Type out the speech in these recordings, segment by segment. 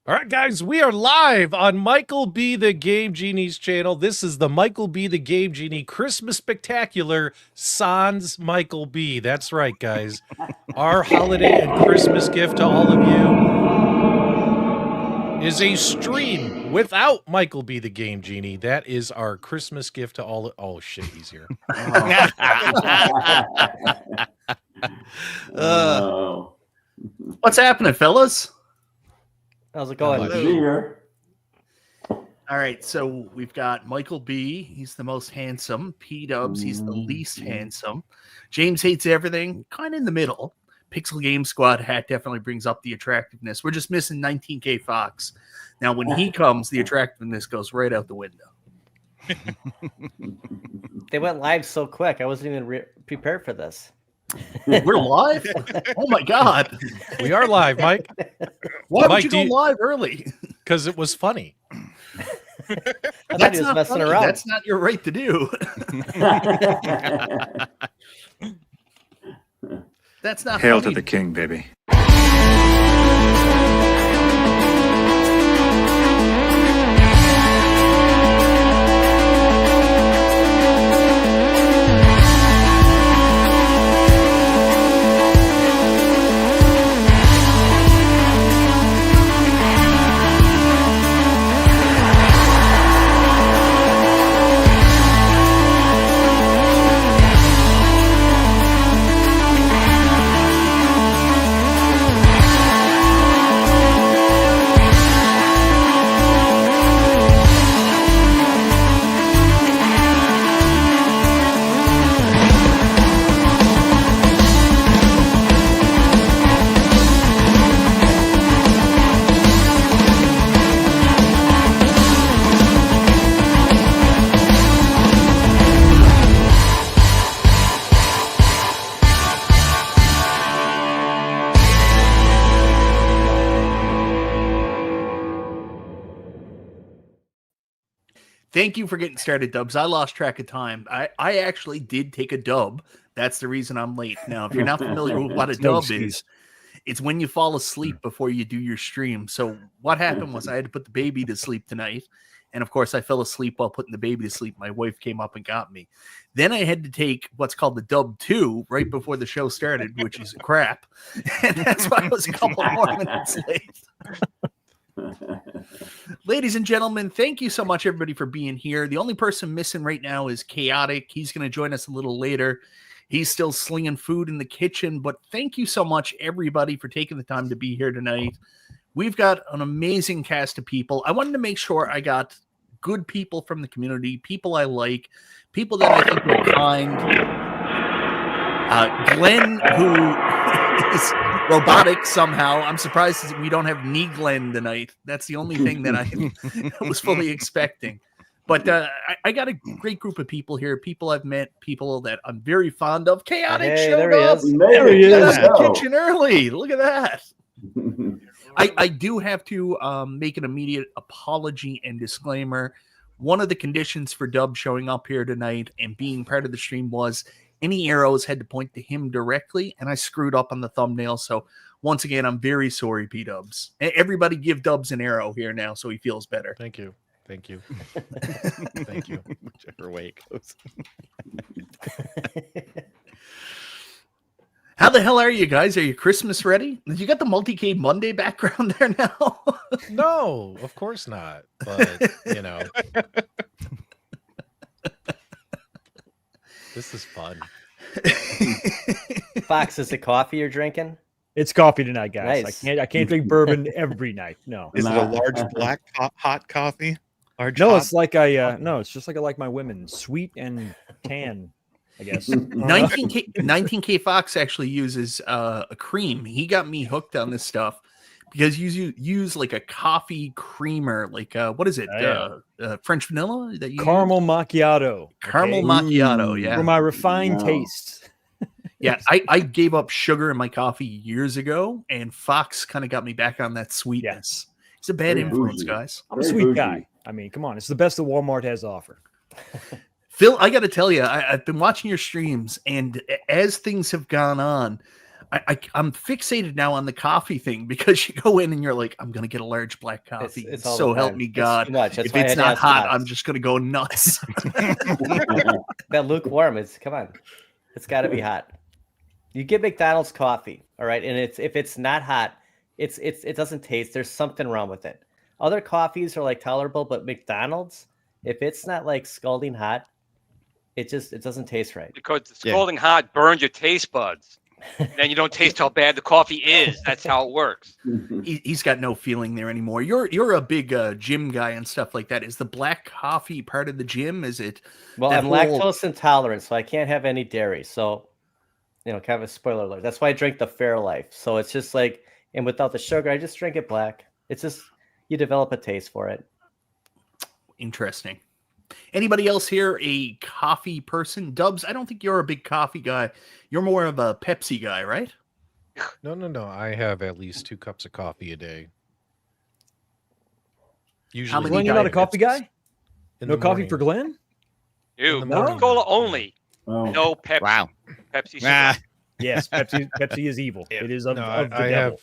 All right, guys, we are live on Michael B. the Game Genie's channel. This is the Michael B. the Game Genie Christmas Spectacular Sans Michael B. That's right, guys. Our holiday and Christmas gift to all of you is a stream without Michael B. the Game Genie. That is our Christmas gift to all. Oh, shit, he's here. What's happening, fellas? How's it going? All right, so we've got Michael B. He's the most handsome. P-Dubs, he's the least handsome. James hates everything, kind of in the middle. Pixel Game Squad hat definitely brings up the attractiveness. We're just missing 19K Fox. Now, when he comes, the attractiveness goes right out the window. They went live so quick. I wasn't even prepared for this. We're live? Oh, my God. We are live, Mike. Why would Mike, you go live early? Because it was funny. I thought he was messing around. That's not your right to do. That's not Hail funny. to the king, baby. Thank you for getting started, Dubs. I lost track of time. I actually did take a dub. That's the reason I'm late. Now, if you're not familiar with what a dub is, it's when you fall asleep before you do your stream. So what happened was I had to put the baby to sleep tonight. And, of course, I fell asleep while putting the baby to sleep. My wife came up and got me. Then I had to take what's called the dub 2 right before the show started, which is crap. And that's why I was a couple more minutes late. Ladies and gentlemen, thank you so much, everybody, for being here. The only person missing right now is Chaotic. He's going to join us a little later. He's still slinging food in the kitchen, but thank you so much, everybody, for taking the time to be here tonight. We've got an amazing cast of people. I wanted to make sure I got good people from the community, people I like, people that I think are kind. Glenn, who is robotic somehow. I'm surprised that we don't have knee Glenn tonight. That's the only thing that I was fully expecting. But I got a great group of people here, people I've met, people that I'm very fond of. Chaotic showed up. There he Got is. us in the kitchen early. Look at that. I do have to make an immediate apology and disclaimer. One of the conditions for Dub showing up here tonight and being part of the stream was any arrows had to point to him directly, and I screwed up on the thumbnail. So once again, I'm very sorry, P-Dubs. Everybody give Dubs an arrow here now so he feels better. Thank you. Thank you. Thank you. Whichever way it goes. How the hell are you guys? Are you Christmas ready? You got the Multi-K Monday background there now? No, of course not. But, you know. This is fun. Fox, is it coffee you're drinking? It's coffee tonight, guys. Nice. I can't drink bourbon every night. No. Is it a large black hot coffee? Large No, hot? it's like no, it's just like I like my women, sweet and tan, I guess. 19K Fox actually uses a cream. He got me hooked on this stuff because you use like a coffee creamer, like what is it? French vanilla that you Caramel macchiato. Caramel macchiato, yeah. For my refined taste. Yeah, I gave up sugar in my coffee years ago, and Fox kind of got me back on that sweetness. It's a bad influence, guys. I'm a sweet guy. I mean, come on. It's the best that Walmart has to offer. Phil, I got to tell you, I've been watching your streams, and as things have gone on, I'm fixated now on the coffee thing because you go in and you're like, I'm gonna get a large black coffee. It's all So the help time. me It's God. too much. That's If why I it's had to not ask hot, Tots. I'm just gonna go nuts. That lukewarm is, come on, it's got to be hot. You get McDonald's coffee, all right, and if it's not hot, it doesn't taste. There's something wrong with it. Other coffees are like tolerable, but McDonald's, if it's not like scalding hot, it doesn't taste right. Because the scalding hot burns your taste buds. Then you don't taste how bad the coffee is. That's how it works. He's got no feeling there anymore. You're a big gym guy and stuff like that. Is the black coffee part of the gym? Is it? Well, that I'm whole- lactose intolerant, so I can't have any dairy. So, kind of a spoiler alert. That's why I drink the Fairlife. So it's just like, and without the sugar, I just drink it black. It's just, you develop a taste for it. Interesting. Anybody else here a coffee person? Dubs, I don't think you're a big coffee guy. You're more of a Pepsi guy, right? No. I have at least 2 cups of coffee a day. Usually, many Glenn, you're not a coffee guy? in No the coffee morning. for Glenn? Ew, In the morning. Coca-Cola only. Oh. No Pepsi. Wow. Pepsi sugar. Nah. Yes, Pepsi is evil. It is of No, the I devil.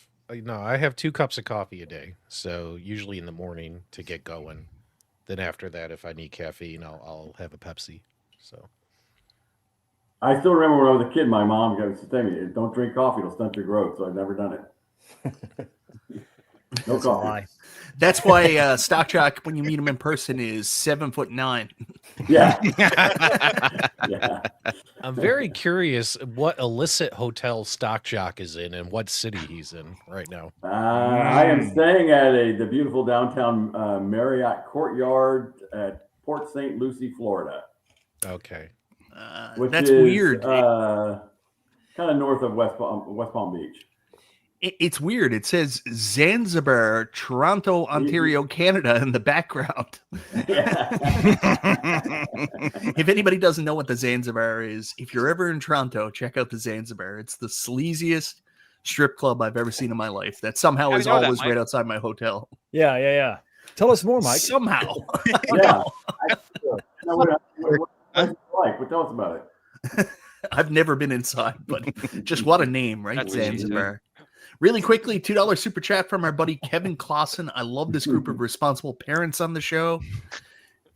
I have 2 cups of coffee a day. So usually in the morning to get going. Then after that, if I need caffeine, I'll have a Pepsi. So I still remember when I was a kid, my mom used to tell me, "Don't drink coffee; it'll stunt your growth." So I've never done it. No That's a coffee. lie. That's why Stock Jock, when you meet him in person, is 7'9". Yeah. Yeah. I'm very curious what illicit hotel Stock Jock is in and what city he's in right now. I am staying at the beautiful downtown Marriott Courtyard at Port St. Lucie, Florida, Okay. which That's is weird. kind of north of West Palm Beach. It's weird. It says Zanzibar, Toronto, Ontario, Canada in the background. Yeah. If anybody doesn't know what the Zanzibar is, if you're ever in Toronto, check out the Zanzibar. It's the sleaziest strip club I've ever seen in my life. That somehow How do is you know that, always Mike? right outside my hotel. Yeah. Tell us more, Mike. Somehow. Yeah. No, what's it like? But tell us about it. I've never been inside, but just what a name, right? That's what she Zanzibar. Really quickly, $2 super chat from our buddy Kevin Clausen. I love this group of responsible parents on the show.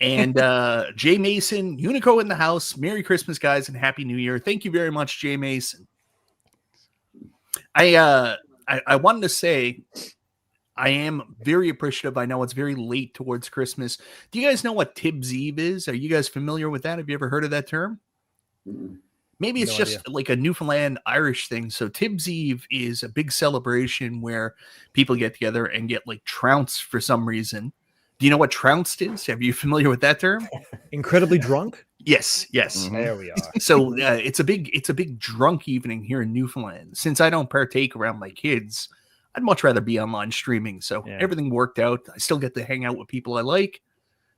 And Jay Mason, Unico in the house. Merry Christmas, guys, and Happy New Year. Thank you very much, Jay Mason. I wanted to say I am very appreciative. I know it's very late towards Christmas. Do you guys know what Tibbs Eve is? Are you guys familiar with that? Have you ever heard of that term? Maybe it's No just like a Newfoundland Irish thing. So Tibbs Eve is a big celebration where people get together and get like trounced for some reason. Do you know what trounced is? Are you familiar with that term? Incredibly drunk? Yes. There we are. So it's a big drunk evening here in Newfoundland. Since I don't partake around my kids, I'd much rather be online streaming. So everything worked out. I still get to hang out with people I like.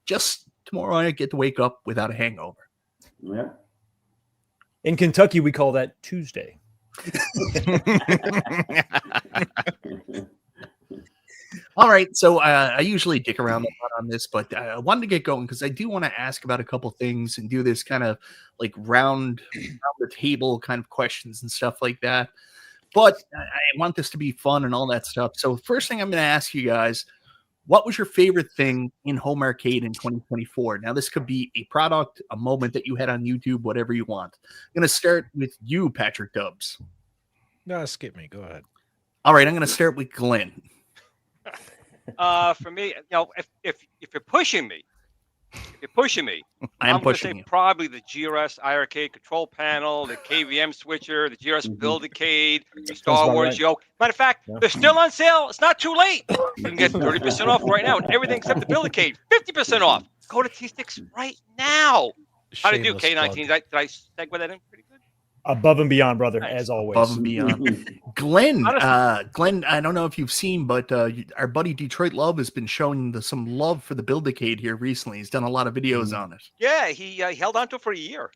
Just tomorrow I get to wake up without a hangover. Yeah. In Kentucky, we call that Tuesday. All right, so I usually dick around a lot on this, but I wanted to get going because I do want to ask about a couple things and do this kind of like round the table kind of questions and stuff like that. But I want this to be fun and all that stuff. So first thing I'm going to ask you guys, what was your favorite thing in home arcade in 2024? Now, this could be a product, a moment that you had on YouTube, whatever you want. I'm going to start with you, Patrick Dubs. No, skip me. Go ahead. All right, I'm going to start with Glenn. For me, if you're pushing me, I am I'm going to pushing say you. probably the GRS iArcade control panel, the KVM switcher, the GRS Build-A-Cade, the Star about Wars right. Yoke. Matter of fact, they're still on sale. It's not too late. You can get 30% off right now, and everything except the Build-A-Cade, 50% off. Go to T6 right now. How did you do, Shameless K19? plug. Did I segue that in pretty good? Above and beyond, brother, Nice. as always. Above and beyond. Glenn, Honestly. Glenn, I don't know if you've seen, but our buddy Detroit Love has been showing some love for the Build-A-Cade here recently. He's done a lot of videos on it. Yeah, he held on to it for a year.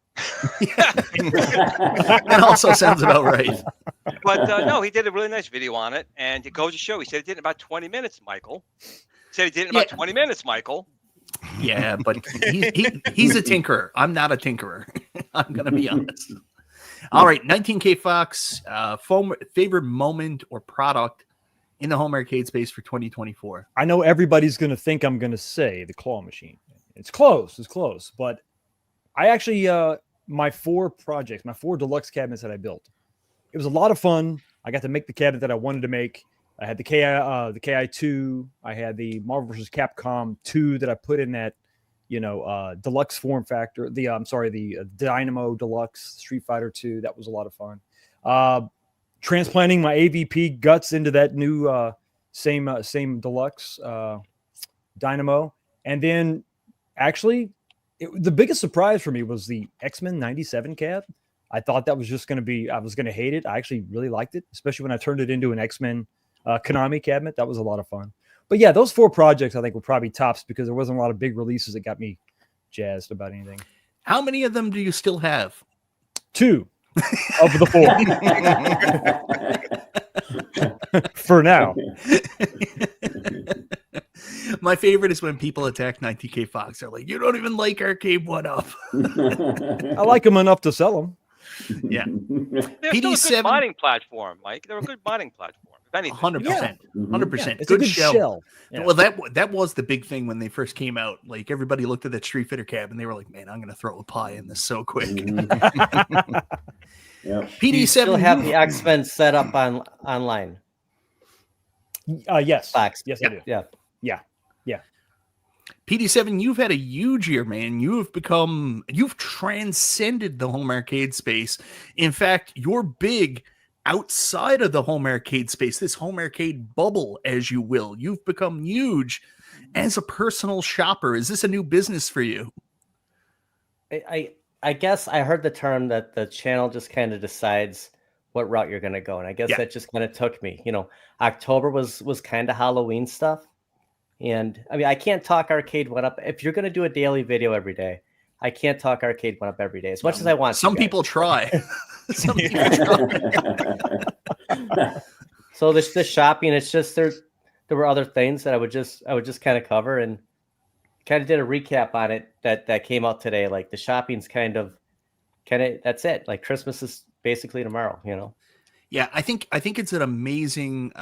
That also sounds about right. But no, he did a really nice video on it, and it goes to show. He said he did it in about 20 minutes, Michael. He said he did it in about 20 minutes, Michael. Yeah, but he's a tinkerer. I'm not a tinkerer. I'm going to be honest. All right, 19K Fox, favorite moment or product in the home arcade space for 2024. I know everybody's going to think I'm going to say the claw machine. It's close, but I actually my 4 deluxe cabinets that I built. It was a lot of fun. I got to make the cabinet that I wanted to make. I had the KI2. I had the Marvel vs. Capcom 2 that I put in that, deluxe form factor. The Dynamo Deluxe Street Fighter 2. That was a lot of fun. Transplanting my AVP guts into that new same deluxe Dynamo, and then actually the biggest surprise for me was the X-Men 97 cab. I thought that was just going to be, I was going to hate it. I actually really liked it, especially when I turned it into an X-Men Konami cabinet. That was a lot of fun. But yeah, those 4 projects I think were probably tops because there wasn't a lot of big releases that got me jazzed about anything. How many of them do you still have? 2 of the 4 for now. My favorite is when people attack 90K Fox. They're like, you don't even like Arcade 1-Up. I like them enough to sell them. Yeah. They're still a good mining platform, Mike. They're a good mining platform. If anything. 100%. 100%. Yeah, it's a good shell. Yeah. Well, that was the big thing when they first came out. Like everybody looked at that Street Fighter cab and they were like, man, I'm going to throw a pie in this so quick. Yep. PD7 you still have the X-Men set up online. Yes. Fox. Yes, I do. Yeah. PD7, you've had a huge year, man. You've transcended the home arcade space. In fact, you're big outside of the home arcade space, this home arcade bubble, as you will. You've become huge as a personal shopper. Is this a new business for you? I guess I heard the term that the channel just kind of decides what route you're going to go. And I guess that just kind of took me, October was kind of Halloween stuff. And I mean, I can't talk Arcade 1-Up. If you're going to do a daily video every day, I can't talk Arcade 1-Up every day as much as I want. Some people try. Some people try. So the shopping, it's just there were other things that I would just kind of cover, and kind of did a recap on it that came out today. Like the shopping's kind of that's it. Like Christmas is basically tomorrow, Yeah, I think it's an amazing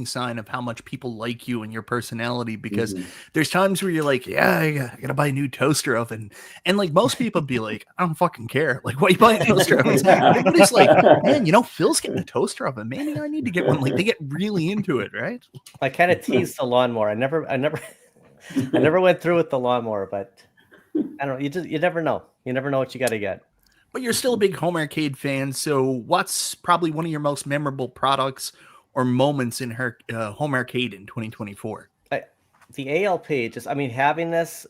sign of how much people like you and your personality, because there's times where you're like, yeah, I gotta buy a new toaster oven, and like most people be like, I don't fucking care. Like, why you buying a toaster oven? Everybody's like, man, Phil's getting a toster oven. Maybe I need to get one. Like, they get really into it, right? I kind of teased the lawnmower. I never went through with the lawnmower, but I don't know. You never know. You never know what you got to get. But you're still a big home arcade fan, so what's probably one of your most memorable products or moments in her home arcade in 2024? The ALP, having this,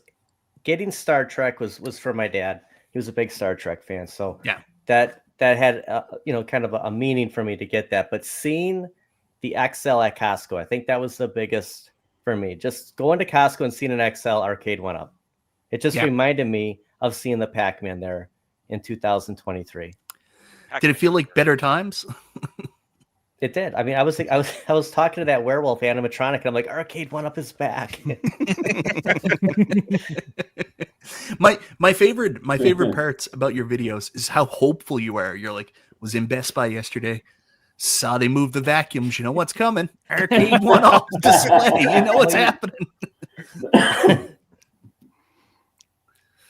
getting Star Trek was for my dad. He was a big Star Trek fan, so yeah, that had kind of a meaning for me to get that. But seeing the XL at Costco, I think that was the biggest for me. Just going to Costco and seeing an XL Arcade 1-Up, it just reminded me of seeing the Pac-Man there in 2023. Did it feel like better times? It did. I mean, I was talking to that werewolf animatronic, and I'm like, Arcade 1-Up is back. my favorite parts about your videos is how hopeful you are. You're like, was in Best Buy yesterday, saw they moved the vacuums. You know what's coming? Arcade 1-Up display. You know what's happening.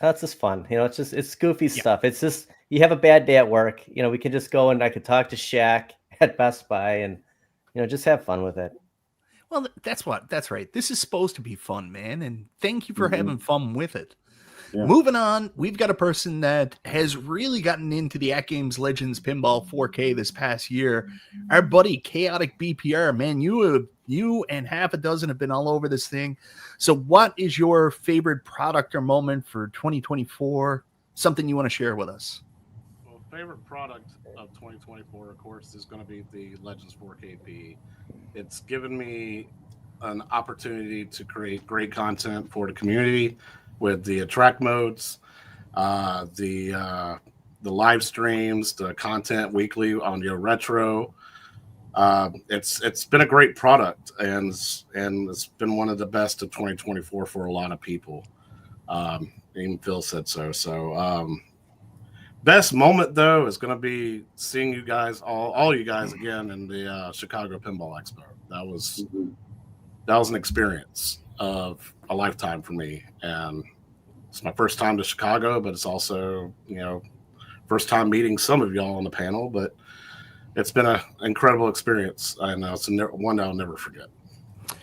That's just fun. It's goofy stuff. It's just, you have a bad day at work. We can just go and I could talk to Shaq at Best Buy and, just have fun with it. Well, that's right. This is supposed to be fun, man. And thank you for having fun with it. Yeah. Moving on, we've got a person that has really gotten into the AtGames Legends Pinball 4K this past year. Our buddy Chaotic BPR, man, you and half a dozen have been all over this thing. So what is your favorite product or moment for 2024? Something you want to share with us? Well, favorite product of 2024, of course, is going to be the Legends 4KP. It's given me an opportunity to create great content for the community with the attract modes, the live streams, the content weekly on your retro. It's been a great product, and it's been one of the best of 2024 for a lot of people. Even Phil said so. So Best moment though is going to be seeing you guys, all you guys again in the Chicago Pinball Expo. That was an experience of a lifetime for me, and it's my first time to Chicago, but it's also first time meeting some of y'all on the panel. But it's been an incredible experience. I know it's one I'll never forget.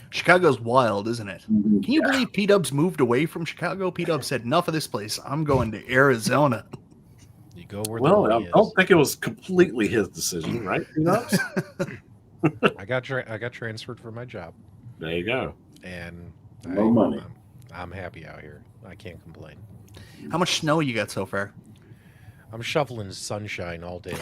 Chicago's wild, isn't it? Can you believe P-Dubs moved away from Chicago? P-Dubs said, enough of this place. I'm going to Arizona. You go where Well, the I money is. don't think it was completely his decision, right? P-Dubs? I got transferred for my job, There you go. and No money. I'm happy out here. I can't complain. How much snow you got so far? I'm shoveling sunshine all day long.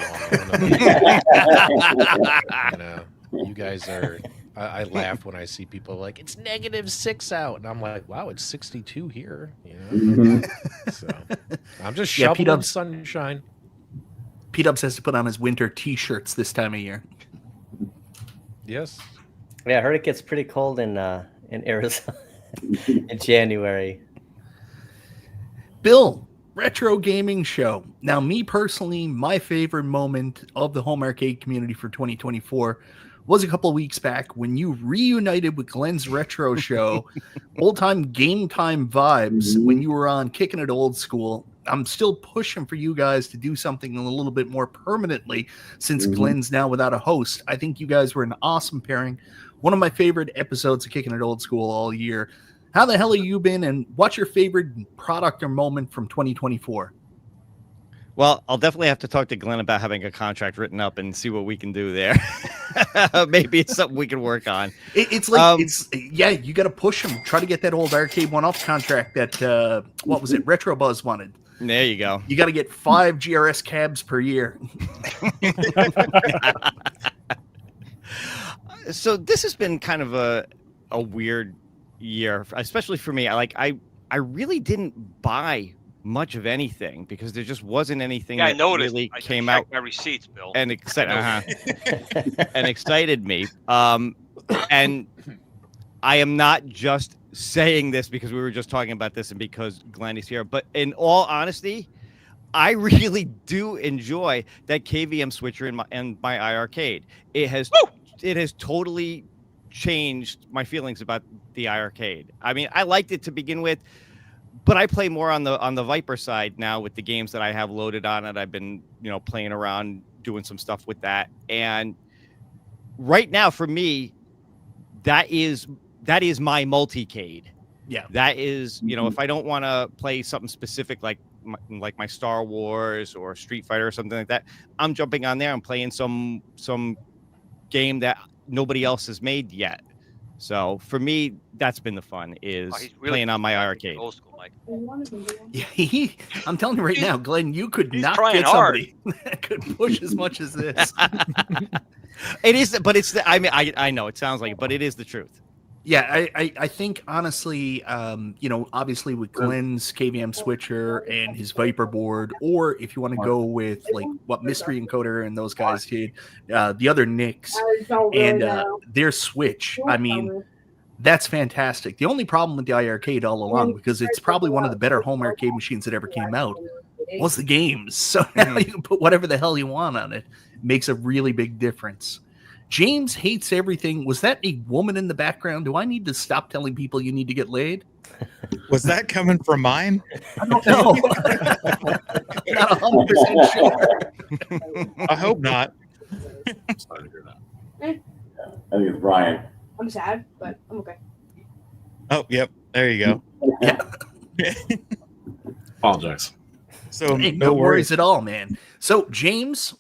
I don't know. You guys are. I laugh when I see people like it's -6 out, and I'm like, wow, it's 62 here. So I'm just shoveling P-Dubs. sunshine. P-Dubs has to put on his winter T-shirts this time of year. Yes. Yeah, I heard it gets pretty cold in Arizona in January. Bill, Retro Gaming Show. Now, me personally, my favorite moment of the home arcade community for 2024 was a couple of weeks back when you reunited with Glenn's Retro Show, old-time game time vibes when you were on Kicking It Old School. I'm still pushing for you guys to do something a little bit more permanently since Glenn's now without a host. I think you guys were an awesome pairing. One of my favorite episodes of Kicking It Old School all year. How the hell have you been, and what's your favorite product or moment from 2024? Well, I'll definitely have to talk to Glenn about having a contract written up and see what we can do there. Maybe it's something we can work on. It's like, you got to push him. Try to get that old arcade one-off contract that, what was it, Retro Buzz wanted. There you go. You got to get 5 GRS cabs per year. So this has been kind of a weird year, especially for me. I really didn't buy much of anything because there just wasn't anything Yeah, I that noticed. really I came checked out my receipts, Bill. and and excited me. And I am not just saying this because we were just talking about this and because Glenn is here, but in all honesty, I really do enjoy that KVM switcher in my iArcade. It has totally changed my feelings about the iArcade. I mean, I liked it to begin with, but I play more on the Viper side now with the games that I have loaded on it. I've been, playing around, doing some stuff with that. And right now for me, that is my multicade. Yeah. That is, if I don't want to play something specific like my Star Wars or Street Fighter or something like that, I'm jumping on there and playing some game that nobody else has made yet. So for me, that's been the fun is playing on my arcade. Old school, Mike. Yeah, I'm telling you right now, Glenn, you could He's not trying get hard. somebody that could push as much as this. It is, but it's. I mean, I know it sounds like it, but it is the truth. Yeah, I think honestly, obviously with Glenn's KVM switcher and his Viper board, or if you want to go with like what Mystery Encoder and those guys did, the other Nicks and their switch. I mean, that's fantastic. The only problem with the iArcade all along, because it's probably one of the better home arcade machines that ever came out, was the games. So now you can put whatever the hell you want on it. Makes a really big difference. James hates everything. Was that a woman in the background? Do I need to stop telling people you need to get laid? Was that coming from mine? I don't know. Not 100% sure. I hope not. Sorry to hear that. I think it's Brian. I'm sad, but I'm okay. Oh, yep. There you go. Apologize. So Hey, no worries at all, man. So, James,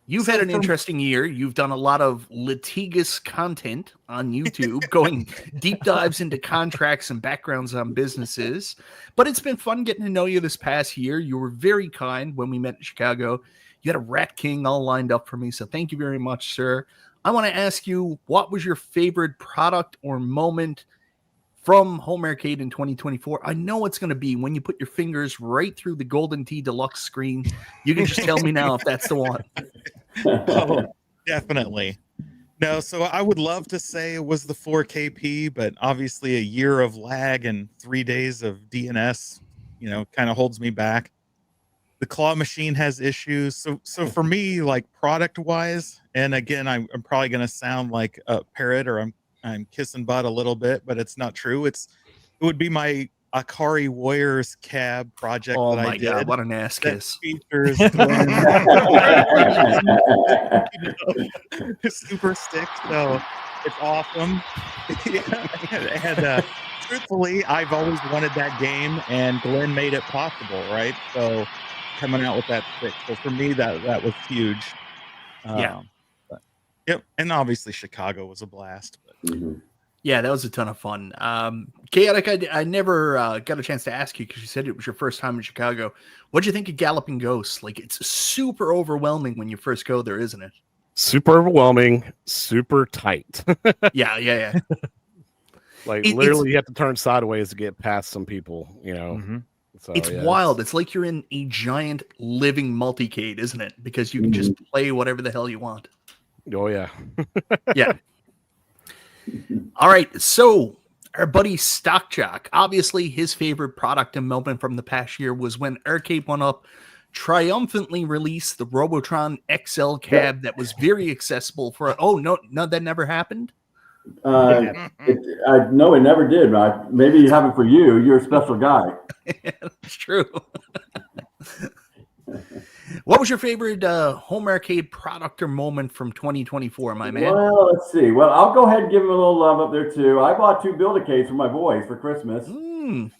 you've had an interesting year. You've done a lot of litigious content on YouTube, going deep dives into contracts and backgrounds on businesses. But it's been fun getting to know you this past year. You were very kind when we met in Chicago. You had a Rat King all lined up for me, so thank you very much, sir. I want to ask you, what was your favorite product or moment from Home Arcade in 2024? I know it's going to be when you put your fingers right through the Golden Tee Deluxe screen. You can just tell me now if that's the one. Oh, definitely. No, so I would love to say it was the 4KP, but obviously a year of lag and 3 days of DNS, kind of holds me back. The claw machine has issues. So for me, like product wise, and again, I'm probably going to sound like a parrot, or I'm kissing butt a little bit, but it's not true. It would be my Akari Warriors cab project Oh that I my did. god, what an ass That kiss! features super stick, so it's awesome. And truthfully, I've always wanted that game, and Glenn made it possible, right? So coming out with that stick, so for me, that was huge. Yeah. But, yep, and obviously Chicago was a blast. But. Yeah, that was a ton of fun. Chaotic, I never got a chance to ask you because you said it was your first time in Chicago. What'd you think of Galloping Ghosts? Like, it's super overwhelming when you first go there, isn't it? Super overwhelming, super tight. Yeah. Like, literally, you have to turn sideways to get past some people, you know? So, it's wild. It's like you're in a giant living multicade, isn't it? Because you can just play whatever the hell you want. Oh, yeah. Yeah. All right, so our buddy Stockjock, obviously his favorite product and moment from the past year was when Arcade 1UP triumphantly released the Robotron XL cab that was very accessible for. Oh no, that never happened. No, it never did. Maybe you have it for you. You're a special guy. That's true. What was your favorite home arcade product or moment from 2024, my man? Well, let's see. Well, I'll go ahead and give him a little love up there too. I bought 2 Build-A-Cades for my boys for Christmas, and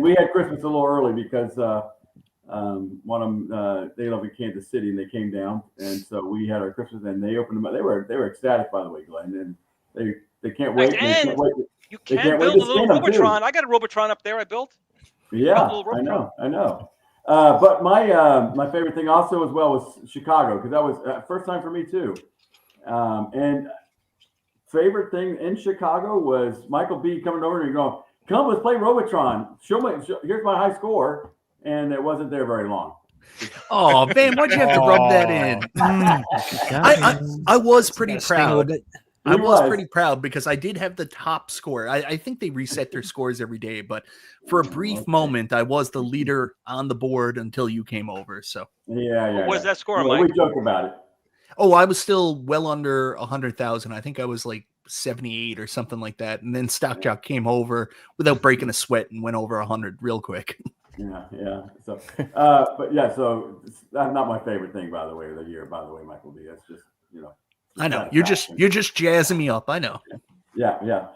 we had Christmas a little early because one of them they live in Kansas City and they came down, and so we had our Christmas and they opened them up. They were ecstatic, by the way, Glenn, and they can't wait. You can build a little Robotron. I got a Robotron up there I built. Yeah, I know. But my favorite thing also as well was Chicago, because that was first time for me too. And favorite thing in Chicago was Michael B coming over and going, "Come, let's play Robotron. Here's my high score," and it wasn't there very long. Oh man, why'd you have to rub that in? I was pretty proud. I was pretty proud because I did have the top score. I think they reset their scores every day, but for a brief moment, I was the leader on the board until you came over. So yeah. What was that score, Mike? Mike? We joke about it. Oh, I was still well under 100,000. I think I was like 78 or something like that. And then Stockjock came over without breaking a sweat and went over 100 real quick. Yeah. So, but yeah, so that's not my favorite thing, by the way, of the year. By the way, Michael B. That's just I know you're just jazzing me up. I know. Yeah.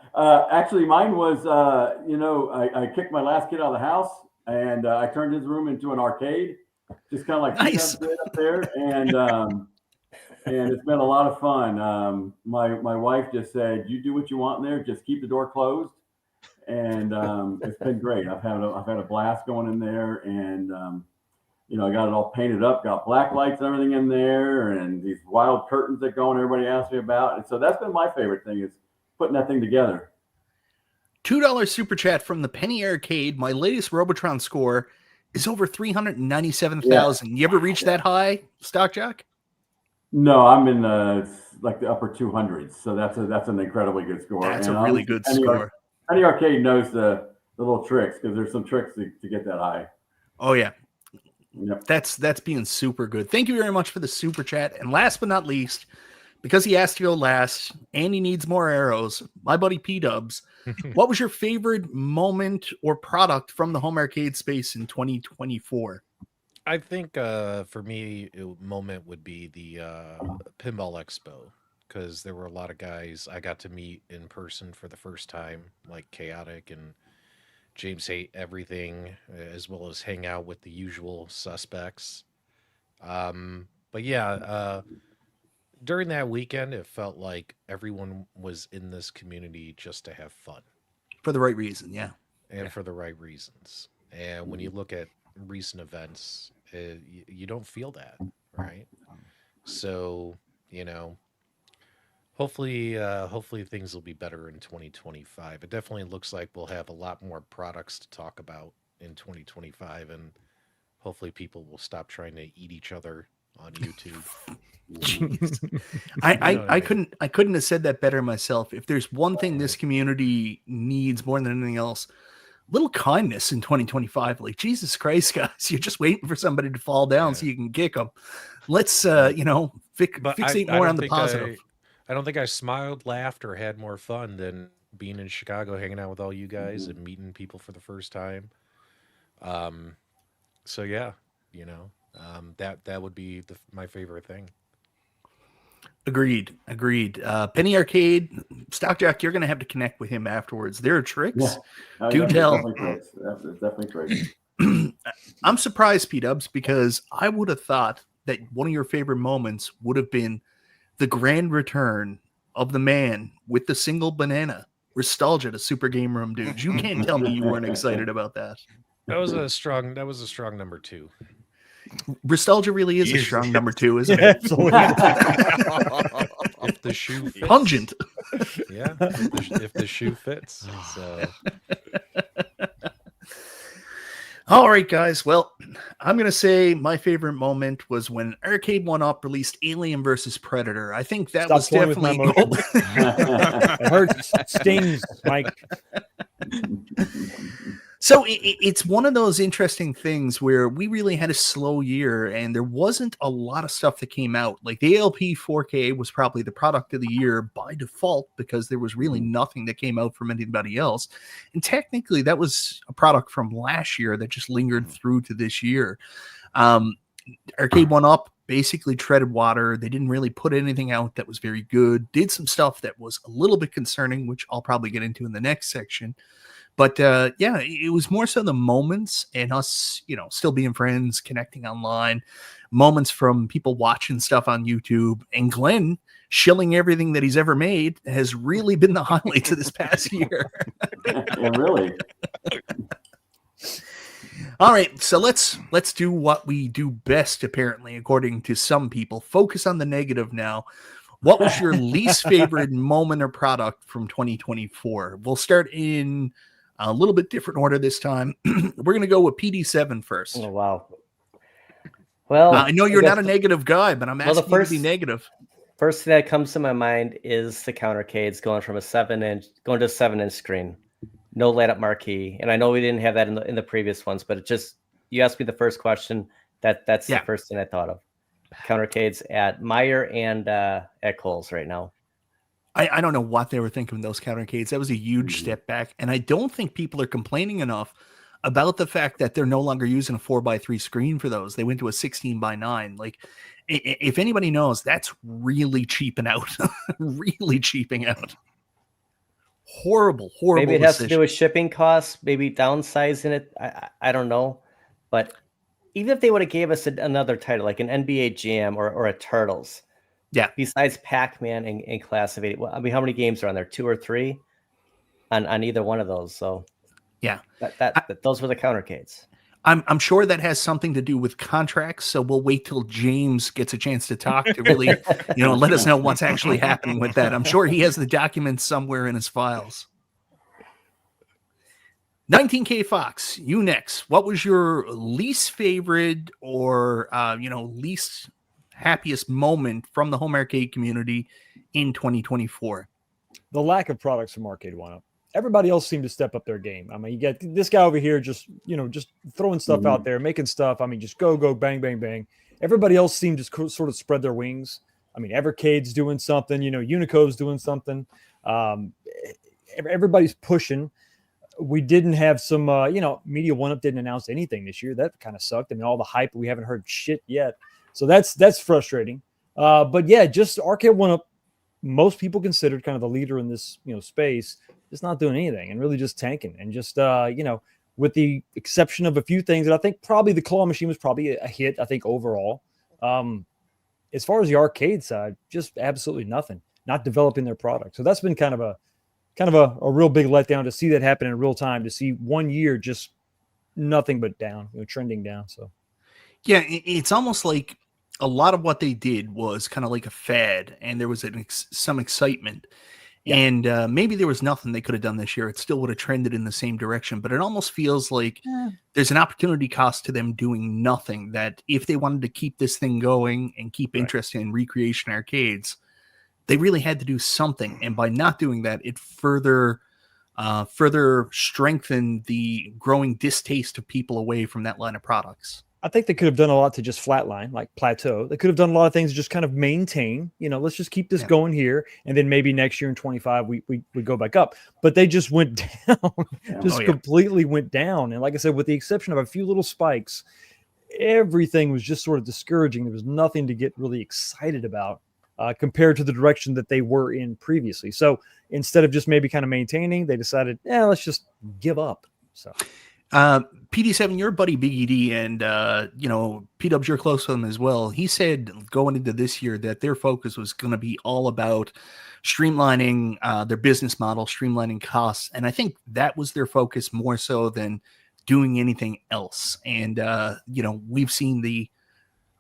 Actually, mine was I kicked my last kid out of the house and I turned his room into an arcade, just kind of like nice up there, and it's been a lot of fun. My wife just said, "You do what you want in there. Just keep the door closed," and it's been great. I've had a blast going in there, and I got it all painted up, got black lights and everything in there, and these wild curtains that go and everybody asks me about. And so that's been my favorite thing, is putting that thing together. $2 super chat from the Penny Arcade. My latest Robotron score is over 397,000. You ever reach that high, Stockjock? No, I'm in like the upper 200s. So that's an incredibly good score. That's a really good score. Penny Arcade knows the little tricks, because there's some tricks to get that high. Oh yeah. Yep. That's being super good. Thank you very much for the super chat. And last but not least, because he asked to go last and he needs more arrows, my buddy P-Dubs, what was your favorite moment or product from the home arcade space in 2024? I think for me, moment would be the Pinball Expo, because there were a lot of guys I got to meet in person for the first time, like Chaotic and James Hate Everything, as well as hang out with the usual suspects. But yeah, during that weekend, it felt like everyone was in this community just to have fun. For the right reason, yeah. And for the right reasons. And when you look at recent events, you don't feel that, right? So, hopefully things will be better in 2025. It definitely looks like we'll have a lot more products to talk about in 2025, and hopefully people will stop trying to eat each other on YouTube. Jeez. I couldn't have said that better myself. If there's one thing this community needs more than anything else, little kindness in 2025. Like, Jesus Christ, guys, you're just waiting for somebody to fall down so you can kick them. Let's, fixate more on the positive. I don't think I smiled, laughed, or had more fun than being in Chicago, hanging out with all you guys and meeting people for the first time. So yeah, that would be my favorite thing. Agreed. Penny Arcade, Stockjack, you're going to have to connect with him afterwards. There are tricks. Do tell. Definitely tricks. I'm surprised, P-Dubs, because I would have thought that one of your favorite moments would have been the grand return of the man with the single banana. Nostalgia to Super Game Room Dudes. You can't tell me you weren't excited about that. That was a strong number 2. Nostalgia really is a strong number 2, isn't it? Absolutely. If the shoe fits. Pungent. Yeah, if the shoe fits. So. All right, guys. Well, I'm going to say my favorite moment was when Arcade 1-Up released Alien versus Predator. I think that was definitely... It hurts. It stings, Mike. So it's one of those interesting things where we really had a slow year and there wasn't a lot of stuff that came out. Like the ALP 4K was probably the product of the year by default because there was really nothing that came out from anybody else. And technically that was a product from last year that just lingered through to this year. Arcade 1-Up basically treaded water. They didn't really put anything out that was very good. Did some stuff that was a little bit concerning, which I'll probably get into in the next section. But it was more so the moments and us, still being friends, connecting online, moments from people watching stuff on YouTube, and Glenn shilling everything that he's ever made has really been the highlights of this past year. Yeah, really. All right, so let's do what we do best, apparently, according to some people. Focus on the negative now. What was your least favorite moment or product from 2024? We'll start in a little bit different order this time. We're going to go with PD7 first. Oh, wow. Well, I know you're not a negative guy, but I'm asking you to be negative. First thing that comes to my mind is the countercades going from a 7-inch going to a 7-inch screen. No light up marquee. And I know we didn't have that in the previous ones, but it just, you asked me the first question. That's the first thing I thought of. Countercades at Meyer and at Kohl's right now. I don't know what they were thinking of those countercades. That was a huge step back. And I don't think people are complaining enough about the fact that they're no longer using a 4x3 screen for ththose. They went to a 16x9. Like, if anybody knows, that's really cheaping out. Really cheaping out. Horrible. Maybe it has to do with shipping costs, maybe downsizing it. I don't know. But even if they would have gave us another title, like an NBA Jam or a Turtles, besides Pac-Man and Class of 8, well, I mean, how many games are on there? 2 or 3 on either one of those. So those were the countercades. I'm sure that has something to do with contracts. So we'll wait till James gets a chance to talk to really, let us know what's actually happening with that. I'm sure he has the documents somewhere in his files. 19K Fox, you next. What was your least favorite or, least happiest moment from the home arcade community in 2024? The lack of products from Arcade 1-Up. Everybody else seemed to step up their game. I mean, you get this guy over here just throwing stuff out there, making stuff. I mean, just go, bang, bang, bang. Everybody else seemed to sort of spread their wings. I mean, Evercade's doing something, Unico's doing something. Everybody's pushing. We didn't have some, Media 1-Up didn't announce anything this year. That kind of sucked. I mean, all the hype, we haven't heard shit yet. So that's frustrating. But yeah, just Arcade 1-Up, most people considered kind of the leader in this, space, just not doing anything and really just tanking and just, with the exception of a few things that I think probably the claw machine was probably a hit, I think overall. As far as the arcade side, just absolutely nothing, not developing their product. So that's been kind of a real big letdown to see that happen in real time, to see 1 year just nothing but down, trending down. So, yeah, it's almost like a lot of what they did was kind of like a fad, and there was some excitement. Yeah. And maybe there was nothing they could have done this year. It still would have trended in the same direction, but it almost feels like there's an opportunity cost to them doing nothing, that if they wanted to keep this thing going and keep interest in recreation arcades, they really had to do something. And by not doing that, it further further strengthen the growing distaste of people away from that line of products? I think they could have done a lot to just flatline, like plateau. They could have done a lot of things to just kind of maintain, let's just keep this going here. And then maybe next year in 25, we go back up. But they just went down, completely went down. And like I said, with the exception of a few little spikes, everything was just sort of discouraging. There was nothing to get really excited about compared to the direction that they were in previously. So instead of just maybe kind of maintaining, they decided, let's just give up. So. PD7, your buddy Big ED, and P-Dubs, you're close to him as well. He said going into this year that their focus was going to be all about streamlining their business model, streamlining costs, and I think that was their focus more so than doing anything else. And we've seen the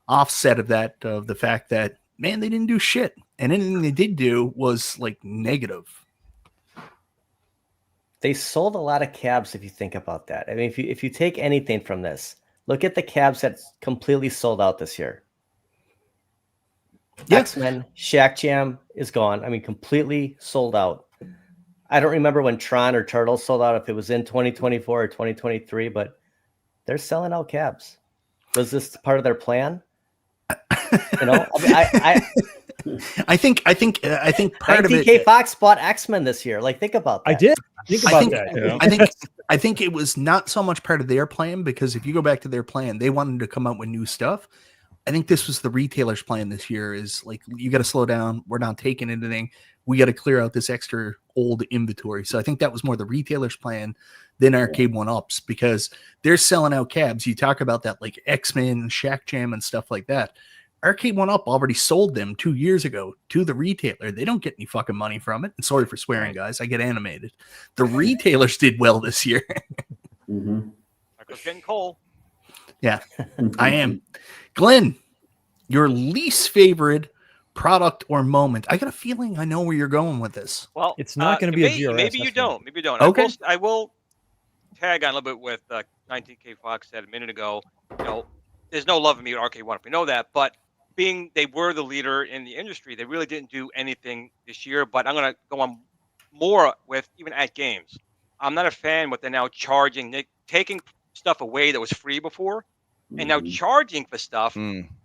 offset of that, of the fact that, man, they didn't do shit, and anything they did do was like negative. They sold a lot of cabs, if you think about that. I mean, if you take anything from this, look at the cabs that completely sold out this year. Yeah. X-Men, Shack Jam is gone. I mean, completely sold out. I don't remember when Tron or Turtles sold out, if it was in 2024 or 2023, but they're selling out cabs. Was this part of their plan? I think part of it. DK Fox bought X-Men this year. Like, think about that. I did. Think about that. I think it was not so much part of their plan, because if you go back to their plan, they wanted to come out with new stuff. I think this was the retailer's plan this year, is like, you got to slow down. We're not taking anything. We got to clear out this extra old inventory. So I think that was more the retailer's plan than Arcade 1-Ups, because they're selling out cabs. You talk about that, like X-Men, Shack Jam and stuff like that. Arcade 1-Up already sold them 2 years ago to the retailer. They don't get any fucking money from it. And sorry for swearing, guys. I get animated. The retailers did well this year. Michael's getting cold. Yeah, I am. Glenn, your least favorite product or moment. I got a feeling I know where you're going with this. Well, it's not going to be a GRS. Maybe you don't. Maybe you don't. Okay. I will tag on a little bit with 19K Fox said a minute ago. There's no love in me with Arcade 1-Up. We know that, but being they were the leader in the industry, they really didn't do anything this year. But I'm going to go on more with even AtGames. I'm not a fan what they're now charging, taking stuff away that was free before, and now charging for stuff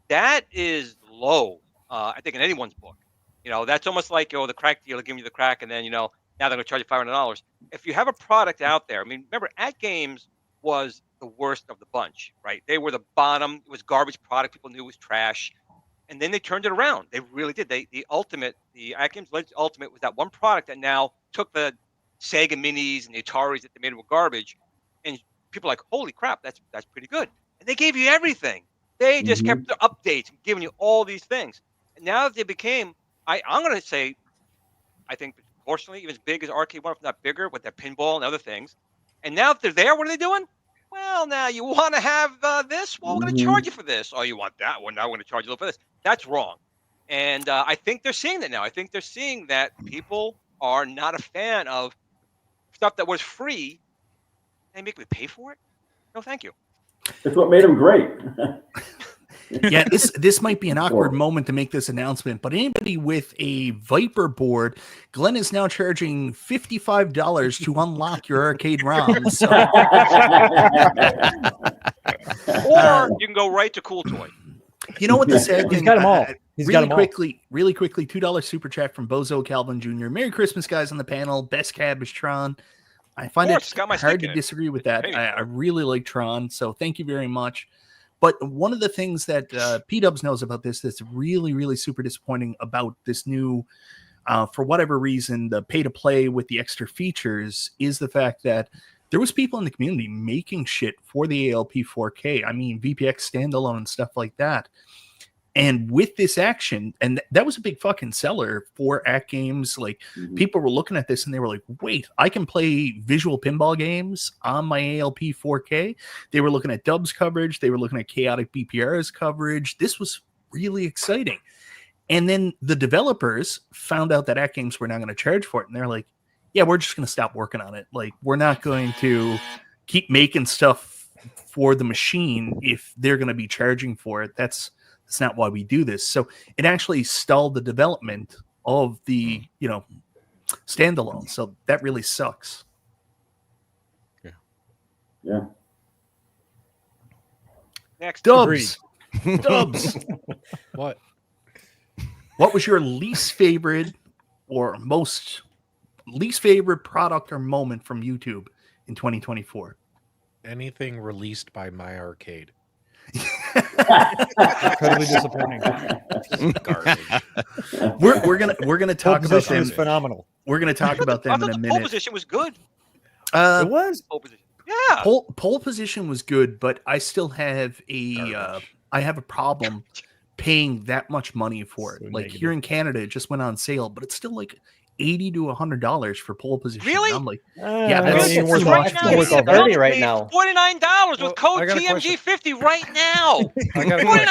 that is low. I think in anyone's book, that's almost like the crack dealer giving you the crack, and then now they're going to charge you $500. If you have a product out there, I mean, remember AtGames was the worst of the bunch, right? They were the bottom. It was garbage product. People knew it was trash. And then they turned it around. They really did. The AtGames Legends Ultimate was that one product that now took the Sega Minis and the Ataris that they made were garbage. And people are like, holy crap, that's pretty good. And they gave you everything. They just kept the updates and giving you all these things. And now that they became, I'm going to say, I think proportionally even as big as Arcade 1-Up, if not bigger, with their pinball and other things. And now that they're there, what are they doing? Well, now you want to have this? Well, we're going to charge you for this. Oh, you want that? Well, now we're going to charge you for this. That's wrong. And I think they're seeing that now. I think they're seeing that people are not a fan of stuff that was free. They make me pay for it? No, thank you. It's what made them great. Yeah, this might be an awkward moment to make this announcement, but anybody with a Viper board, Glenn is now charging $55 to unlock your arcade ROM. So. Or you can go right to Cool Toy. You know what the sad thing? He's got them all. He's got them all. Really quickly, $2 super chat from Bozo Calvin Jr. Merry Christmas, guys on the panel. Best cab is Tron. I find it hard to disagree with that. I really like Tron, so thank you very much. But one of the things that P-Dubs knows about this that's really, really super disappointing about this new, for whatever reason, the pay-to-play with the extra features is the fact that there was people in the community making shit for the ALP 4K. I mean, VPX standalone and stuff like that. And with this action, and that was a big fucking seller for AtGames. Like, people were looking at this and they were like, wait, I can play visual pinball games on my ALP 4K. They were looking at Dubs coverage. They were looking at Chaotic BPR's coverage. This was really exciting. And then the developers found out that AtGames were not going to charge for it. And they're like, yeah, we're just going to stop working on it. Like, we're not going to keep making stuff for the machine if they're going to be charging for it. That's not why we do this. So it actually stalled the development of the, standalone. So that really sucks. Yeah. Next. Dubs. Dubs. What? What was your least favorite or least favorite product or moment from YouTube in 2024? Anything released by My Arcade. Incredibly disappointing. Garbage. We're gonna talk about Position them. is phenomenal. We're gonna talk about I them thought in a the pole minute. position was good. It was. Pole position. Yeah. Pole position was good, but I still have a problem paying that much money for it. So Like negative. here in Canada, it just went on sale, but it's still like $80 to $100 for pole position. Really? And I'm like, Yeah, that's- ain't worth right it. now, It's worth yeah, all that's $30 right now. $49 Well, with code I got a question. TMG50 right now. I got a question.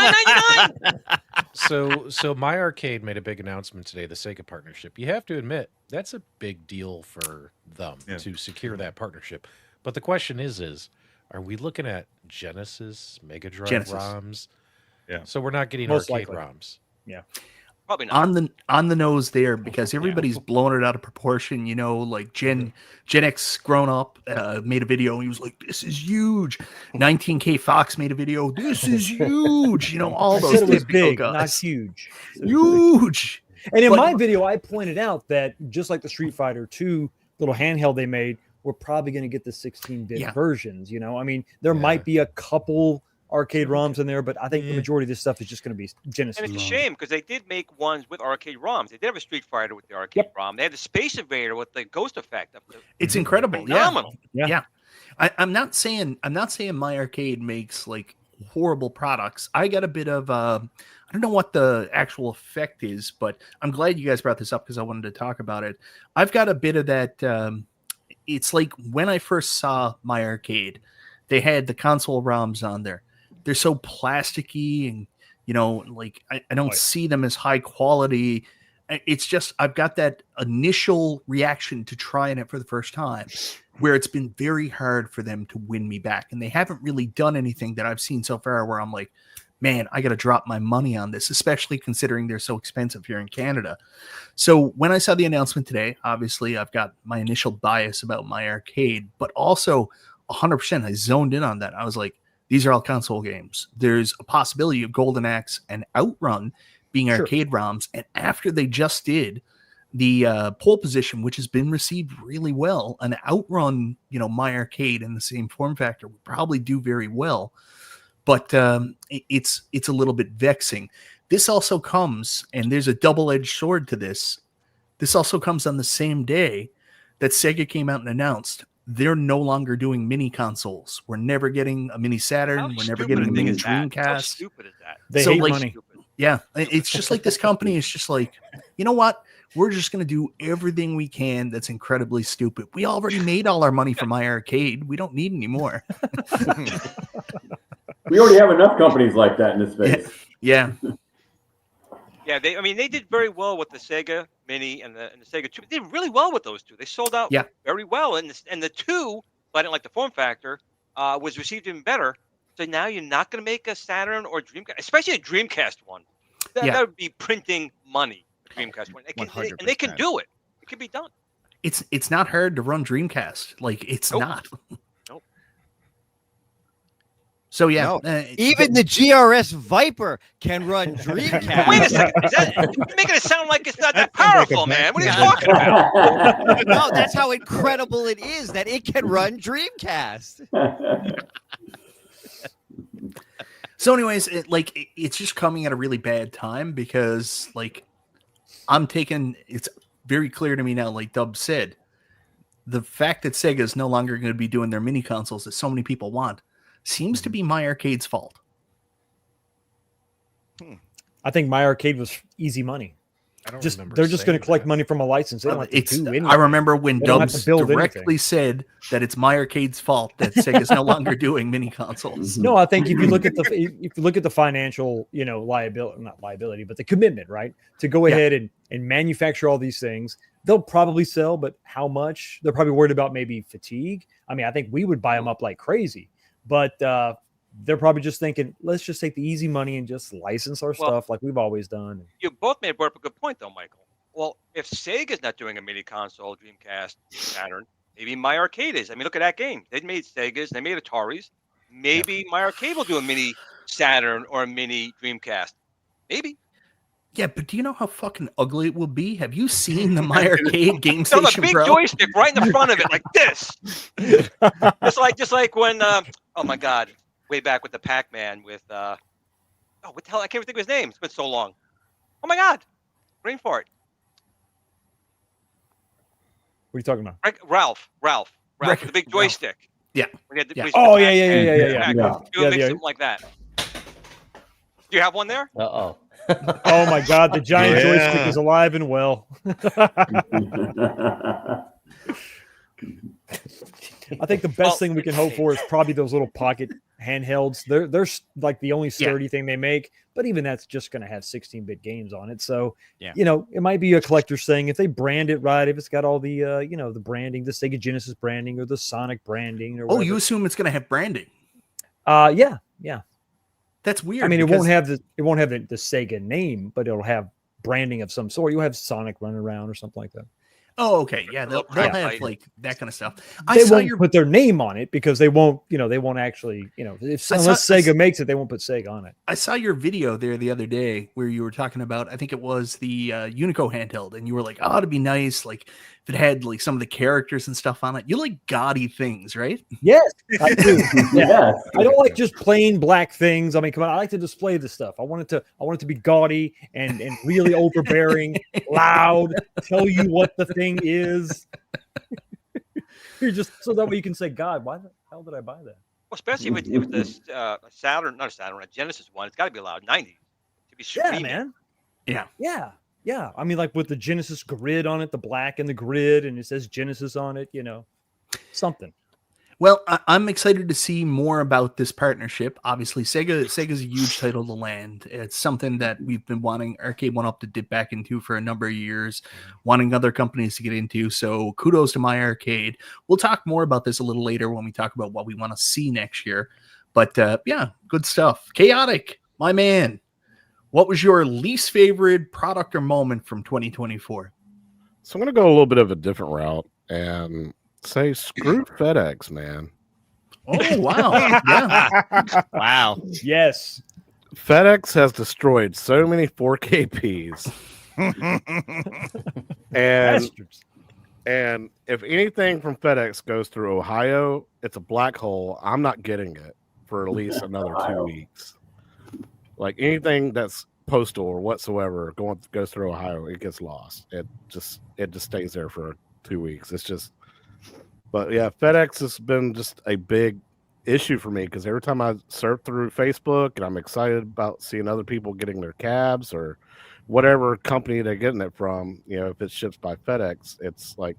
$49.99. So My Arcade made a big announcement today, the Sega partnership. You have to admit, that's a big deal for them to secure that partnership. But the question is, are we looking at Genesis, Mega Drive Genesis. Yeah. ROMs? So we're not getting Most arcade likely. ROMs. Yeah. Probably not. on the nose there, because everybody's blowing it out of proportion. You know, like Gen X grown up made a video. And he was like, "This is huge." 19K Fox made a video. "This is huge." You know, all I those said it was typical big, not guys. huge. Huge. And in But- my video, I pointed out that just like the Street Fighter 2 little handheld they made, we're probably going to get the 16-bit Yeah. versions. You know, I mean, there might be a couple arcade ROMs in there, but I think the majority of this stuff is just going to be Genesis. And it's a ROMs. shame because they did make ones with arcade ROMs. They did have a Street Fighter with the arcade ROM. They had the Space Invader with the Ghost effect. It's incredible. Phenomenal. Yeah. I'm not saying My Arcade makes like horrible products. I got a bit of I don't know what the actual effect is, but I'm glad you guys brought this up because I wanted to talk about it. I've got a bit of that. It's like when I first saw My Arcade, they had the console ROMs on there. They're so plasticky and, you know, like I don't see them as high quality. It's just I've got that initial reaction to trying it for the first time where it's been very hard for them to win me back. And they haven't really done anything that I've seen so far where I'm like, man, I got to drop my money on this, especially considering they're so expensive here in Canada. So when I saw the announcement today, obviously I've got my initial bias about My Arcade, but also 100% I zoned in on that. I was like, these are all console games. There's a possibility of Golden Axe and Outrun being arcade ROMs. And after they just did the pole position, which has been received really well, an Outrun, you know, My Arcade in the same form factor would probably do very well. But it's a little bit vexing. This also comes, and there's a double-edged sword to this. This also comes on the same day that Sega came out and announced they're no longer doing mini consoles. We're never getting a mini Saturn. We're never getting a mini Dreamcast. How stupid is that? They So, hate like, money. Yeah, it's just like this company is just like, you know what? We're just going to do everything we can that's incredibly stupid. We already made all our money from My Arcade. We don't need any more. We already have enough companies like that in this space. Yeah. Yeah, they did very well with the Sega Mini and the Sega 2. They did really well with those two. They sold out very well. And the 2, but I didn't like the form factor, was received even better. So now you're not going to make a Saturn or Dreamcast, especially a Dreamcast one. That would be printing money. Dreamcast one. And they can do it. It can be done. It's not hard to run Dreamcast. Like, it's not. Nope. So yeah, even the GRS Viper can run Dreamcast. Wait a second. You're making it sound like it's not that powerful, man. What are you talking about? No, that's how incredible it is that it can run Dreamcast. So anyways, it's just coming at a really bad time because like it's very clear to me now, like Dub said, the fact that Sega is no longer going to be doing their mini consoles that so many people want seems to be My Arcade's fault. I think My Arcade was easy money. I don't Just remember they're just going saying to collect that. money from a license. They don't have to do anything. I remember when They don't have to Dubs build directly anything. said that it's My Arcade's fault that Sega's no longer doing mini consoles. No, I think if you look at the financial, you know, not liability, but the commitment, right, to go ahead and manufacture all these things, they'll probably sell, but how much? They're probably worried about maybe fatigue. I mean, I think we would buy them up like crazy, but they're probably just thinking, let's just take the easy money and just license our stuff like we've always done. You both brought up a good point, though, Michael. Well, if Sega's not doing a mini console, Dreamcast, Saturn, Maybe My Arcade is. I mean, look at AtGames. They made Segas, they made Ataris. Maybe My Arcade will do a mini Saturn or a mini Dreamcast. Maybe. Yeah, but do you know how fucking ugly it will be? Have you seen the My Arcade game So station, a big bro? joystick right in the front of it, like this. just like when oh my god, way back with the Pac-Man with what the hell? I can't even think of his name. It's been so long. Oh my god, brain fart. What are you talking about? Ralph, with the big joystick. Yeah. When he had the- Yeah. when he Oh, said yeah. Pac-Man. Yeah. Do a mix Yeah. something like that. Do you have one there? Uh-oh. Oh my God, the giant Yeah. joystick is alive and well. I think the best thing we can hope for is probably those little pocket handhelds. They're like the only sturdy thing they make, but even that's just going to have 16-bit games on it. So, you know, it might be a collector's thing if they brand it right. If it's got all the you know, the branding, the Sega Genesis branding or the Sonic branding or Oh, whatever. you assume it's going to have branding? Yeah. That's weird. I mean, because- it won't have the Sega name, but it'll have branding of some sort. You'll have Sonic running around or something like that. Oh, okay. Yeah, they'll have Yeah. like that kind of stuff. They won't put their name on it because they won't actually, unless Sega makes it, they won't put Sega on it. I saw your video there the other day where you were talking about, I think it was the Unico handheld, and you were like, oh, it'd be nice, like if it had like some of the characters and stuff on it. You like gaudy things, right? Yes, I do. Yeah. Yes. I don't like just plain black things. I mean, come on, I like to display this stuff. I want it to be gaudy and really overbearing, loud, tell you what the thing is. You're just so that way you can say, God, why the hell did I buy that? Well, especially with this Saturn, not a Saturn, a Genesis one. It's got to be loud. 90 to be Yeah, screaming. man. Yeah. Yeah. I mean, like with the Genesis grid on it, the black and the grid, and it says Genesis on it, something. Well, I'm excited to see more about this partnership. Obviously, Sega's a huge title to land. It's something that we've been wanting Arcade 1-Up to dip back into for a number of years, wanting other companies to get into. So kudos to My Arcade. We'll talk more about this a little later when we talk about what we want to see next year. But yeah, good stuff. Chaotic, my man. What was your least favorite product or moment from 2024? So I'm going to go a little bit of a different route and say screw FedEx, man. Oh, wow. Yeah. Wow. Yes. FedEx has destroyed so many 4KPs. and if anything from FedEx goes through Ohio, it's a black hole. I'm not getting it for at least another 2 weeks. Like anything that's postal or whatsoever goes through Ohio, it gets lost. It just stays there for 2 weeks. It's just, but yeah, FedEx has been just a big issue for me because every time I surf through Facebook and I'm excited about seeing other people getting their cabs or whatever company they're getting it from, if it ships by FedEx, it's like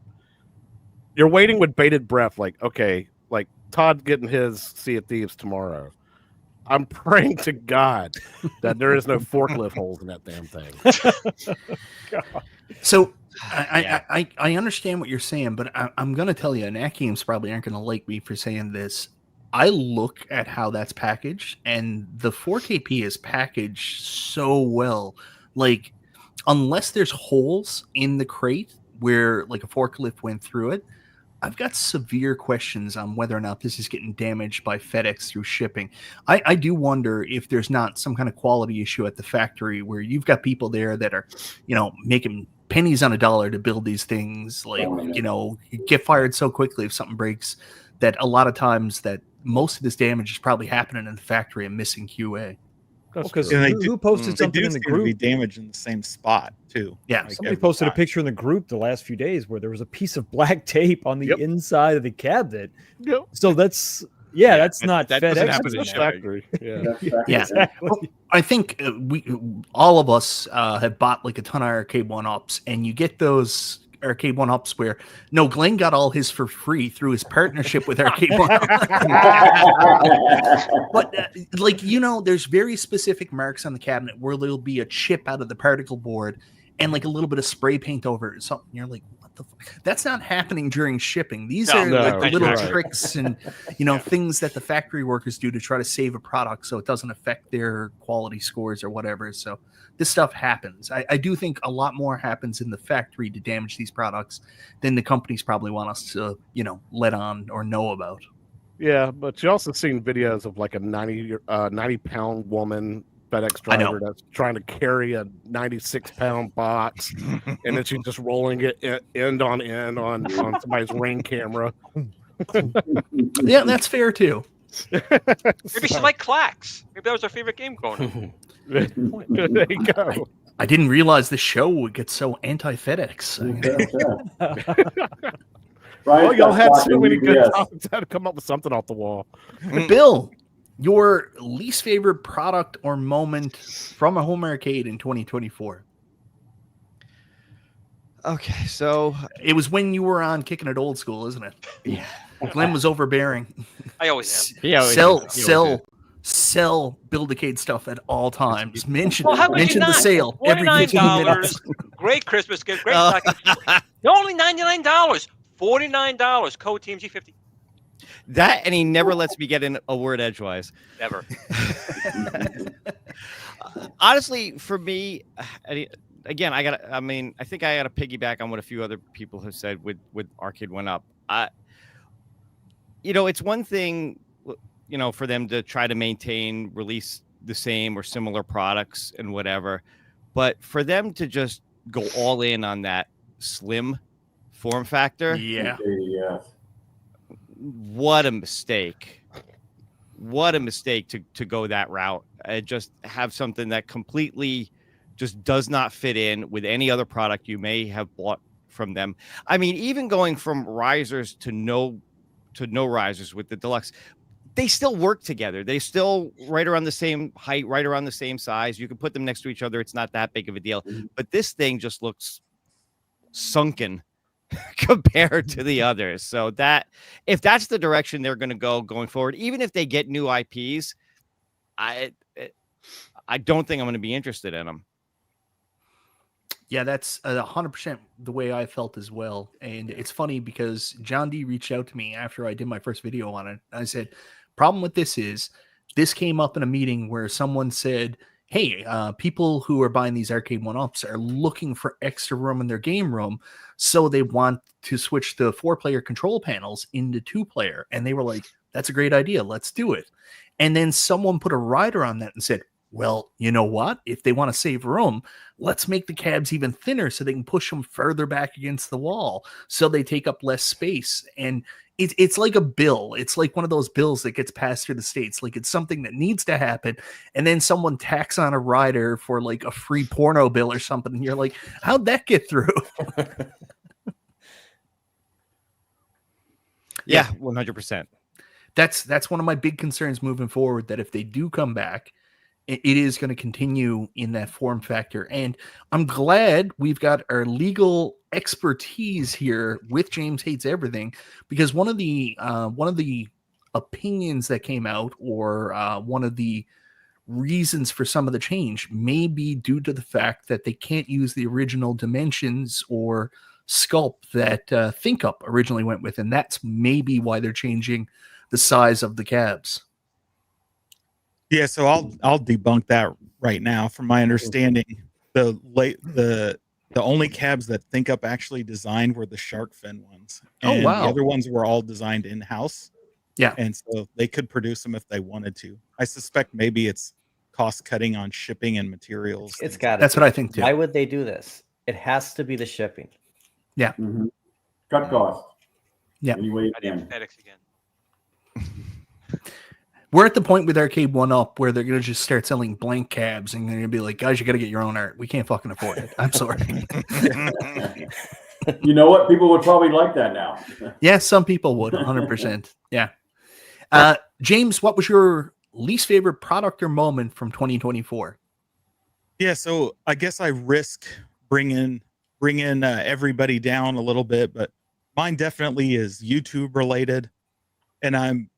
you're waiting with bated breath. Like, okay, like Todd getting his Sea of Thieves tomorrow. I'm praying to God that there is no forklift holes in that damn thing. So I understand what you're saying, but I'm going to tell you, and AtGames probably aren't going to like me for saying this. I look at how that's packaged, and the 4KP is packaged so well. Like, unless there's holes in the crate where like a forklift went through it, I've got severe questions on whether or not this is getting damaged by FedEx through shipping. I do wonder if there's not some kind of quality issue at the factory where you've got people there that are, making pennies on a dollar to build these things. Like, you get fired so quickly if something breaks that a lot of times that most of this damage is probably happening in the factory and missing QA. Because And who posted something in the Be group? damaged in the same spot too. Yeah, Like Somebody every posted a time. picture in the group the last few days where there was a piece of black tape on the inside of the cabinet. Yep. So that's that's not that FedEx. doesn't happen in doing shipping. that. Factory. Yeah. Yeah. Exactly. Well, I think all of us have bought like a ton of Arcade 1-Ups, and you get those Arcade 1-Ups where Glenn got all his for free through his partnership with Arcade 1-Up. But there's very specific marks on the cabinet where there'll be a chip out of the particle board and like a little bit of spray paint over it or something. You're like, what what the that's not happening during shipping. These No, are no, like the little right. tricks and things that the factory workers do to try to save a product so it doesn't affect their quality scores or whatever. So this stuff happens. I do think a lot more happens in the factory to damage these products than the companies probably want us to, let on or know about. Yeah, but you also seen videos of like a 90-pound woman FedEx I know. driver that's trying to carry a 96-pound box, and then she's just rolling it end on end on somebody's Ring camera. Yeah, that's fair too. Maybe she liked Clacks. Maybe that was her favorite game growing up. There you go. I didn't realize the show would get so anti-FedEx. Well, y'all had so Watching many good UPS. topics. I had to come up with something off the wall. Bill, your least favorite product or moment from a home arcade in 2024? Okay, so It was when you were on Kicking It Old School, isn't it? yeah, Glenn was overbearing. I always am. he always Sell Build-A-Cade stuff at all times. Mention Well, how would you the not? sale every 15 minutes. $49. Great Christmas gift. Great stocking. They're only $99. $49. Code Team G50. that, and he never lets me get in a word edgewise. Never. Honestly, for me, again, I think I got to piggyback on what a few other people have said with Arcade One Up. It's one thing, for them to try to release the same or similar products and whatever, but for them to just go all in on that slim form factor, Yeah. Yes. what a mistake. What a mistake to go that route. Just have something that completely just does not fit in with any other product you may have bought from them. I mean, even going from risers to no risers with the deluxe, they still work together. They still right around the same height, right around the same size. You can put them next to each other. It's not that big of a deal. But this thing just looks sunken compared to the others. So that if that's the direction they're going to go going forward, even if they get new IPs, I don't think I'm going to be interested in them. Yeah, that's 100% the way I felt as well. And it's funny because John D reached out to me after I did my first video on it. I said, problem with this is this came up in a meeting where someone said, hey, people who are buying these Arcade One-Ups are looking for extra room in their game room. So they want to switch the 4-player control panels into 2-player. And they were like, that's a great idea. Let's do it. And then someone put a rider on that and said, well, you know what? If they want to save room, let's make the cabs even thinner so they can push them further back against the wall so they take up less space. And it's like a bill. It's like one of those bills that gets passed through the states. Like it's something that needs to happen. And then someone tacks on a rider for like a free porno bill or something. And you're like, how'd that get through? Yeah, 100%. That's one of my big concerns moving forward, that if they do come back, it is going to continue in that form factor. And I'm glad we've got our legal expertise here with James Hates Everything, because one of the opinions that came out, or one of the reasons for some of the change, may be due to the fact that they can't use the original dimensions or sculpt that ThinkUp originally went with, and that's maybe why they're changing the size of the cabs. Yeah, so I'll debunk that right now. From my understanding, the only cabs that ThinkUp actually designed were the shark fin ones. And wow. The other ones were all designed in-house. Yeah. And so they could produce them if they wanted to. I suspect maybe it's cost cutting on shipping and materials. It's got That's what I think too. Why would they do this? It has to be the shipping. Yeah. Mm-hmm. Cut cost. Yeah. Any way you I did can. FedEx again. We're at the point with Arcade One-Up where they're going to just start selling blank cabs, and they're going to be like, guys, you got to get your own art. We can't fucking afford it. I'm sorry. You know what? People would probably like that now. Yeah, some people would, 100%. Yeah. James, what was your least favorite product or moment from 2024? Yeah, so I guess I risk bringing everybody down a little bit, but mine definitely is YouTube related, and I'm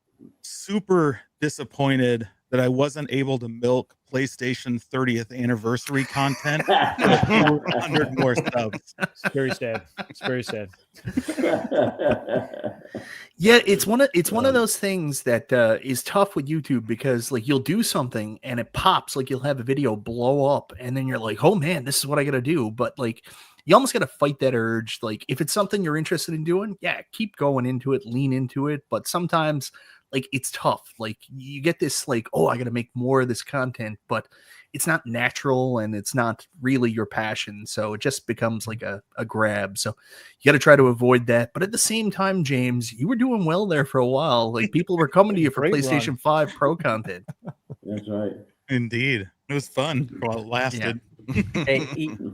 super disappointed that I wasn't able to milk PlayStation 30th anniversary content for 400 more subs. It's very sad. It's very sad. Yeah, it's one of those things that is tough with YouTube, because like you'll do something and it pops, like you'll have a video blow up and then you're like, oh man, this is what I gotta do. But like you almost gotta fight that urge. Like if it's something you're interested in doing, yeah, keep going into it, lean into it. But sometimes like it's tough. Like you get this like, oh, I gotta make more of this content, but it's not natural and it's not really your passion. So it just becomes like a grab. So you got to try to avoid that. But at the same time, James, you were doing well there for a while. Like people were coming to you for PlayStation 5 Pro content. That's right. Indeed. It was fun while it lasted. Hey,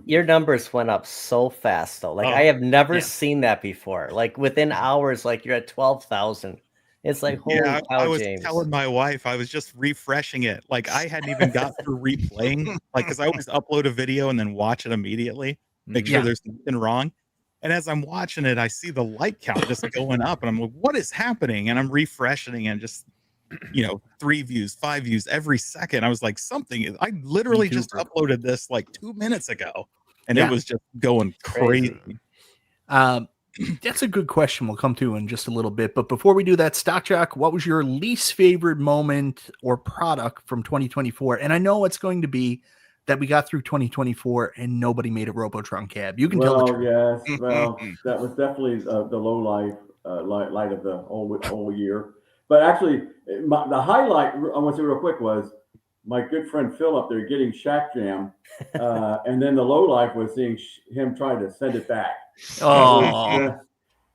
your numbers went up so fast, though. Like I have never seen that before. Like within hours, like you're at 12,000. It's like, holy cow, I was James. telling my wife, I was just refreshing it. Like I hadn't even got through replaying, like, because I always upload a video and then watch it immediately, make sure there's nothing wrong. And as I'm watching it, I see the like count just going up, and I'm like, what is happening? And I'm refreshing and just, 3 views, 5 views every second. I was like, I literally just uploaded this like 2 minutes ago, and it was just going crazy. That's a good question we'll come to in just a little bit. But before we do that, Stock Jock, what was your least favorite moment or product from 2024? And I know it's going to be that we got through 2024 and nobody made a Robotron cab. You can tell the truth. Yes, well, that was definitely the low light of the whole year. But actually, the highlight, I want to say real quick, was my good friend Phil up there getting Shack Jam. And then the low life was seeing him trying to send it back. Oh,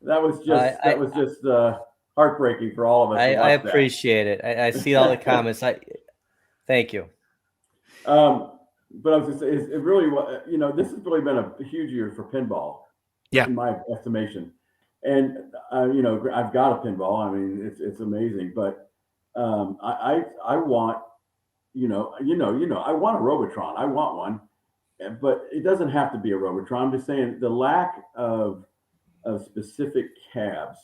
that was just heartbreaking for all of us. I appreciate it. I see all the comments. Thank you. But I was just saying, it really was. This has really been a huge year for pinball. Yeah, in my estimation. And I've got a pinball. I mean, it's amazing. But I want, I want a Robotron. I want one. But it doesn't have to be a Robotron. I'm just saying the lack of specific cabs,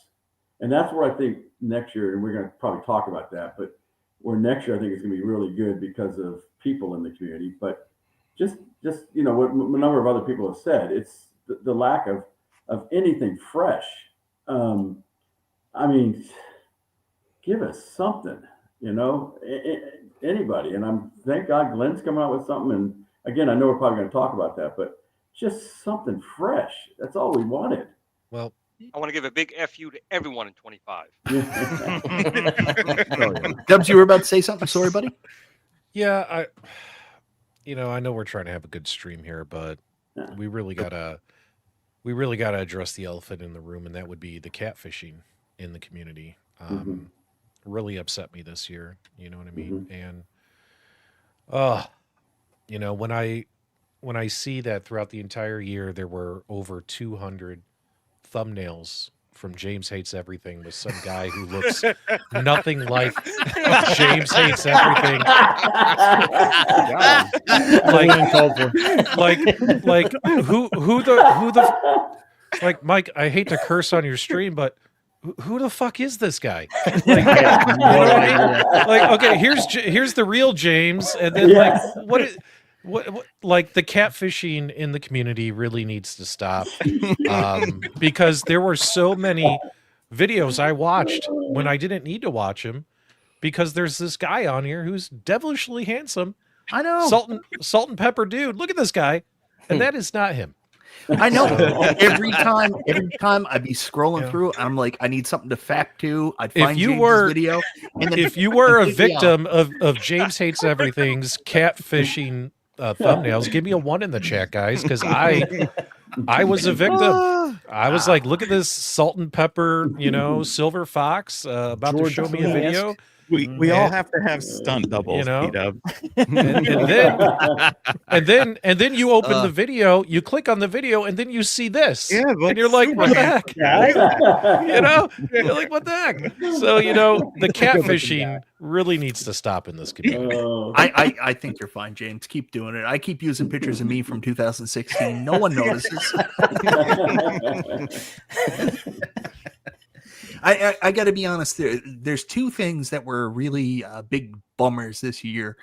and that's where I think next year, and we're going to probably talk about that, but where next year I think it's going to be really good because of people in the community. But just what a number of other people have said, it's the lack of anything fresh. I mean, give us something, anybody. And thank God Glenn's coming out with something. And again, I know we're probably going to talk about that, but just something fresh. That's all we wanted. Well, I want to give a big FU to everyone in 25. Dubs, you were about to say something. Sorry, buddy. Yeah, I know we're trying to have a good stream here, but we really gotta address the elephant in the room, and that would be the catfishing in the community. Really upset me this year. You know what I mean? And when I see that throughout the entire year there were over 200 thumbnails from James Hates Everything with some guy who looks nothing like James Hates Everything. Like Mike, I hate to curse on your stream, but who the fuck is this guy? Okay, here's the real James, and then what like the catfishing in the community really needs to stop, because there were so many videos I watched when I didn't need to watch them, because there's this guy on here who's devilishly handsome. I know, salt and pepper dude. Look at this guy, and that is not him. I know. Every time I'd be scrolling through, I'm like, I need something to fact to. I'd find James's video. And then if you were a victim of James Hates Everything's catfishing thumbnails, give me a 1 in the chat, guys, because I was a victim. I was like, look at this salt and pepper, silver fox about to show me a video. We all have to have stunt doubles, P-Dub. and then you open the video, you click on the video, and then you see this, and you're like, what the heck? You're like, what the heck? So the catfishing really needs to stop in this community. I think you're fine, James. Keep doing it. I keep using pictures of me from 2016. No one notices. I got to be honest. There's two things that were really big bummers this year.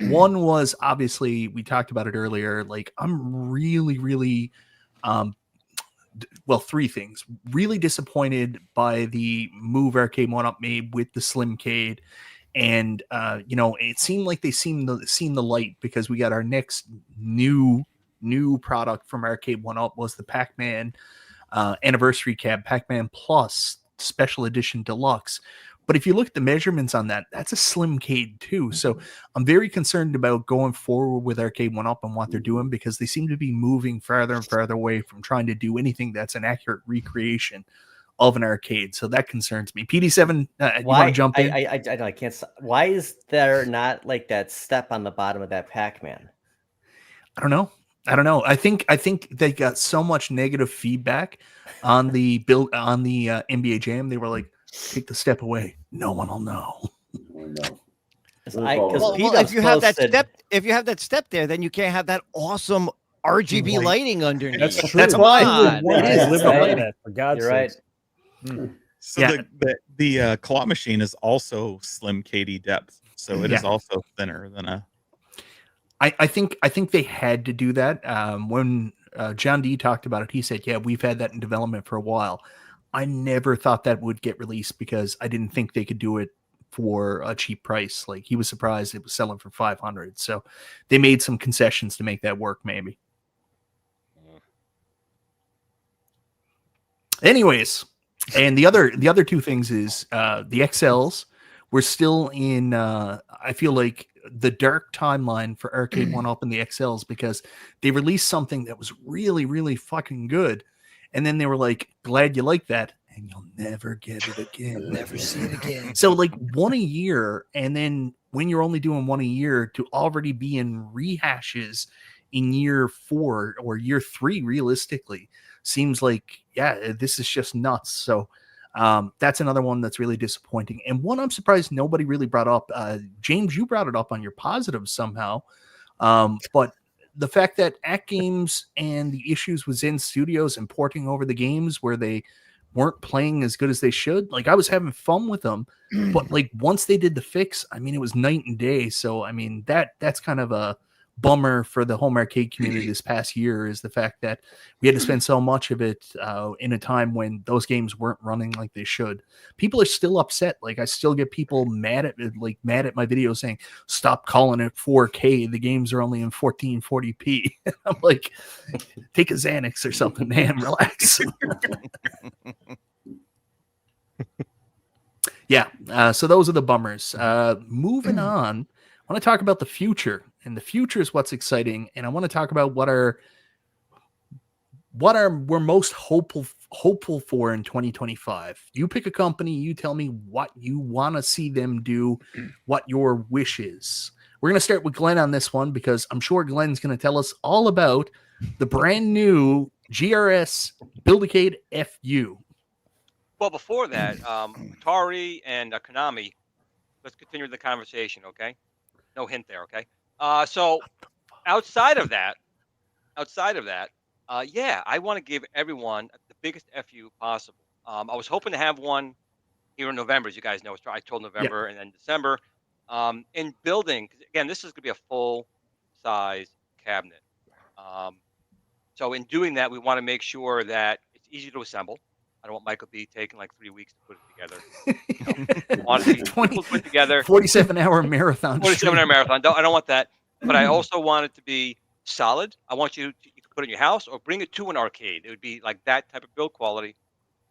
One was obviously, we talked about it earlier. Like, I'm really, well, three things. Really disappointed by the move Arcade 1-Up made with the Slimcade. And, it seemed like they seen the light, because we got our next new product from Arcade 1-Up was the Pac-Man anniversary cab, Pac-Man Plus Special Edition Deluxe. But if you look at the measurements on that, that's a Slimcade too. So I'm very concerned about going forward with Arcade 1-Up and what they're doing, because they seem to be moving farther and farther away from trying to do anything that's an accurate recreation of an arcade. So that concerns me. PD7, you want to jump in? I can't. Why is there not like that step on the bottom of that Pac-Man? I don't know. I think they got so much negative feedback on the build on the NBA Jam. They were like, take the step away. No one will know. If you have that step there, then you can't have that awesome RGB lighting underneath. That's true. That's why. For God's sake. So the claw machine is also Slim KD depth, so it is also thinner than a. I think they had to do that. When John D talked about it, he said, "Yeah, we've had that in development for a while." I never thought that would get released, because I didn't think they could do it for a cheap price. Like, he was surprised it was selling for $500. So they made some concessions to make that work, maybe. Anyways, and the other two things is the XLs. We're still in I feel like the dark timeline for Arcade 1-Up and the XLs, because they released something that was really fucking good, and then they were like, glad you like that, and you'll never get it again. Never see it again. So like one a year, and then when you're only doing one a year, to already be in rehashes in year 4 or year 3, realistically, seems like, yeah, this is just nuts. So that's another one that's really disappointing. And one I'm surprised nobody really brought up. James, you brought it up on your positives somehow. But the fact that AtGames and the issues with Zen Studios and porting over the games where they weren't playing as good as they should. Like, I was having fun with them, but like once they did the fix, I mean, it was night and day. So, I mean, that's kind of a bummer for the home arcade community this past year, is the fact that we had to spend so much of it in a time when those games weren't running like they should. People are still upset. Like, I still get people mad at my videos saying, stop calling it 4K. The games are only in 1440p. I'm like, take a Xanax or something, man. Relax. Yeah. So those are the bummers. Moving on, I want to talk about the future. And the future is what's exciting. And I want to talk about what we're most hopeful for in 2025. You pick a company, you tell me what you want to see them do, what your wish is. We're going to start with Glenn on this one, because I'm sure Glenn's going to tell us all about the brand new GRS Build-A-Cade FU. Well, before that, Atari and Konami, let's continue the conversation, okay? No hint there, okay? So outside of that, yeah, I want to give everyone the biggest FU possible. I was hoping to have one here in November, as you guys know. I told November and then December. In building, 'cause again, this is going to be a full-size cabinet. So in doing that, we want to make sure that it's easy to assemble. I don't want Michael B taking like 3 weeks to put it together. Want it to be put together. 47-hour marathon. 47-hour marathon. I don't want that. But I also want it to be solid. I want you can put it in your house or bring it to an arcade. It would be like that type of build quality.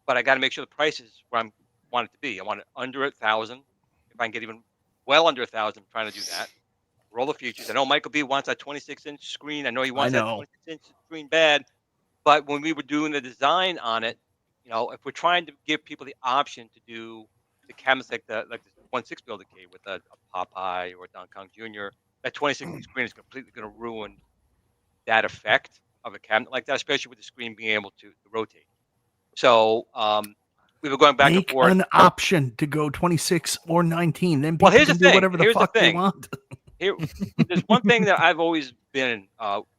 But I got to make sure the price is where I want it to be. I want it under 1,000. If I can get even well under 1,000, I'm trying to do that. Roll the futures. I know Michael B wants that 26-inch screen. I know he wants that 26-inch screen bad. But when we were doing the design on it, if we're trying to give people the option to do the cabinets like the 1/6 Build-A-Cade with a Popeye or a Don Kong Jr., that 26-inch screen is completely going to ruin that effect of a cabinet like that, especially with the screen being able to rotate. So we were going back and forth. Make an option to go 26 or 19. Then people can do whatever the fuck they want. There's one thing that I've always been.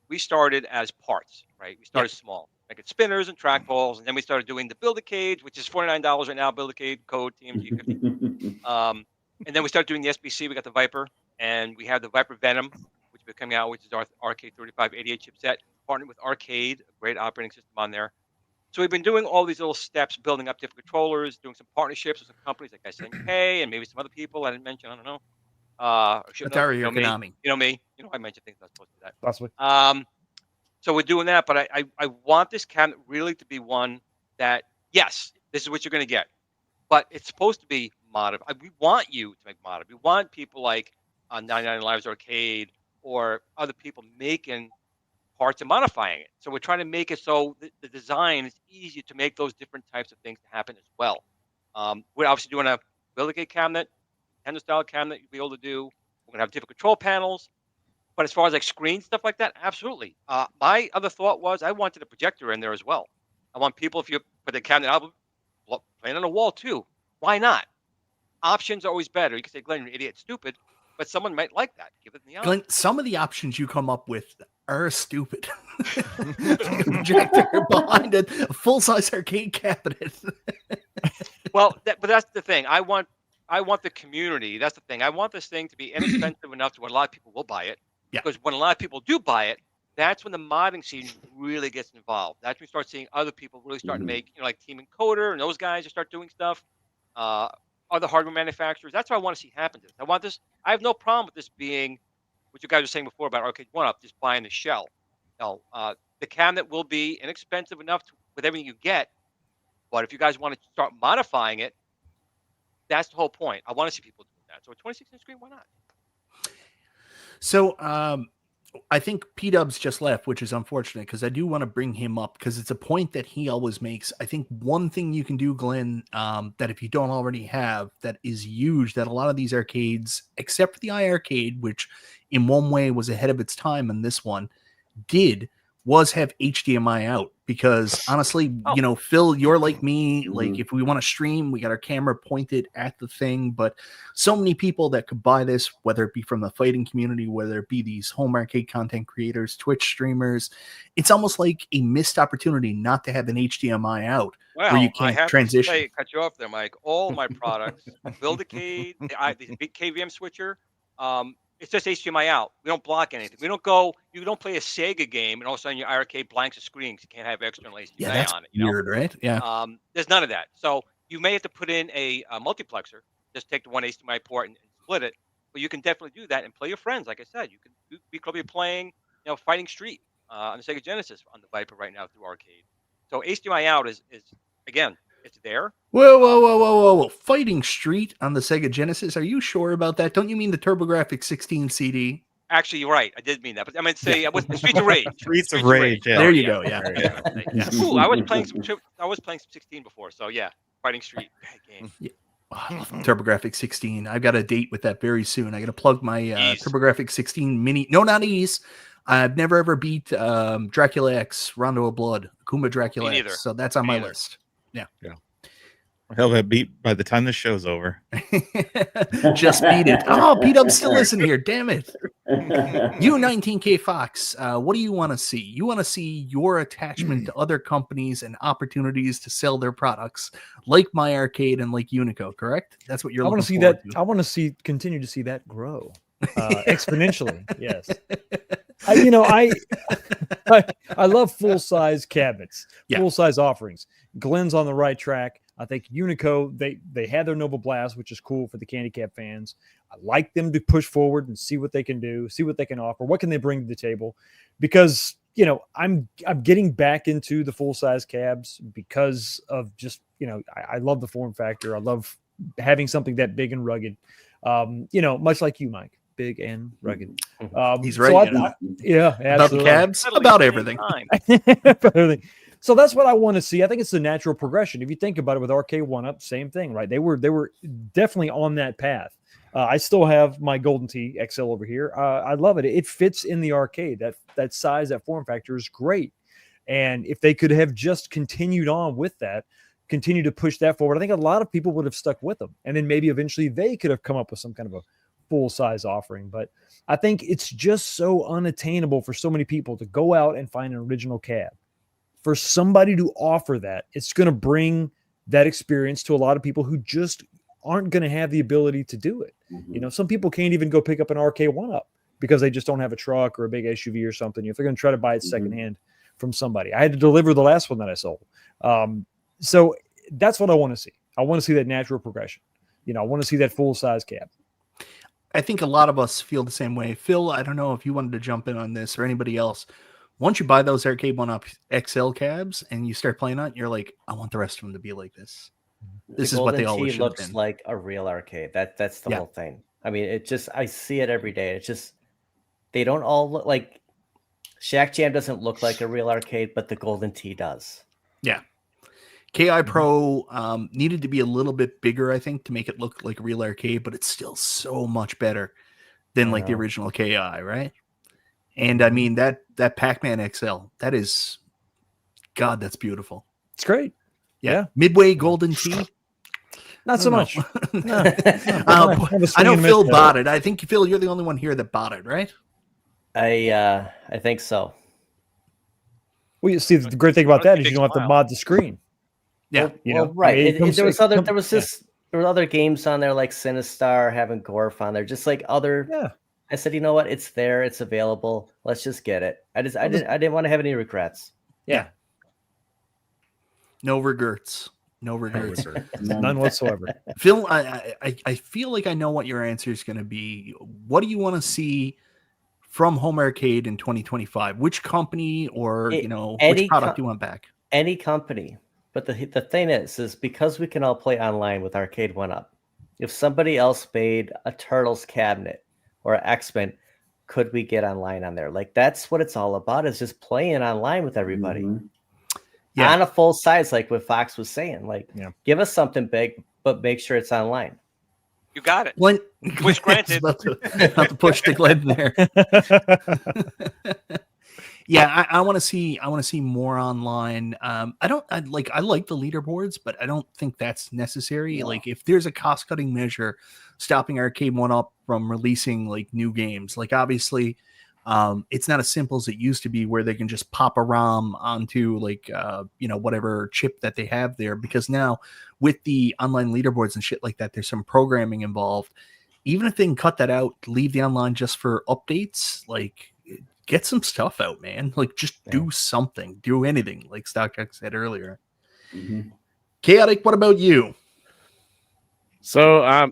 We started as parts, right? We started small, making spinners and trackballs, and then we started doing the Build-A-Cades, which is $49 right now. Build-A-Cade code TMG50. And then we started doing the SBC. We got the Viper, and we have the Viper Venom, which is coming out, which is our Arcade 3588 chipset, partnered with Arcade, a great operating system on there. So we've been doing all these little steps, building up different controllers, doing some partnerships with some companies like SNK and maybe some other people I didn't mention. I don't know. Atari or me. Konami. You know me. You know I mentioned things I was supposed to do that. Possibly. So we're doing that, but I want this cabinet really to be one that, yes, this is what you're going to get, but it's supposed to be modified. We want you to make modified. We want people like 99 Lives Arcade or other people making parts and modifying it. So we're trying to make it so the design is easy to make those different types of things to happen as well. We're obviously doing a Build-A-Gate cabinet, Nintendo style cabinet you'll be able to do. We're going to have different control panels. But as far as like screen stuff like that, absolutely. My other thought was I wanted a projector in there as well. I want people, if you put the cabinet out, playing on a wall too. Why not? Options are always better. You can say, Glenn, you're an idiot, stupid, but someone might like that. Give it the option. Glenn, some of the options you come up with are stupid. A projector behind a full-size arcade cabinet. Well, but that's the thing. I want the community. That's the thing. I want this thing to be inexpensive enough to where a lot of people will buy it. Yeah. Because when a lot of people do buy it, that's when the modding scene really gets involved. That's when we start seeing other people really start to make, like Team Encoder and those guys to start doing stuff. Other hardware manufacturers. That's what I want to see happen to this. I want this. I have no problem with this being what you guys were saying before about Arcade 1-Up, just buying the shell. No, the cabinet will be inexpensive enough with everything you get. But if you guys want to start modifying it, that's the whole point. I want to see people doing that. So a 26-inch screen, why not? So I think P-Dubs just left, which is unfortunate because I do want to bring him up because it's a point that he always makes. I think one thing you can do, Glenn, that if you don't already have, that is huge, that a lot of these arcades, except for the iArcade, which in one way was ahead of its time and this one was have HDMI out because honestly, Phil, you're like me, like if we want to stream, we got our camera pointed at the thing, but so many people that could buy this, whether it be from the fighting community, whether it be these home arcade content creators, Twitch streamers, it's almost like a missed opportunity not to have an HDMI out where you can't transition. To cut you off there, Mike. All my products, Build-A-Gate, the big KVM switcher, it's just HDMI out. We don't block anything. We don't go. You don't play a Sega game and all of a sudden your arcade blanks a screen because you can't have external HDMI on it. Weird, right? Yeah. There's none of that. So you may have to put in a multiplexer. Just take the one HDMI port and split it. But you can definitely do that and play your friends. Like I said, you could be playing, Fighting Street on the Sega Genesis on the Viper right now through arcade. So HDMI out is again, it's there. Whoa. Fighting Street on the Sega Genesis. Are you sure about that? Don't you mean the TurboGraphic 16 CD? Actually, you're right. I did mean that. But I meant to say Streets of Rage. Streets of Rage. Yeah. There you go. Yeah. Ooh, I was playing some 16 before. So yeah, Fighting Street. Bad game. Yeah. Oh, I love TurboGraphic 16. I've got a date with that very soon. I got to plug my TurboGraphic 16 mini. No, not Ease. I've never ever beat Dracula X, Rondo of Blood, Akuma Dracula X. So that's on my list. Yeah. He'll have beat by the time the show's over. Just beat it. Oh, P-Dub's still listening here. Damn it. You 19K Fox, what do you want to see? You want to see your attachment to other companies and opportunities to sell their products like MyArcade and like Unico, correct? That's what you're looking for. I want to continue to see that grow exponentially. Yes. I love full-size cabinets, full-size offerings. Glenn's on the right track. I think Unico, they had their Noble Blast, which is cool for the Candy Cap fans. I like them to push forward and see what they can do, see what they can offer, what can they bring to the table, because I'm getting back into the full-size cabs because of just I love the form factor. I love having something that big and rugged. Much like you, Mike. Big and rugged. He's right. Yeah, about the cabs, about everything. So that's what I want to see. I think it's the natural progression. If you think about it with Arcade 1-Up, same thing, right? They were definitely on that path. I still have my Golden Tee XL over here. I love it. It fits in the arcade. That size, that form factor is great. And if they could have just continued on with that, continue to push that forward, I think a lot of people would have stuck with them. And then maybe eventually they could have come up with some kind of a full-size offering. But I think it's just so unattainable for so many people to go out and find an original cab. For somebody to offer that, it's going to bring that experience to a lot of people who just aren't going to have the ability to do it. You know, some people can't even go pick up an arcade one-up because they just don't have a truck or a big SUV or something. If they're going to try to buy it secondhand from somebody, I had to deliver the last one that I sold. So that's what I want to see. I want to see that natural progression. You know, I want to see that full-size cab. I think a lot of us feel the same way. Phil, I don't know if you wanted to jump in on this or anybody else. Once you buy those Arcade One-Up XL cabs and you start playing on it, you're like, I want the rest of them to be like this. This is what they always should have looks been. like a real arcade. That's the whole thing. I mean, it just, I see it every day. It's just, they don't all look like, Shack Jam doesn't look like a real arcade, but the Golden Tee does. Yeah. KI Pro needed to be a little bit bigger, I think, to make it look like a real arcade, but it's still so much better than like the original KI, right? And I mean, that Pac-Man XL, that is, God, that's beautiful. It's great. Yeah. Midway Golden Tee. Not so much. No. I know Phil bought it. I think, Phil, you're the only one here that bought it, right? I think so. Well, you see, the great thing about that is you don't have to mod the screen. Yeah, right. There were other games on there like Sinistar, having Gorf on there, just like other. Yeah. I said, you know what? It's there. It's available. Let's just get it. I didn't want to have any regrets. Yeah. No regrets. No regrets. None whatsoever. Phil, I feel like I know what your answer is going to be. What do you want to see from Home Arcade in 2025? Which company or, which product do you want back? Any company. But the thing is because we can all play online with Arcade One-Up, if somebody else made a Turtles cabinet or an X-Men, could we get online on there? Like, that's what it's all about, is just playing online with everybody. Yeah. On a full size, like what Fox was saying. Like, give us something big, but make sure it's online. You got it. Glenn, Wish granted. Not to push the Glenn there. Yeah, I want to see more online. I like the leaderboards, but I don't think that's necessary. No. Like, if there's a cost-cutting measure stopping Arcade One-Up from releasing like new games, like obviously it's not as simple as it used to be where they can just pop a ROM onto like whatever chip that they have there, because now with the online leaderboards and shit like that, there's some programming involved. Even if they can cut that out, leave the online just for updates, like get some stuff out, man. Like, just do something, do anything, like StockX said earlier. Chaotic, what about you? So,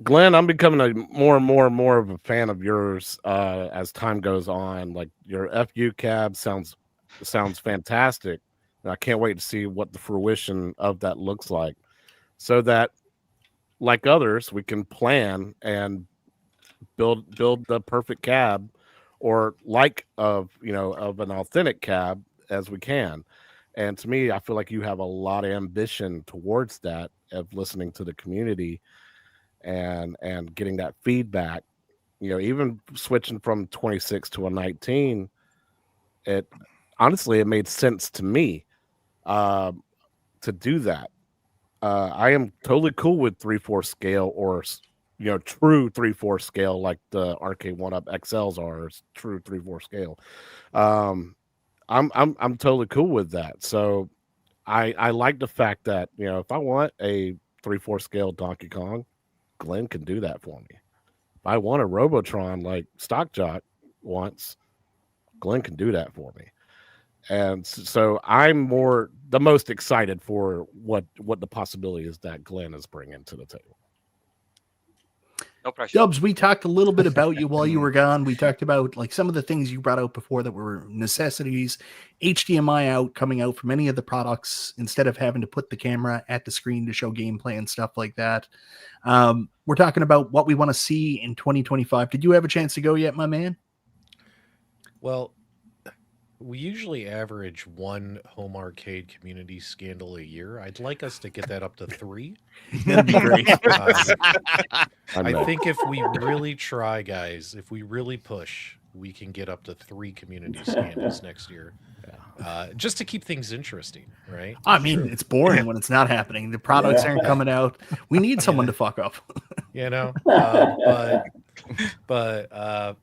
Glenn, I'm becoming a more and more of a fan of yours as time goes on. Like, your FU cab sounds fantastic. And I can't wait to see what the fruition of that looks like, so that, like others, we can plan and build the perfect cab, or of an authentic cab as we can. And to me, I feel like you have a lot of ambition towards that, of listening to the community and getting that feedback. Even switching from 26 to a 19, it made sense to me to do that. I am totally cool with 3/4 scale, or true 3/4 scale, like the Arcade One-Up XLs are true 3/4 scale. I'm totally cool with that. So I like the fact that, if I want a 3/4 scale Donkey Kong, Glenn can do that for me. If I want a Robotron like Stock Jock wants, Glenn can do that for me. And so I'm the most excited for what the possibility is that Glenn is bringing to the table. No pressure. Dubs, we talked a little bit about you while you were gone. We talked about like some of the things you brought out before that were necessities, HDMI coming out from any of the products instead of having to put the camera at the screen to show gameplay and stuff like that. We're talking about what we want to see in 2025. Did you have a chance to go yet, my man? Well, we usually average one home arcade community scandal a year. I'd like us to get that up to 3. That'd be great. I think if we really try, guys, if we really push, we can get up to 3 community scandals next year. Just to keep things interesting, right? I mean, it's boring when it's not happening. The products aren't coming out. We need someone to fuck up. But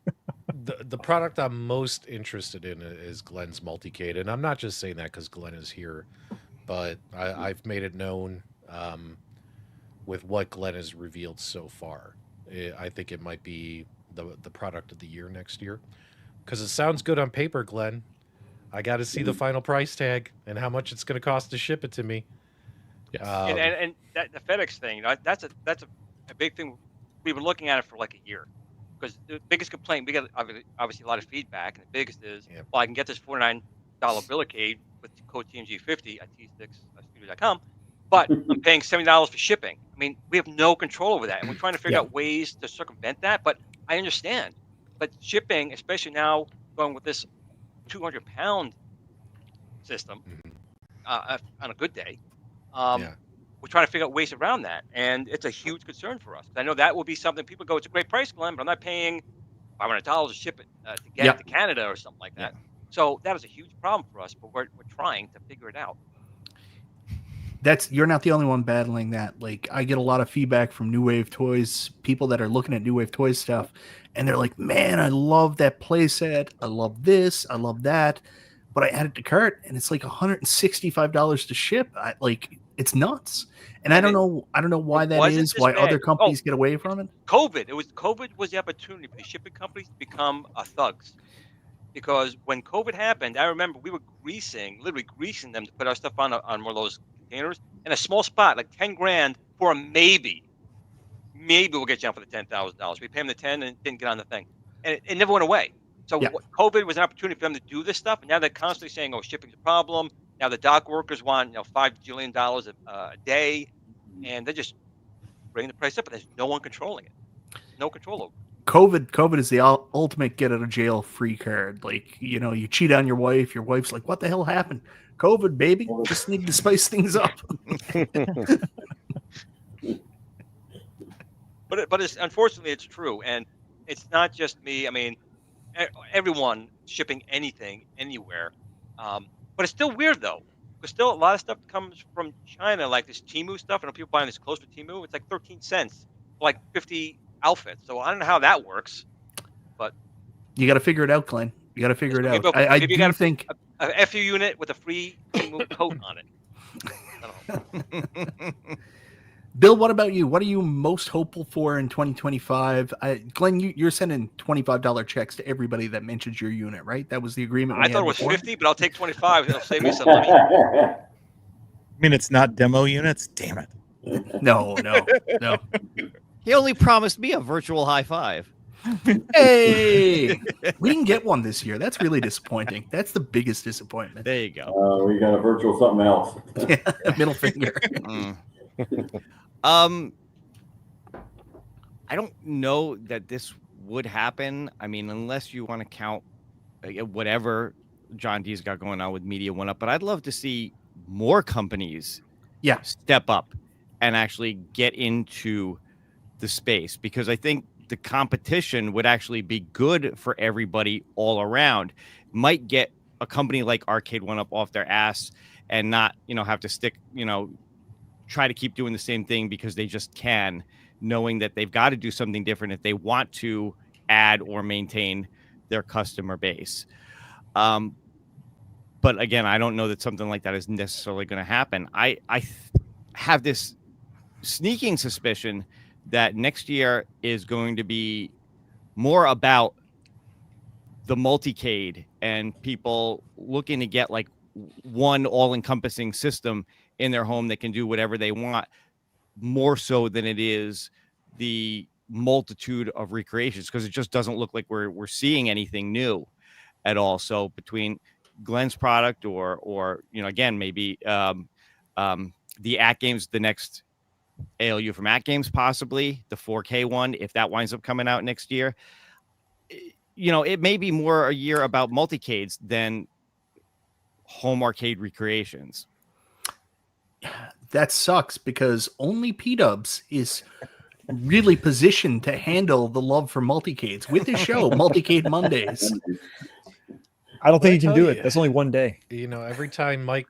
the product I'm most interested in is Glenn's Multicade, and I'm not just saying that because Glenn is here, but I've made it known with what Glenn has revealed so far. I think it might be the product of the year next year, because it sounds good on paper, Glenn. I got to see the final price tag and how much it's going to cost to ship it to me. Yes. And that the FedEx thing, that's a big thing. We've been looking at it for like a year, because the biggest complaint we got, obviously a lot of feedback, and the biggest is, well, I can get this $49 billicade with the code TMG50 at t6studio.com, but I'm paying $70 for shipping. I mean, we have no control over that, and we're trying to figure out ways to circumvent that. But I understand, but shipping, especially now going with this 200-pound system on a good day. We're trying to figure out ways around that, and it's a huge concern for us. I know that will be something people go, it's a great price, Glenn, but I'm not paying $500 to ship it to get it to Canada or something like that. So that was a huge problem for us, but we're trying to figure it out. You're not the only one battling that. Like, I get a lot of feedback from New Wave Toys, people that are looking at New Wave Toys stuff, and they're like, man, I love that playset. I love this. I love that. But I added to cart, and it's like $165 to ship. It's nuts. And I don't know why that is, why other companies get away from it. COVID was the opportunity for the shipping companies to become thugs. Because when COVID happened, I remember we were literally greasing them to put our stuff on one of those containers in a small spot, like 10 grand for a maybe. Maybe we'll get you on for the $10,000. We pay them the 10 and it didn't get on the thing. And it never went away. So COVID was an opportunity for them to do this stuff. And now they're constantly saying, oh, shipping's a problem. Now the dock workers want $5 billion a day. And they're just bringing the price up, but there's no one controlling it. No control over it. COVID is the ultimate get out of jail free card. Like, you cheat on your wife's like, what the hell happened? COVID, baby. Just need to spice things up. But unfortunately it's true, and it's not just me. I mean, everyone shipping anything anywhere. But it's still weird though, because still a lot of stuff comes from China, like this Temu stuff. I know people buying this clothes for Temu. It's like 13 cents for like 50 outfits. So I don't know how that works, but you got to figure it out, Glenn. You got to figure it out. I do think a FU unit with a free Temu coat on it. Bill, what about you? What are you most hopeful for in 2025? Glenn, you're sending $25 checks to everybody that mentions your unit, right? That was the agreement. I thought it was 50, but I'll take 25. It'll save me some money. I mean, it's not demo units. Damn it. No. He only promised me a virtual high five. Hey, we didn't get one this year. That's really disappointing. That's the biggest disappointment. There you go. We got a virtual something else. Middle finger. I don't know that this would happen. I mean, unless you want to count whatever John D's got going on with Media One Up, but I'd love to see more companies step up and actually get into the space, because I think the competition would actually be good for everybody all around. Might get a company like Arcade One Up off their ass and not, have to stick, try to keep doing the same thing because they just can, knowing that they've got to do something different if they want to add or maintain their customer base. But again, I don't know that something like that is necessarily going to happen. I have this sneaking suspicion that next year is going to be more about the multicade and people looking to get like one all-encompassing system in their home that can do whatever they want, more so than it is the multitude of recreations, because it just doesn't look like we're seeing anything new at all. So between Glenn's product or again, maybe the AtGames, the next ALU from AtGames, possibly the 4K one, if that winds up coming out next year, it may be more a year about multicades than home arcade recreations. That sucks, because only P-Dubs is really positioned to handle the love for multicades with his show, Multicade Mondays. I don't think he can do it. That's only one day. Every time Mike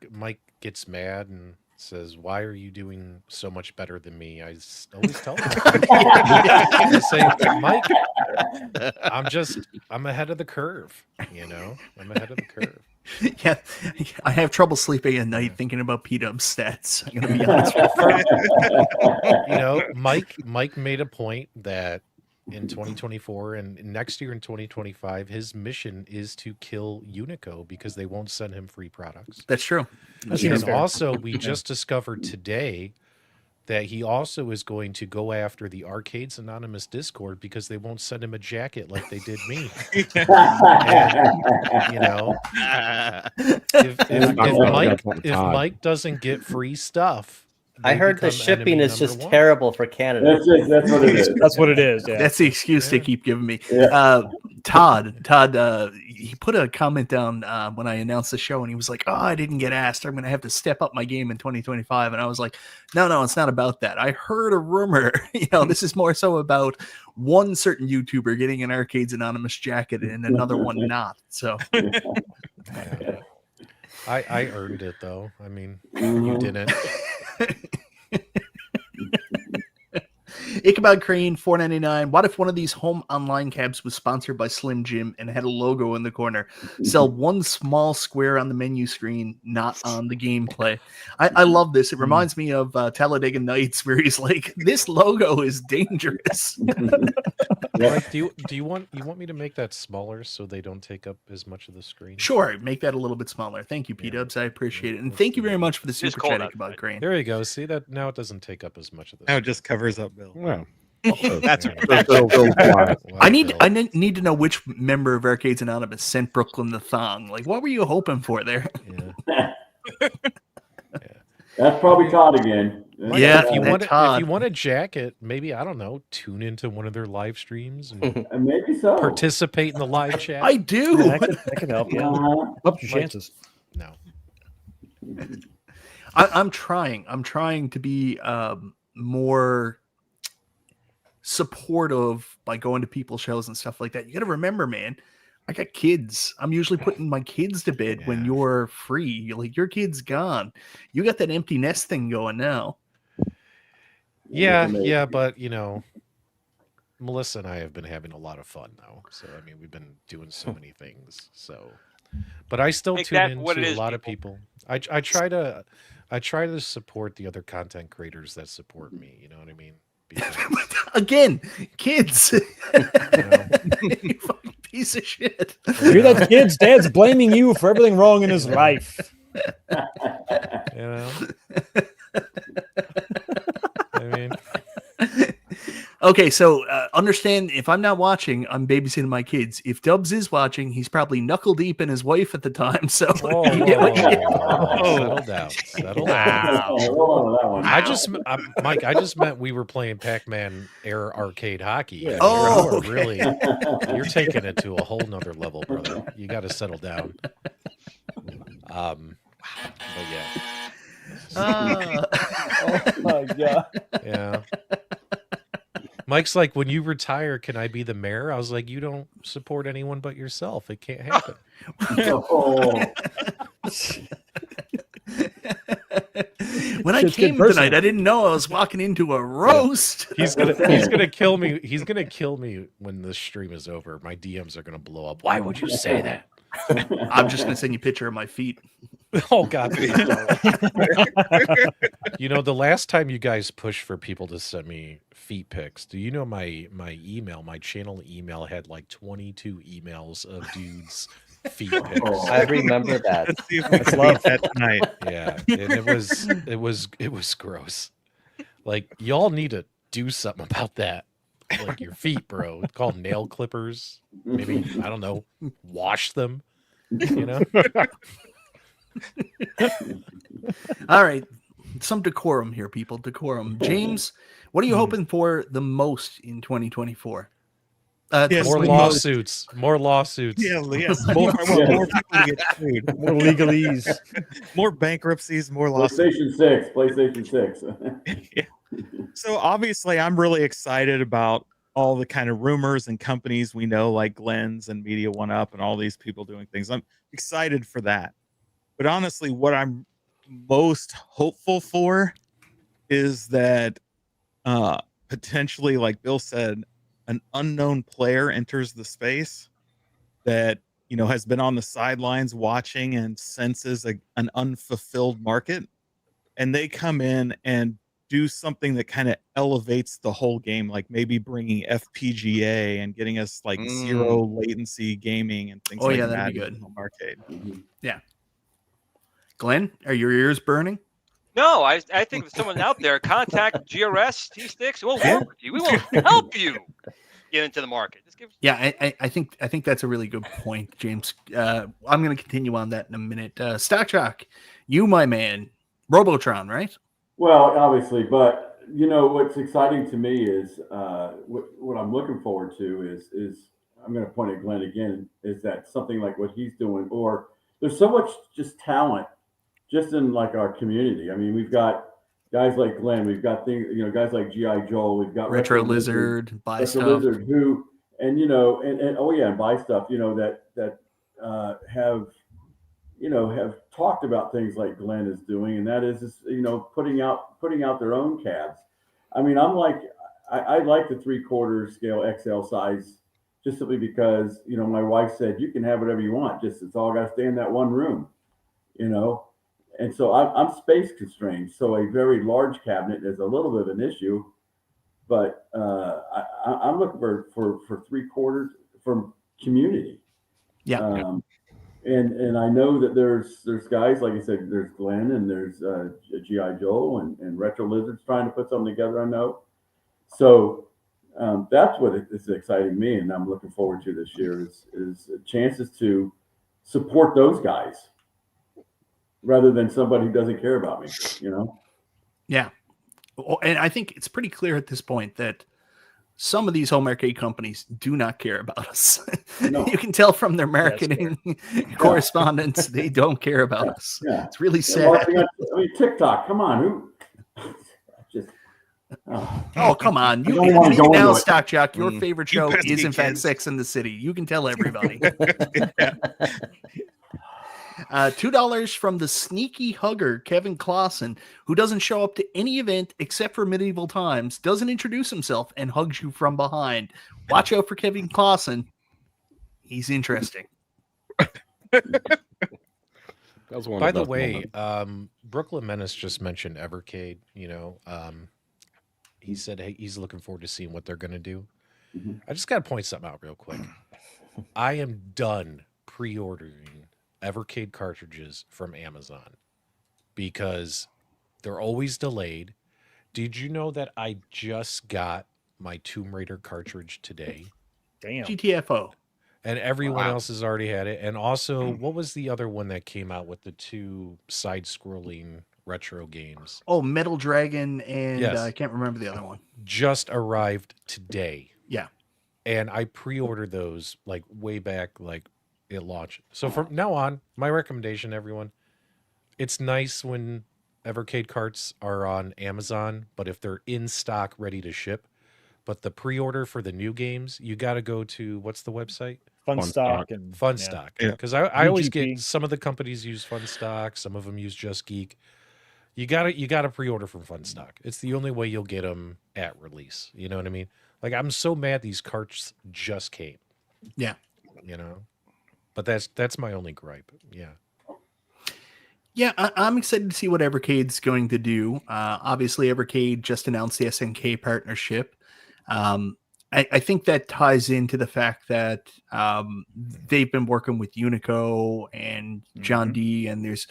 gets mad and says, "Why are you doing so much better than me?" I always tell him, I say, "Mike, I'm ahead of the curve. I'm ahead of the curve." Yeah, I have trouble sleeping at night thinking about P-Dub's stats. I'm gonna be honest with you. You know, Mike made a point that in 2024 and next year in 2025, his mission is to kill Unico because they won't send him free products. That's true. And also, we just discovered today that he also is going to go after the Arcades Anonymous Discord because they won't send him a jacket like they did me. And, you know, if Mike doesn't get free stuff, I heard the shipping is just terrible for Canada. That's what it is. That's what it is. Yeah. That's the excuse they keep giving me. Todd, he put a comment down when I announced the show, and he was like, "Oh, I didn't get asked. I'm going to have to step up my game in 2025." And I was like, "No, it's not about that. I heard a rumor. This is more so about one certain YouTuber getting an Arcades Anonymous jacket and another one not." So, I earned it though. I mean, you didn't. Ichabod Crane, $4.99. What if one of these home online cabs was sponsored by Slim Jim and had a logo in the corner? Sell one small square on the menu screen, not on the gameplay. I love this. It reminds me of Talladega Nights, where he's like, "This logo is dangerous." Mike, do you want me to make that smaller so they don't take up as much of the screen? Sure, make that a little bit smaller. Thank you, P-Dubs. I appreciate it. And thank you very much for the super chat, Ichabod Crane. There you go. See that now it doesn't take up as much of this. Now it just covers up Bill. Yeah. That's I need to know which member of Arcades Anonymous sent Brooklyn the thong. Like, what were you hoping for there? That's probably Todd again. Yeah, if you want a jacket, maybe, I don't know, tune into one of their live streams and maybe so. Participate in the live chat. I do. Yeah, that could help. Yeah, up your chances. No, I'm trying. I'm trying to be more supportive by going to people's shows and stuff like that. You got to remember, man, I got kids. I'm usually putting my kids to bed when you're free. Like, your kid's gone. You got that empty nest thing going now. Yeah, but Melissa and I have been having a lot of fun though. So I mean, we've been doing so many things. So, but I still tune in to a lot of people. I try to support the other content creators that support me. You know what I mean? Because, again, kids. You fucking piece of shit. You're that kid's dad's blaming you for everything wrong in his life. You know? I mean, okay, so understand, if I'm not watching, I'm babysitting my kids. If Dubs is watching, he's probably knuckle deep in his wife at the time. So settle down. Settle down. Mike, I just meant we were playing Pac-Man Air Arcade Hockey. Yeah. Really, you're taking it to a whole nother level, brother. You got to settle down. But yeah. Oh my god. Yeah. Mike's like, when you retire, can I be the mayor? I was like, you don't support anyone but yourself. It can't happen. When I came tonight, I didn't know I was walking into a roast. He's gonna kill me. He's gonna kill me when this stream is over. My DMs are gonna blow up. Why would you say that? I'm just gonna send you a picture of my feet. Oh God. The last time you guys pushed for people to send me feet pics, do you know my email, my channel email had like 22 emails of dudes' feet pics? I remember that. Let's see if we can beat that tonight. Yeah, and it was gross. Like, y'all need to do something about that. Like, your feet, bro. It's called nail clippers. Maybe, I don't know, wash them. All right, some decorum here, people. Decorum. James, what are you hoping for the most in 2024? More lawsuits. More lawsuits. Yeah, yes. More people get sued. More legalese. More bankruptcies. More lawsuits. PlayStation 6. Yeah. So obviously, I'm really excited about all the kind of rumors and companies we know, like Glenn's and Media One Up and all these people doing things. I'm excited for that. But honestly, what I'm most hopeful for is that potentially, like Bill said, an unknown player enters the space that has been on the sidelines watching and senses an unfulfilled market, and they come in and do something that kind of elevates the whole game, like maybe bringing FPGA and getting us like zero latency gaming and things like that'd that be good. in the arcade. Yeah. Glenn, are your ears burning? No, I think if someone out there, contact GRS, T-Sticks. We'll work with you. We will help you get into the market. Just give. Yeah, I think that's a really good point, James. I'm going to continue on that in a minute. Stock Shock, you, my man, Robotron, right? Well, obviously, but what's exciting to me is what I'm looking forward to is I'm going to point at Glenn again, is that something like what he's doing, or there's so much just talent just in like our community. I mean, we've got guys like Glenn, we've got things, guys like G.I. Joel, we've got Retro Lizard, buy Retro stuff. Lizard, who, and and buy stuff, that have talked about things like Glenn is doing, and that is just, putting out their own cabs. I mean, I like the 3/4 scale XL size, just simply because, my wife said, you can have whatever you want, just it's all got to stay in that one room, and so I'm space constrained. So a very large cabinet is a little bit of an issue, but I'm looking for 3/4 from community. Yeah. And I know that there's guys, like I said, there's Glenn and there's G.I. Joel and Retro Lizards trying to put something together, I know. So that's what is exciting me, and I'm looking forward to this year is chances to support those guys rather than somebody who doesn't care about me, Yeah. And I think it's pretty clear at this point that some of these home arcade companies do not care about us. No. You can tell from their marketing correspondence, they don't care about us. Yeah. It's really sad. TikTok, come on, who? Just. Oh, come on. You now, Stock Jock, your favorite show is, in fact, Sex and the City. You can tell everybody. $2 from the sneaky hugger, Kevin Clausen, who doesn't show up to any event except for medieval times, doesn't introduce himself, and hugs you from behind. Watch out for Kevin Clausen. He's interesting. That was one By of the best way, moments. Brooklyn Menace just mentioned Evercade. He said, hey, he's looking forward to seeing what they're going to do. I just got to point something out real quick. I am done pre-ordering Evercade cartridges from Amazon because they're always delayed. Did you know that I just got my Tomb Raider cartridge today? Damn. GTFO. And everyone else has already had it. And also, what was the other one that came out with the two side-scrolling retro games? Oh, Metal Dragon and Yes. I can't remember the other one. Just arrived today. Yeah. And I pre-ordered those like way back, like it launched. So from now on, my recommendation, everyone, it's nice when Evercade carts are on Amazon, but if they're in stock, ready to ship. But the pre-order for the new games, you got to go to, what's the website? Funstock and Funstock. Yeah. Because I always UGP. get, some of the companies use Funstock, some of them use Just Geek. You gotta pre-order from Funstock. It's the only way you'll get them at release. You know what I mean? Like, I'm so mad these carts just came. Yeah. But that's my only gripe. Yeah. Yeah, I'm excited to see what Evercade's going to do. Obviously, Evercade just announced the SNK partnership. I think that ties into the fact that they've been working with Unico and John D, and there's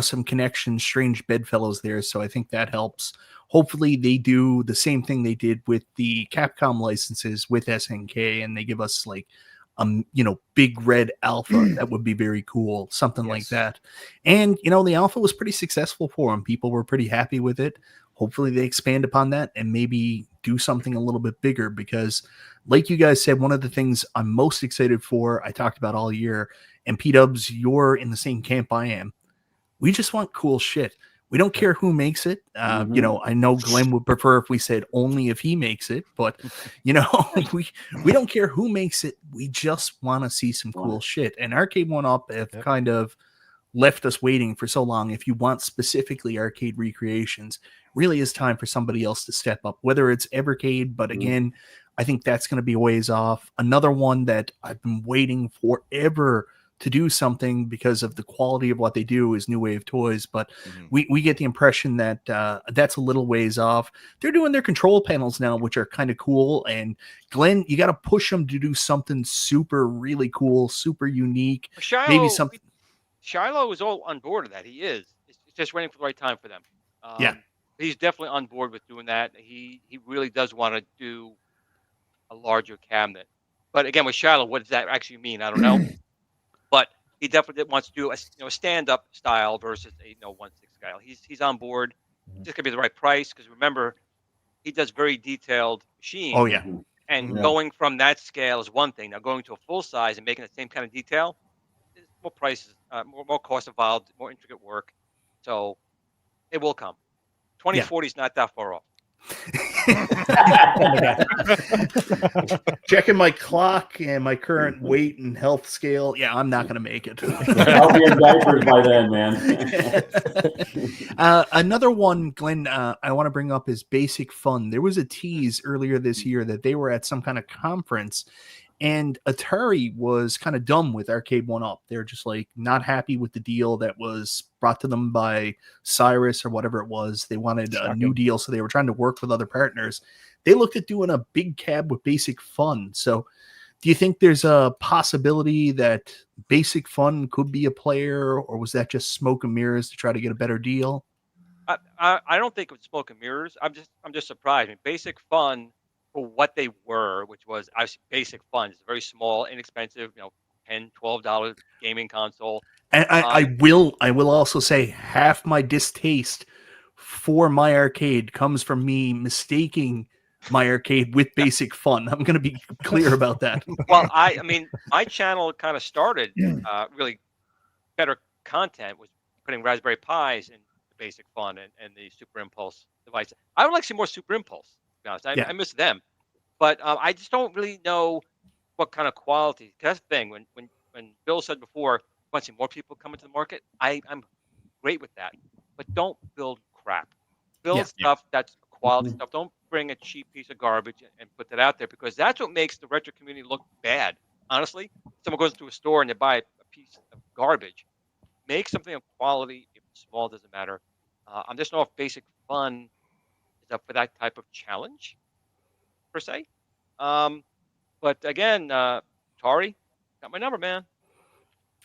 some connections, strange bedfellows there. So I think that helps. Hopefully, they do the same thing they did with the Capcom licenses with SNK, and they give us like big red alpha. That would be very cool, something like that. And the alpha was pretty successful for them. People were pretty happy with it. Hopefully they expand upon that and maybe do something a little bit bigger, because like you guys said, one of the things I'm most excited for, I talked about all year, and P-Dubs, you're in the same camp I am. We just want cool shit. We don't care who makes it. I know Glenn would prefer if we said only if he makes it, but we don't care who makes it. We just want to see some cool shit. And Arcade 1-Up have kind of left us waiting for so long. If you want specifically arcade recreations, really is time for somebody else to step up, whether it's Evercade, but again, I think that's going to be a ways off. Another one that I've been waiting forever to do something because of the quality of what they do is New Wave Toys, but we get the impression that that's a little ways off. They're doing their control panels now, which are kind of cool. And Glenn, you got to push them to do something super, really cool, super unique. Maybe something. Shiloh is all on board with that. He is. It's just waiting for the right time for them. Yeah. He's definitely on board with doing that. He really does want to do a larger cabinet. But again, with Shiloh, what does that actually mean? I don't know. But he definitely wants to do a stand-up style versus a 1/6 scale. He's on board. Just gonna be the right price because remember, he does very detailed machines. Oh yeah. And going from that scale is one thing. Now going to a full size and making the same kind of detail, is more prices, more cost involved, more intricate work. So it will come. 2040 is not that far off. Checking my clock and my current weight and health scale. Yeah, I'm not going to make it. I'll be in diapers by then, man. Another one, Glenn, I want to bring up is Basic Fun. There was a tease earlier this year that they were at some kind of conference, and Atari was kind of dumb with Arcade 1-Up. They're just like not happy with the deal that was brought to them by Cyrus or whatever it was. They wanted a new deal, so they were trying to work with other partners. They looked at doing a big cab with Basic Fun. So do you think there's a possibility that Basic Fun could be a player, or was that just smoke and mirrors to try to get a better deal? I don't think it was smoke and mirrors. I'm just surprised. I mean, Basic Fun, for what they were, which was obviously Basic Fun. It's a very small, inexpensive, $10, $12 gaming console. And I will also say half my distaste for My Arcade comes from me mistaking My Arcade with Basic Fun. I'm going to be clear about that. Well, I mean, my channel kind of started really better content was putting Raspberry Pis in the Basic Fun and the Super Impulse device. I would like to see more Super Impulse. To be honest, I miss them, but I just don't really know what kind of quality. That's the thing. When Bill said before, I want to see more people come into the market. I'm great with that, but don't build crap. Build stuff that's quality stuff. Don't bring a cheap piece of garbage and put that out there, because that's what makes the retro community look bad. Honestly, someone goes to a store and they buy a piece of garbage. Make something of quality. If it's small, doesn't matter. I just know if Basic Fun is up for that type of challenge, per se. But again, Tari, got my number, man.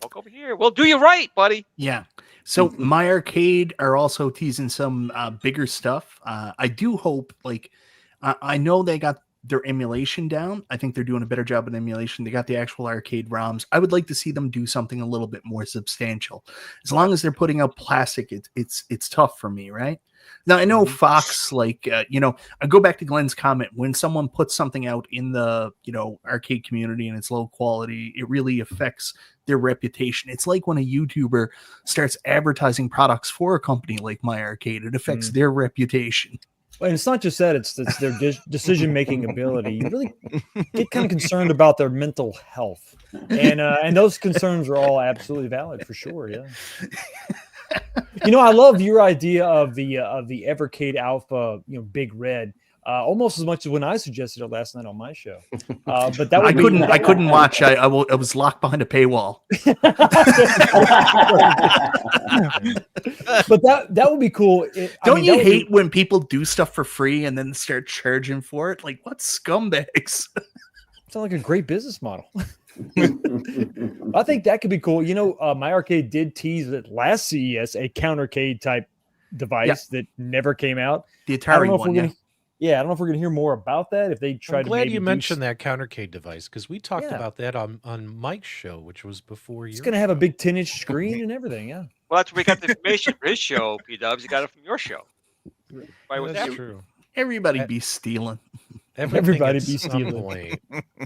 Walk over here. We'll do you right, buddy. Yeah. So My Arcade are also teasing some bigger stuff. I do hope, I know they got their emulation down. I think they're doing a better job of emulation. They got the actual arcade ROMs. I would like to see them do something a little bit more substantial. As long as they're putting out plastic, it's tough for me, right? Now, I know Fox, I go back to Glenn's comment. When someone puts something out in the, arcade community and it's low quality, it really affects their reputation. It's like when a YouTuber starts advertising products for a company like My Arcade, it affects their reputation. And it's not just that, it's their decision-making ability. You really get kind of concerned about their mental health. And those concerns are all absolutely valid for sure, yeah. I love your idea of the Evercade Alpha, Big Red, almost as much as when I suggested it last night on my show. But that I couldn't watch. I was locked behind a paywall. But that would be cool. Don't you hate when people do stuff for free and then start charging for it? Like, what scumbags? Sounds like a great business model. I think that could be cool. My Arcade did tease at last CES a countercade type device that never came out. The Atari one, I don't know if we're going to hear more about that. If they try I'm to, glad you mentioned that countercade device, because we talked about that on Mike's show, which was before you. It's going to have a big 10-inch screen and everything. Yeah. Well, that's where we got the information for his show. P-Dubs, you got it from your show. Right, that's true. Everybody be stealing. Everybody be stealing.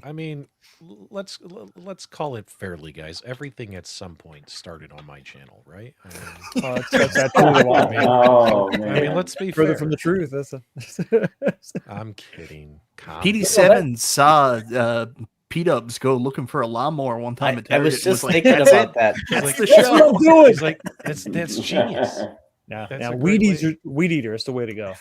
I mean, let's call it fairly, guys. Everything at some point started on my channel, right? I mean, let's be further fair. from the truth. I'm kidding. PD7 saw P-Dubs go looking for a lawnmower one time. I was just thinking about that. That's the show. What I'm doing. He's like, that's genius. Yeah, That's yeah. a great Weed eater. That's the way to go.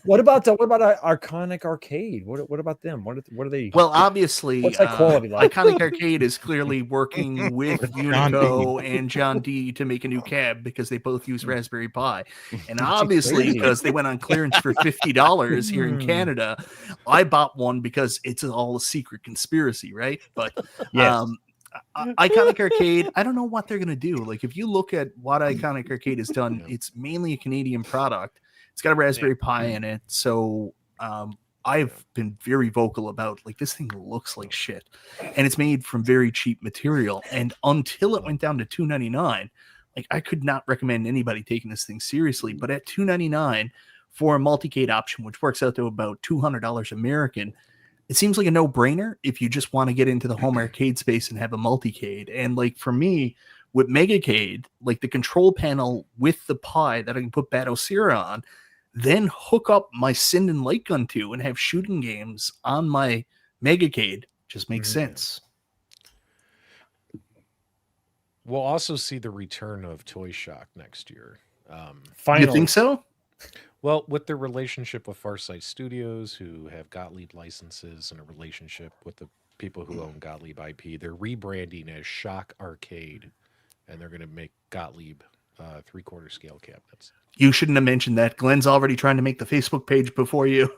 What about Iconic Arcade? What about them? What are they? Well, obviously, what's that quality like? Iconic Arcade is clearly working with Unico and John D to make a new cab because they both use Raspberry Pi, and obviously because they went on clearance for $50 here in Canada, I bought one because it's all a secret conspiracy, right? But Yes. Iconic Arcade, I don't know what they're gonna do. Like, if you look at what Iconic Arcade has done, it's mainly a Canadian product. It's got a Raspberry Pi in it, so I've been very vocal about, like, this thing looks like shit, and it's made from very cheap material. And until it went down to $2.99, like, I could not recommend anybody taking this thing seriously. But at $2.99 for a multicade option, which works out to about $200 American, it seems like a no-brainer if you just want to get into the home arcade space and have a multicade. And, like, for me, with Megacade, like, the control panel with the Pi that I can put Battle Sierra on, then hook up my Sinden light gun to and have shooting games on my Megacade just makes sense. We'll also see the return of Toy Shock next year. You think so? Well, with their relationship with Farsight Studios, who have Gottlieb licenses and a relationship with the people who own Gottlieb IP, they're rebranding as Shock Arcade, and they're going to make Gottlieb 3/4 scale cabinets. You shouldn't have mentioned that. Glenn's already trying to make the Facebook page before you.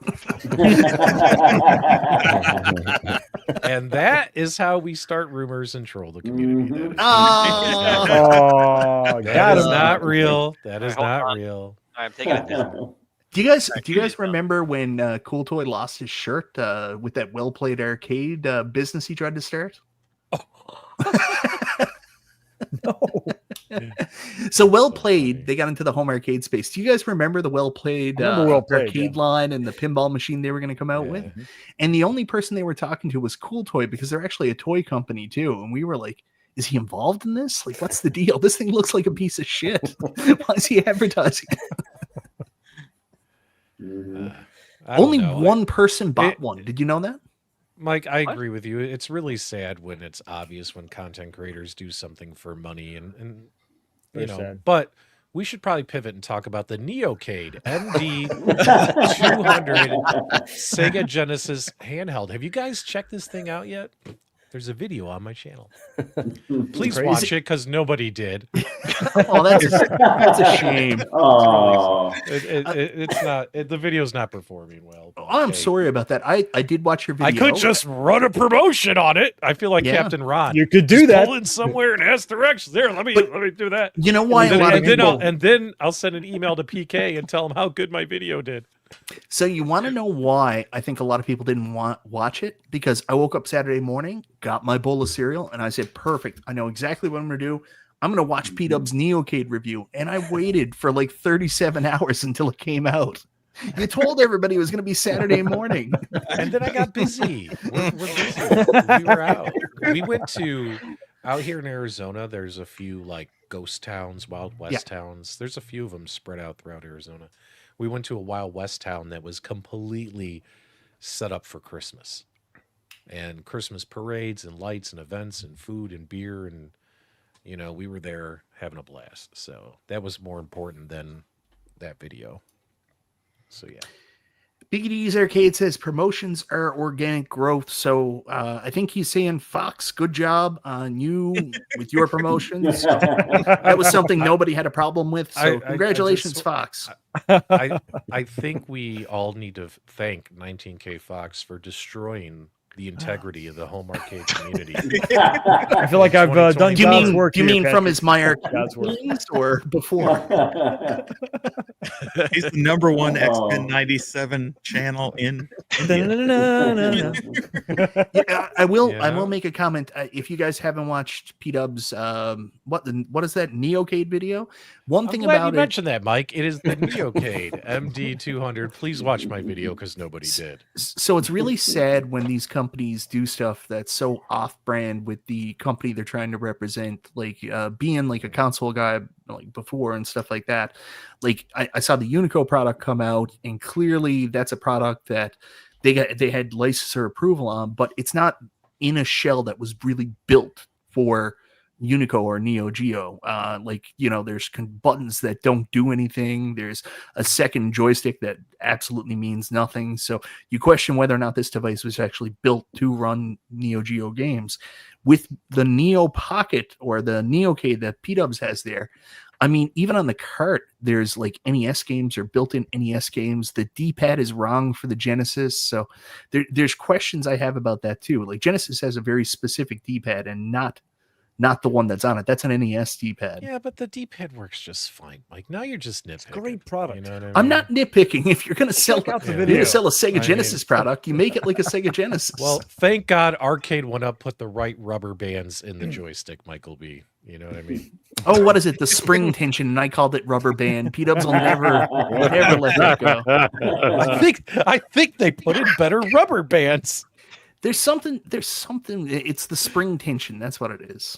And that is how we start rumors and troll the community. That is not real. That is not real. I'm taking it down. Do you guys remember when Cool Toy lost his shirt with that Well Played Arcade business he tried to start? No. So Well Played, they got into the home arcade space. Do you guys remember the Well Played arcade line and the pinball machine they were going to come out with? And the only person they were talking to was Cool Toy, because they're actually a toy company too. And we were like, is he involved in this? Like, what's the deal? This thing looks like a piece of shit. Why is he advertising? Only one person bought one. Did you know that? Mike, I agree with you. It's really sad when it's obvious when content creators do something for money, and you know, sad. But we should probably pivot and talk about the Neocade MD200 Sega Genesis handheld. Have you guys checked this thing out yet? There's a video on my channel. Please watch it, because nobody did. Oh, that's a shame. Oh, It's not. The video's not performing well. Oh, I'm sorry about that. I did watch your video. I could just run a promotion on it. I feel like Captain Ron. You could do that. Pull in somewhere and ask directions. There, let me do that. You know why? And then I'll send an email to PK and tell him how good my video did. So you want to know why I think a lot of people didn't watch it? Because I woke up Saturday morning, got my bowl of cereal, and I said, perfect. I know exactly what I'm going to do. I'm going to watch P-Dub's Neocade review. And I waited for like 37 hours until it came out. You told everybody it was going to be Saturday morning. And then I got busy. We're busy. We were out. We went to, out here in Arizona, there's a few like ghost towns, Wild West towns. There's a few of them spread out throughout Arizona. We went to a Wild West town that was completely set up for Christmas. And Christmas parades and lights and events and food and beer. And, you know, we were there having a blast. So that was more important than that video. So, yeah. Biggie D's Arcade says promotions are organic growth. So I think he's saying, Fox, good job on you with your promotions. That was something nobody had a problem with. So congratulations, Fox. I think we all need to thank 19K Fox for destroying the integrity of the home arcade community. I feel like I've done God's work. Do you mean from his My God's work Arcade or before? He's the number one X-Men 97 channel in India. Yeah, I will make a comment. If you guys haven't watched P-Dub's what is that Neocade video? One thing about you mentioned that, Mike. It is the Neocade MD200. Please watch my video, because nobody did. So it's really sad when these companies do stuff that's so off-brand with the company they're trying to represent, like being like a console guy like before and stuff like that. Like I saw the Unico product come out, and clearly that's a product that they had licensor approval on, but it's not in a shell that was really built for Unico or Neo Geo. There's buttons that don't do anything. There's a second joystick that absolutely means nothing. So you question whether or not this device was actually built to run Neo Geo games. With the Neo Pocket or the Neo-K that P-Dubs has there, I mean, even on the cart, there's like NES games or built-in NES games. The D-pad is wrong for the Genesis. So there's questions I have about that too. Like Genesis has a very specific D-pad and not the one that's on it. That's an NES D-pad. Yeah, but the D-pad works just fine, Mike. Now you're just nitpicking. It's a great product. You know what I mean? I'm not nitpicking. If you're going to sell, Check out the you're video. going to sell a Sega I Genesis mean- product, you make it like a Sega Genesis. Well, thank God Arcade 1UP put the right rubber bands in the joystick, Michael B. You know what I mean? Oh, what is it? The spring tension, and I called it rubber band. P-Dubs will never let that go. I think they put in better rubber bands. There's something. It's the spring tension. That's what it is.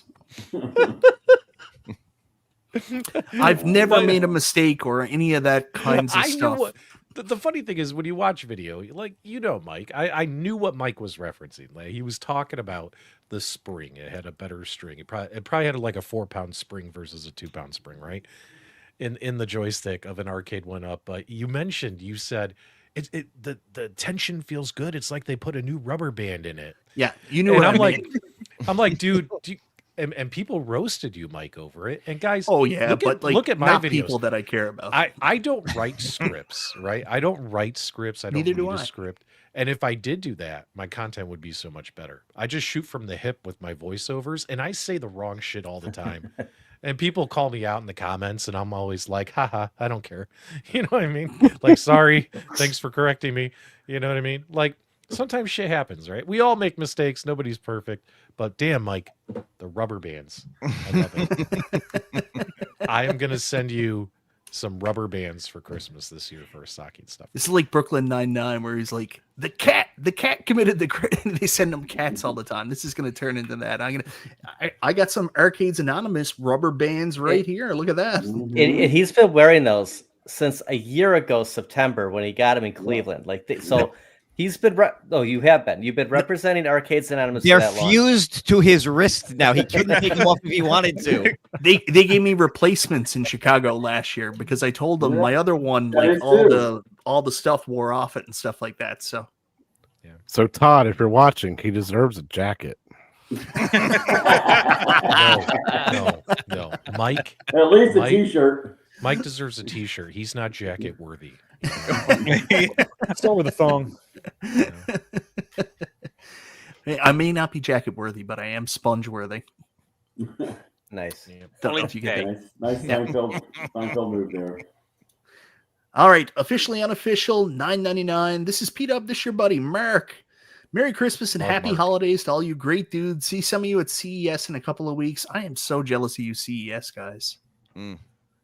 I've never made a mistake or any of that kinds of I stuff. knew what the funny thing is when you watch video, like Mike, I knew what Mike was referencing. Like he was talking about the spring. It had a better string. It probably had like a 4-pound spring versus a 2-pound spring, right? In the joystick of an Arcade 1UP. But you said the tension feels good. It's like they put a new rubber band in it. Yeah, you knew And what I'm like, dude, and people roasted you, Mike, over it. And guys, Oh yeah, look at my not videos. people that I care about. I don't write scripts, right? I don't write scripts. I don't Neither do read a I. script. And if I did do that, my content would be so much better. I just shoot from the hip with my voiceovers, and I say the wrong shit all the time. And people call me out in the comments, and I'm always like, haha, I don't care. You know what I mean? Like, sorry, thanks for correcting me. You know what I mean? Like, sometimes shit happens, right? We all make mistakes. Nobody's perfect. But damn, Mike, the rubber bands. I love it. I am going to send you some rubber bands for Christmas this year for stocking stuff. This is like Brooklyn Nine-Nine, where he's like, the cat committed the crime. They send him cats all the time. This is going to turn into that. I got some Arcades Anonymous rubber bands right here. Look at that. And he's been wearing those since a year ago, September, when he got him in Cleveland. He's been. You have been. You've been representing Arcades Anonymous. They're for that long. fused to his wrist now. He couldn't take them off if he wanted to. They gave me replacements in Chicago last year because I told them my other one, That like is true. all the stuff wore off it and stuff like that. So So Todd, if you're watching, he deserves a jacket. No. Mike. At least a Mike- T-shirt. Mike deserves a T-shirt. He's not jacket worthy. Start with a thong. I may not be jacket worthy, but I am sponge worthy. Nice. Don't know Only if you get that. Nice Seinfeld move there. All right, officially unofficial, $9.99. This is Pete Up. This your buddy Mark. Merry Christmas and Love happy Mark. holidays to all you great dudes. See some of you at CES in a couple of weeks. I am so jealous of you CES guys.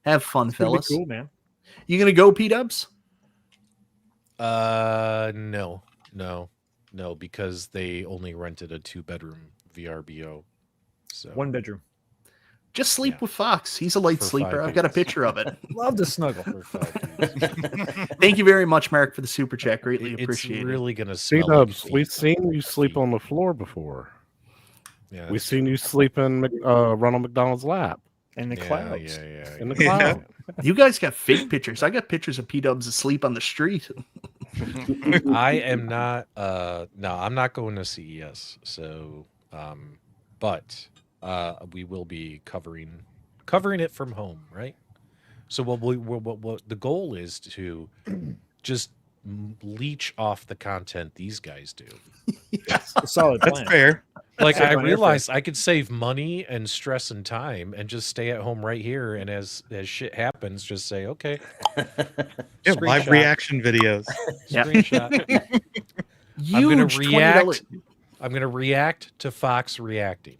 Have fun, It's gonna be fellas. cool, man. You gonna go, Pete Ups? No, because they only rented a 2-bedroom VRBO. So 1 bedroom. Just sleep Yeah. with Fox. He's a light For sleeper. 5 I've got a days. picture of it. Love to snuggle. for 5 days. Thank you very much, Mark, for the super chat. Greatly It's appreciated. really gonna smell. C-Dubs, like we've feet. seen you sleep on the floor before. Yeah, We've that's seen you sleep in Ronald McDonald's lap And the true. clouds. Yeah. in the cloud. You guys got fake pictures. I got pictures of Pete Dubs asleep on the street. I am not. No, I'm not going to CES. So, but we will be covering it from home, right? So what the goal is to just leech off the content these guys do. A solid That's plan. fair. Like I Save on airfare. realized I could save money and stress and time and just stay at home right here. And as shit happens, just say, okay. Yeah, live Screenshot. reaction videos. Yep. Screenshot. I'm gonna Huge react. $20. I'm gonna react to Fox reacting.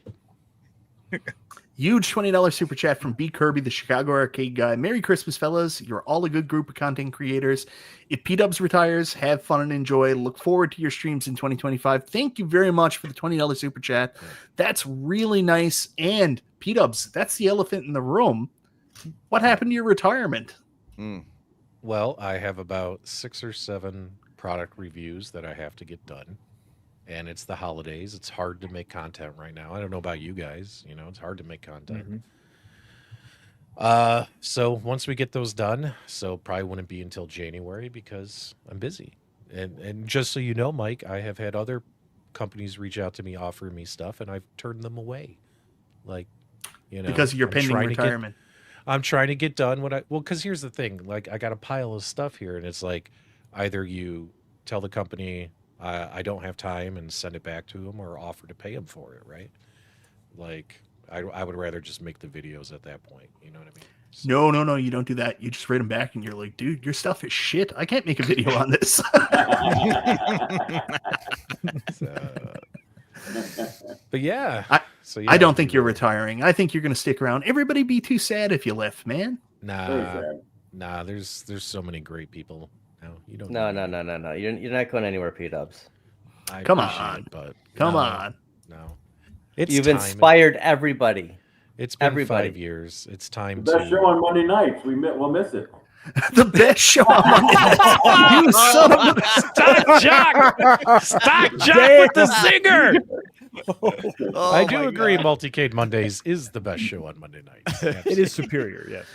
Huge $20 super chat from B. Kirby, the Chicago arcade guy. Merry Christmas, fellas. You're all a good group of content creators. If P-Dubs retires, have fun and enjoy. Look forward to your streams in 2025. Thank you very much for the $20 super chat. That's really nice. And P-Dubs, that's the elephant in the room. What happened to your retirement? Well, I have about 6 or 7 product reviews that I have to get done. and it's the holidays. It's hard to make content right now. I don't know about you guys. You know, it's hard to make content. So once we get those done, so probably wouldn't be until January because I'm busy. And just so you know, Mike, I have had other companies reach out to me offering me stuff, and I've turned them away. Like, you know, because of your pending retirement. I'm trying to get done because here's the thing. Like, I got a pile of stuff here, and it's like either you tell the company I don't have time and send it back to them, or offer to pay them for it, right? Like, I would rather just make the videos at that point. You know what I mean? So, No, you don't do that. You just write them back and you're like, dude, your stuff is shit. I can't make a video on this. but yeah. I don't think you're retiring. I think you're going to stick around. Everybody be too sad if you left, man. Nah, there's so many great people. No, you don't. No. You're not going anywhere, P-Dubs. Come on. Come on. No. You've inspired everybody. It's been 5 years. It's time the best show on Monday nights. We'll miss it. The best show on Monday nights. You son of a Stock Jock with the zinger. I do agree. Multicade Mondays is the best show on Monday nights. It is superior. Yes.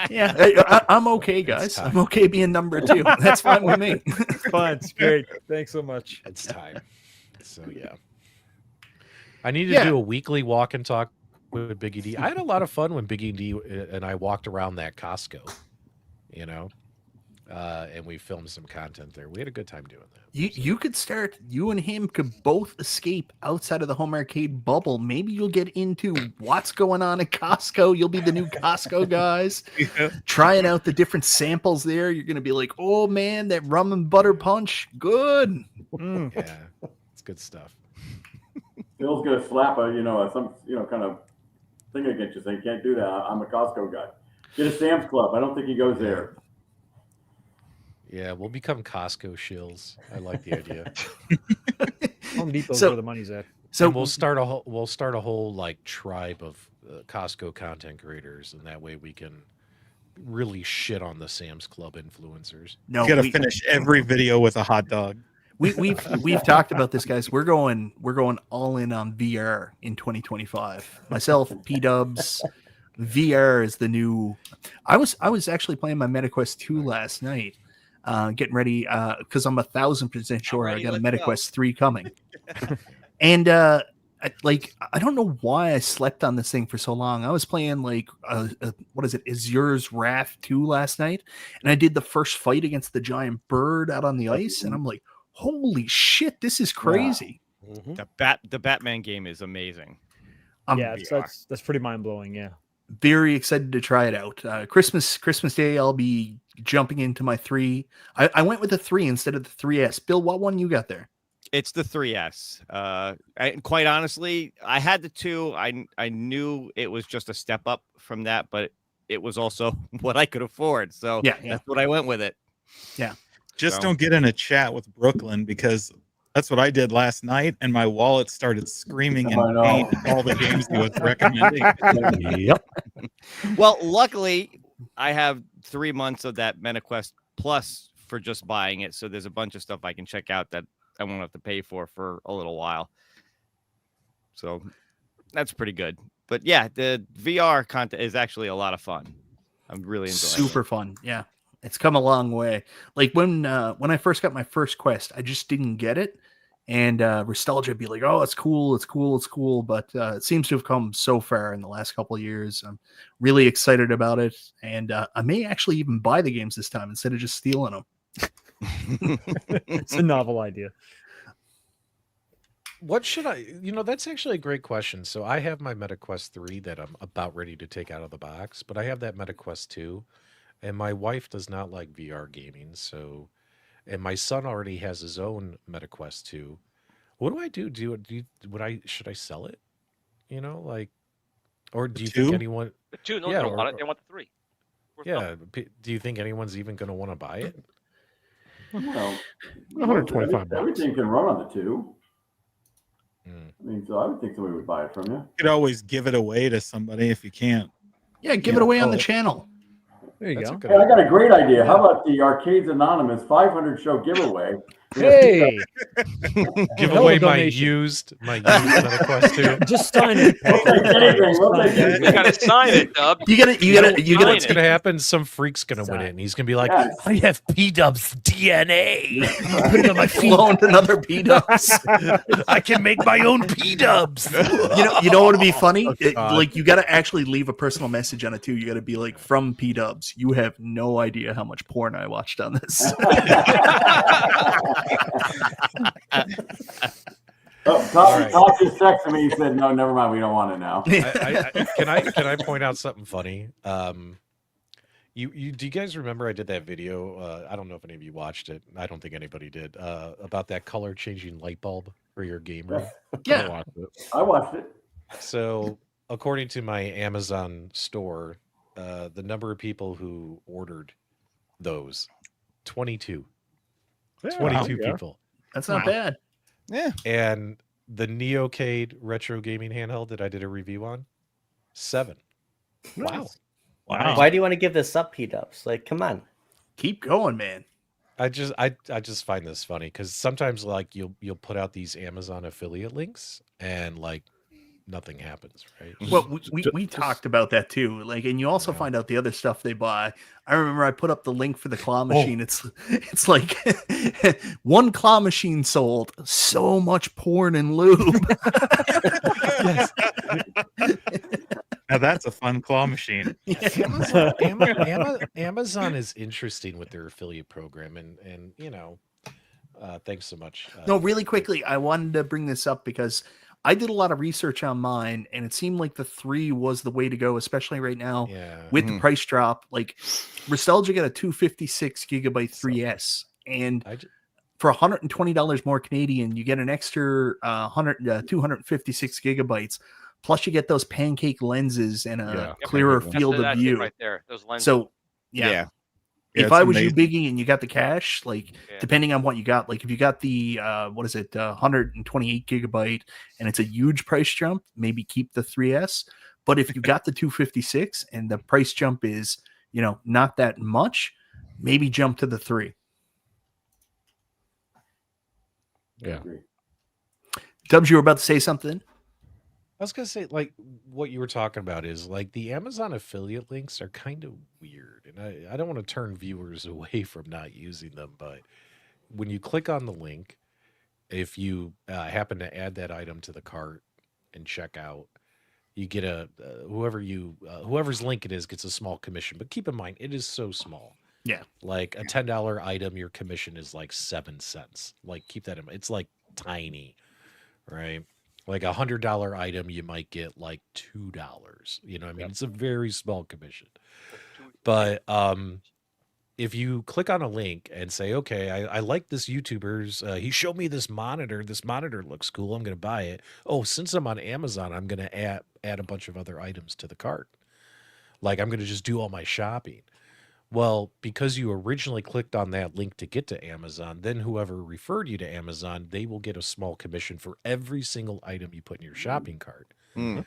Yeah, I'm okay, guys. I'm okay being number 2. That's fine with me. It's fun. It's great. Thanks so much. It's time. So yeah. I need to do a weekly walk and talk with Biggie D. I had a lot of fun when Biggie D and I walked around that Costco, you know, and we filmed some content there. We had a good time doing that. You and him could both escape outside of the home arcade bubble. Maybe you'll get into what's going on at Costco. You'll be the new Costco guys, trying out the different samples there. You're going to be like, oh man, that rum and butter punch. Good. Yeah, it's good stuff. Bill's gonna slap some kind of thing against you saying, can't do that. I'm a Costco guy. Get a Sam's Club. I don't think he goes there. Yeah, we'll become Costco shills. I like the idea. Home Depot's where the money's at. So and we'll start a whole like tribe of Costco content creators, and that way we can really shit on the Sam's Club influencers. No, you got to finish every video with a hot dog. We've talked about this, guys. We're going all in on VR in 2025. Myself, P-Dubs, VR is the new. I was actually playing my MetaQuest 2 last night, getting ready because I'm 1,000% sure I got a MetaQuest 3 coming. And I don't know why I slept on this thing for so long. I was playing what is it, Azure's Wrath 2 last night, and I did the first fight against the giant bird out on the ice, and I'm like, holy shit, this is crazy. Yeah. The Batman game is amazing. That's pretty mind-blowing. Yeah, very excited to try it out. Christmas Day, I'll be jumping into my 3. I went with the 3 instead of the 3S. Bill, what one you got there? It's the 3S. Quite honestly, I had the 2. I knew it was just a step up from that, but it was also what I could afford. So that's what I went with it. Yeah. Just don't get in a chat with Brooklyn, because that's what I did last night, and my wallet started screaming in pain at all the games he was recommending. Yep. Well, luckily, I have 3 months of that MetaQuest Plus for just buying it, so there's a bunch of stuff I can check out that I won't have to pay for a little while. So that's pretty good. But yeah, the VR content is actually a lot of fun. I'm really enjoying it. Super fun. Yeah. It's come a long way. Like when I first got my first Quest, I just didn't get it. And Restalgia would be like, oh, it's cool. But it seems to have come so far in the last couple of years. I'm really excited about it. And I may actually even buy the games this time instead of just stealing them. It's a novel idea. What should I, that's actually a great question. So I have my MetaQuest 3 that I'm about ready to take out of the box, but I have that MetaQuest 2. And my wife does not like VR gaming, and my son already has his own MetaQuest 2. What do I do? Should I sell it? Or do you think anyone? The 2, no, they don't want it. They want the 3. Yeah. Do you think anyone's even going to want to buy it? Well, $125. Everything can run on the 2. I mean, so I would think somebody would buy it from you. You could always give it away to somebody if you can't. Yeah, give it away on the channel. There you go. Hey, I got a great idea. How about the Arcades Anonymous 500 show giveaway? Hey, Give Hello, away my donation. used MetaQuest 2. Just sign it. We'll take anything. We'll take You anything. gotta sign it, Dub. You gotta What's Sign going to happen? Some freak's going to win it, and he's going to be like, Yes. I have P-Dub's DNA. put it on my clone another P-dubs. I can make my own P-Dubs. You know what would be funny? God. Like you got to actually leave a personal message on it too. You got to be like, from P-dubs. You have no idea how much porn I watched on this. Todd just texted me. He said, "No, never mind. We don't want it now." Can I point out something funny? You do you guys remember I did that video? I don't know if any of you watched it. I don't think anybody did. About that color changing light bulb for your game room. Yeah. I watched it. So according to my Amazon store, the number of people who ordered those, 22. 22 yeah. people. That's not bad. Yeah. And the Neocade retro gaming handheld that I did a review on, 7. Wow. Wow. Why do you want to give this up, P-dubs? Like, come on. Keep going, man. I just find this funny because sometimes like you'll put out these Amazon affiliate links and like nothing happens, right? Well, we talked about that too. Like, and you also find out the other stuff they buy. I remember I put up the link for the claw machine. It's like one claw machine sold, so much porn and lube. Yes. Now that's a fun claw machine. Amazon is interesting with their affiliate program, and you know, thanks so much. No, really quickly, I wanted to bring this up because I did a lot of research on mine, and it seemed like the 3 was the way to go, especially right now with the price drop. Like, Restelja got a 256 gigabyte 3S, and for $120 more Canadian, you get an extra 256 gigabytes. Plus, you get those pancake lenses and a clearer field of view. Right there, those lenses. So, Yeah, if I was you, Biggie, and you got the cash, like Yeah. depending on what you got, like if you got the 128 gigabyte, and it's a huge price jump, maybe keep the 3S. But if you got the 256 and the price jump is not that much, maybe jump to the 3. Yeah. Dubs, you were about to say something. I was gonna say, like, what you were talking about is like the Amazon affiliate links are kind of weird, and I don't want to turn viewers away from not using them, but when you click on the link, if you happen to add that item to the cart and check out, you get whoever's link it is gets a small commission. But keep in mind, it is so small. Yeah. Like a $10 item, your commission is like 7 cents. Like, keep that in mind. It's like tiny, right? Like $100 item, you might get like $2. You know what I mean? It's a very small commission. But if you click on a link and say, okay, I like this YouTuber's, he showed me this monitor. This monitor looks cool. I'm going to buy it. Oh, since I'm on Amazon, I'm going to add a bunch of other items to the cart. Like, I'm going to just do all my shopping. Well, because you originally clicked on that link to get to Amazon, then whoever referred you to Amazon, they will get a small commission for every single item you put in your shopping cart. And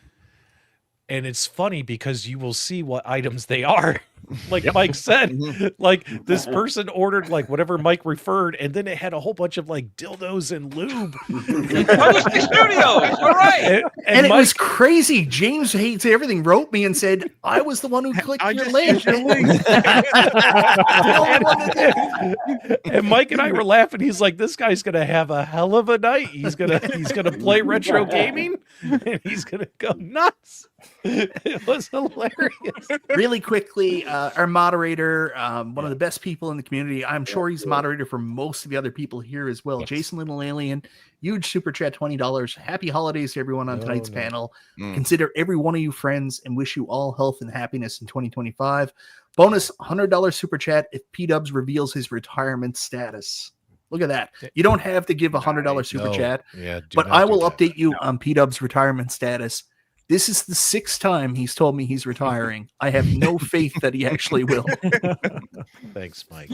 it's funny because you will see what items they are. Like Mike said, like this person ordered like whatever Mike referred, and then it had a whole bunch of like dildos and lube. Studios, all right. And it was crazy. James Hates Everything wrote me and said, I was the one who clicked your link. And Mike and I were laughing. He's like, this guy's gonna have a hell of a night. He's gonna play retro gaming and he's gonna go nuts. It was hilarious. Really quickly, our moderator, one of the best people in the community. I'm sure he's the moderator for most of the other people here as well. Jason Little Alien, huge super chat, $20. Happy holidays to everyone on tonight's panel. Consider every one of you friends and wish you all health and happiness in 2025. Bonus $100 super chat if P-Dubs reveals his retirement status. Look at that. You don't have to give a $100 super chat, but I will update you on P-Dubs retirement status. This is the 6th time he's told me he's retiring. I have no faith that he actually will. Thanks, Mike.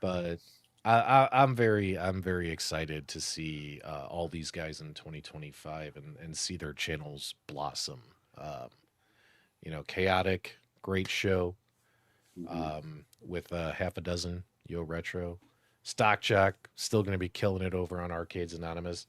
But I'm very excited to see all these guys in 2025 and see their channels blossom. Chaotic, great show with half a dozen Yo Retro. Stock Check still going to be killing it over on Arcades Anonymous.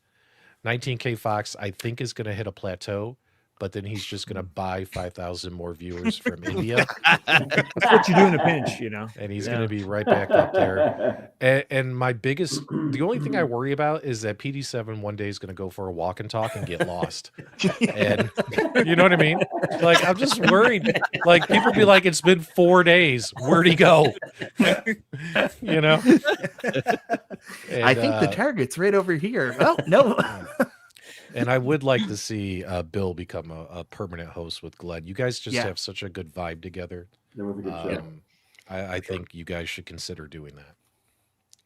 19K Fox, I think, is going to hit a plateau, but then he's just going to buy 5,000 more viewers from India. That's what you do in a pinch, you know. And he's going to be right back up there. And my biggest, the only thing I worry about is that PD7 one day is going to go for a walk and talk and get lost. And you know what I mean? Like, I'm just worried. Like, people be like, it's been 4 days. Where'd he go? You know? And, I think the target's right over here. Oh, no. And I would like to see Bill become a permanent host with Glenn. You guys just have such a good vibe together. That was a good show. I think you guys should consider doing that.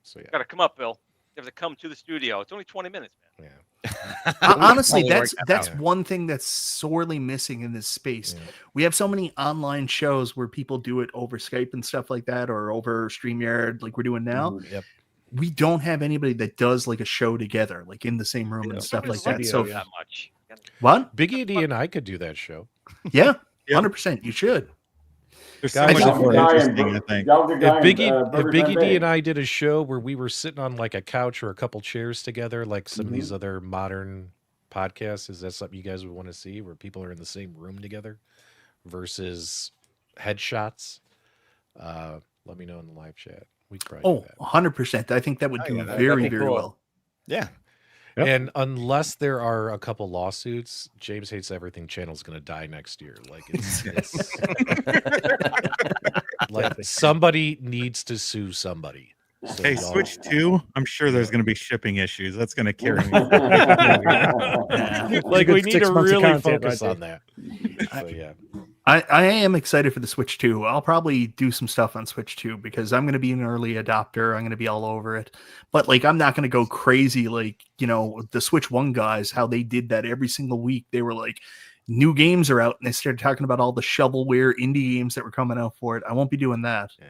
So yeah, Got to come up, Bill. You have to come to the studio. It's only 20 minutes, man. Yeah. Honestly, that's one thing that's sorely missing in this space. Yeah. We have so many online shows where people do it over Skype and stuff like that, or over StreamYard, like we're doing now. Yep. We don't have anybody that does like a show together, like in the same room and stuff like that. So Not much. what? Big ED and I could do that show. Yeah, 100%. You should. There's so Guys, much if more interesting, I think. If Big ED and I did a show where we were sitting on like a couch or a couple chairs together, like some of these other modern podcasts, is that something you guys would want to see, where people are in the same room together versus headshots? Let me know in the live chat. We try. Oh, 100%. I think that would do very, very cool. well. Yeah. Yep. And unless there are a couple lawsuits, James Hates Everything channel is going to die next year. Like it's like somebody needs to sue somebody. So Hey, y'all- Switch 2, I'm sure there's going to be shipping issues. That's going to carry me. like good we need 6 to months of really content focus right on that. So yeah. I am excited for the Switch 2. I'll probably do some stuff on Switch 2 because I'm going to be an early adopter. I'm going to be all over it. But like, I'm not going to go crazy like, you know, the Switch 1 guys, how they did that every single week. They were like, new games are out, and they started talking about all the shovelware indie games that were coming out for it. I won't be doing that. Yeah.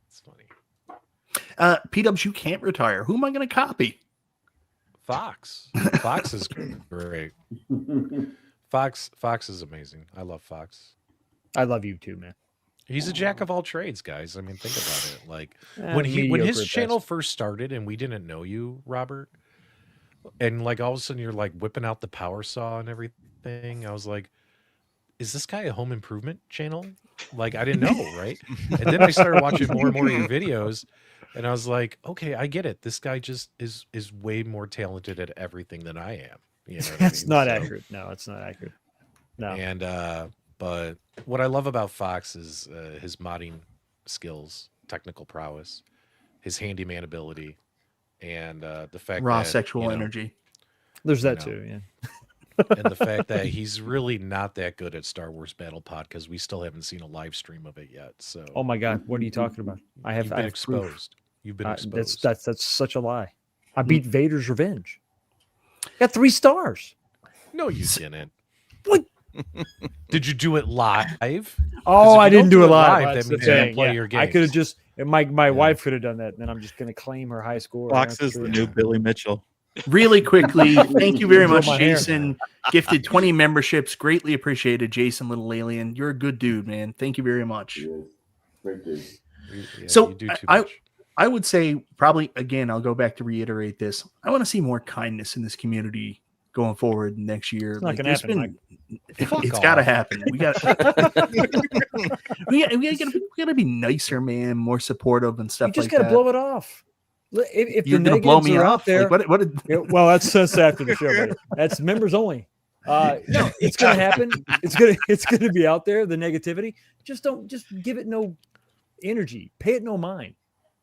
It's funny. P-Dubs, you can't retire. Who am I going to copy? Fox. Fox is great. Fox is amazing. I love Fox. I love you too, man. He's a jack of all trades, guys. I mean, think about it. Like when Mediocre his at channel best. first started and we didn't know you, Robert, and like all of a sudden you're like whipping out the power saw and everything. I was like, is this guy a home improvement channel? Like I didn't know, right? And then I started watching more and more of your videos, and I was like, okay, I get it. This guy just is way more talented at everything than I am. You know what I That's mean? not So- accurate. No, it's not accurate. No. And but what I love about Fox is his modding skills, technical prowess, his handyman ability, and the fact Raw that, sexual you know, energy. There's that know. too, yeah. and the fact that he's really not that good at Star Wars Battle Pod because we still haven't seen a live stream of it yet. So Oh my god, what are you talking about? I have you've I been have proof. exposed. You've been That's exposed. that's such a lie. I beat Vader's Revenge. Got 3 stars. No, you didn't. What? Did you do it live? Oh, if I you didn't don't do it do it live. live, That's that the means you don't thing. play Yeah. your I could have games. just my wife could have done that, and then I'm just gonna claim her high score. Fox is the new Billy Mitchell. Really quickly, thank you very Grow much, my hair. Jason. Gifted 20 memberships. Greatly appreciated, Jason Little Alien. You're a good dude, man. Thank you very much. He is. Great dude. Yeah, So, you do too I- much. I would say probably, again, I'll go back to reiterate this. I want to see more kindness in this community going forward next year. It's not gonna there's happen, Mike. Fuck It's got to off. happen. We got we gotta be nicer, man. More supportive and stuff You just like gotta that. blow it off. If You're the gonna blow negatives me are off. out there, Like, what did, yeah, well, that's after the show. Buddy. That's members only. No, it's gonna happen. It's gonna be out there. The negativity. Just give it no energy. Pay it no mind.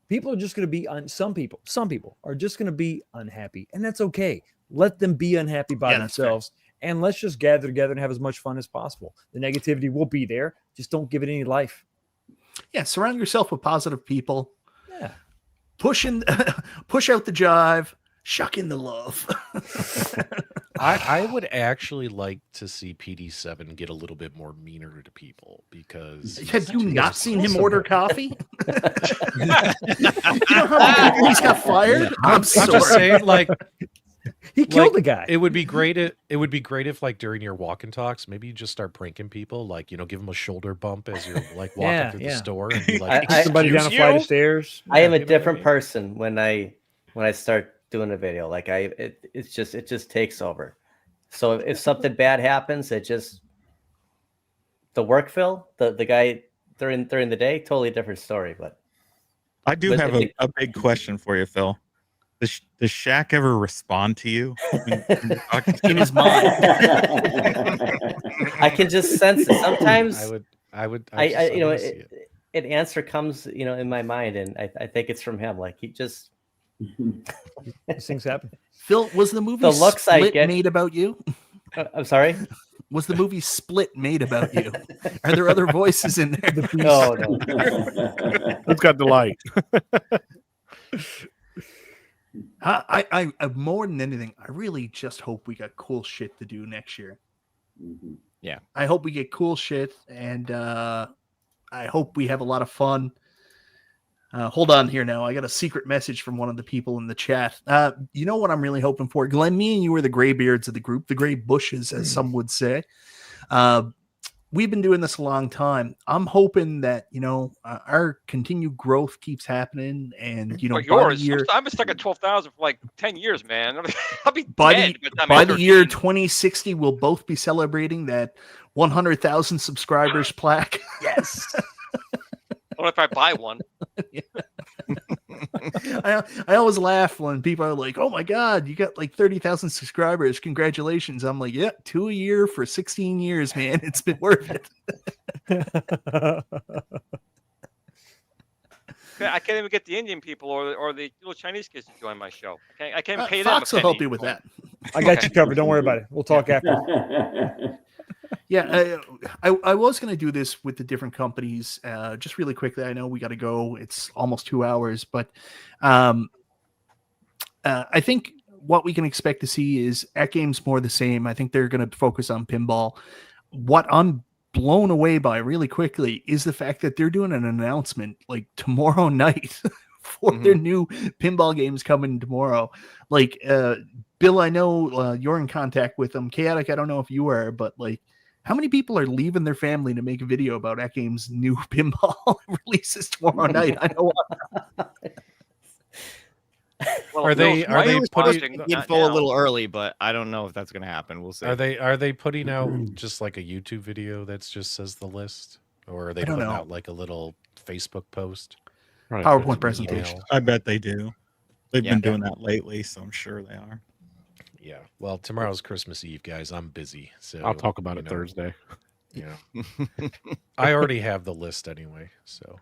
People are just gonna be some people are just gonna be unhappy, and that's okay. Let them be unhappy by Yeah, that's fair. themselves, and let's just gather together and have as much fun as possible. The negativity will be there. Just don't give it any life. yeah, surround yourself with positive people. Yeah. Push out the jive. Shuck in the love. I would actually like to see PD7 get a little bit more meaner to people because Have you he's not seen him awesome. order coffee? You know how many people he's got fired? I'm I'm sorry. just saying, like, He killed the guy. It would be great. It would be great if, like, during your walk and talks, maybe you just start pranking people, like, give them a shoulder bump as you're like walking through the store, and be like, somebody down a flight of stairs. I am a different person when I start doing a video. Like it just takes over. So if something bad happens, the work Phil, the guy during the day, totally different story. But I do have a big question for you, Phil. Does Shaq ever respond to you when you're talking to In his mind? I can just sense it. Sometimes an answer comes, in my mind, and I think it's from him. Like he just these things happen. Phil, was the movie The looks I Split get- made about you? I'm sorry. Was the movie Split made about you? Are there other voices in there? No. Who's got the light? I more than anything, I really just hope we got cool shit to do next year. Yeah. I hope we get cool shit, and I hope we have a lot of fun. Hold on here now. I got a secret message from one of the people in the chat. You know what I'm really hoping for? Glenn, me and you are the gray beards of the group, the gray bushes, as some would say. We've been doing this a long time. I'm hoping that, our continued growth keeps happening. And, But by the yours, year, I've been stuck at 12,000 for like 10 years, man. I'll be by dead the, by the time by I the start year seeing- 2060, we'll both be celebrating that 100,000 subscribers plaque. Yes. What if I buy one? I always laugh when people are like, "Oh my God, you got like 30,000 subscribers! Congratulations!" I'm like, "Yeah, 2 a year for 16 years, man. It's been worth it." I can't even get the Indian people or the little Chinese kids to join my show. I can't even pay Fox them. will help you with that. I got you covered. Don't worry about it. We'll talk after. Yeah, I was going to do this with the different companies. Just really quickly, I know we got to go. It's almost 2 hours, but I think what we can expect to see is AtGames more the same. I think they're going to focus on pinball. What I'm blown away by really quickly is the fact that they're doing an announcement like tomorrow night for their new pinball games coming tomorrow. Like, Bill, I know you're in contact with them. Chaotic, I don't know if you are, but like, how many people are leaving their family to make a video about AtGames' new pinball releases tomorrow night? I know. Well, Are they Putting putting the info a little early, but I don't know if that's going to happen. We'll see. Are they putting out just like a YouTube video that just says the list, or are they don't putting know. out like a little Facebook post? PowerPoint presentation. I bet they do. They've Yeah. been doing that lately, so I'm sure they are. Yeah. Well, tomorrow's Christmas Eve, guys. I'm busy, so I'll talk about it Thursday. Yeah. I already have the list anyway, so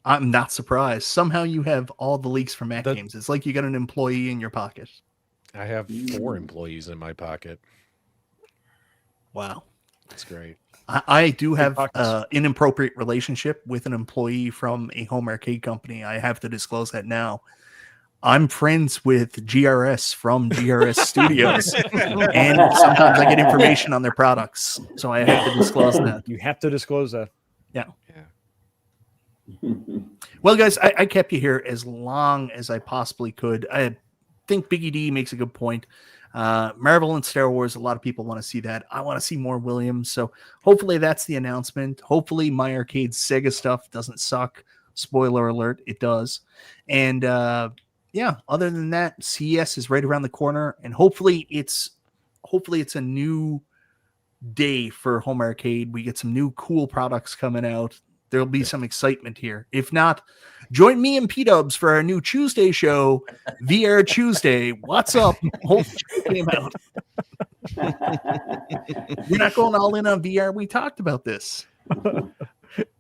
I'm not surprised. Somehow you have all the leaks from AtGames. It's like you got an employee in your pocket. I have 4 employees in my pocket. Wow. That's great. I do have an inappropriate relationship with an employee from a home arcade company. I have to disclose that now. I'm friends with GRS from GRS Studios, and sometimes I get information on their products, so I have to disclose that. You have to disclose that. Yeah. Well, guys, I kept you here as long as I possibly could. I think Biggie D makes a good point. Marvel and Star Wars, a lot of people want to see that. I want to see more Williams, so hopefully that's the announcement. Hopefully My Arcade Sega stuff doesn't suck. Spoiler alert, it does. And yeah, other than that, CES is right around the corner, and hopefully it's a new day for home arcade. We get some new cool products coming out. There'll be some excitement here. If not, join me and P-Dubs for our new Tuesday show, VR Tuesday. What's up? Hopefully it came out. We're not going all in on VR. We talked about this.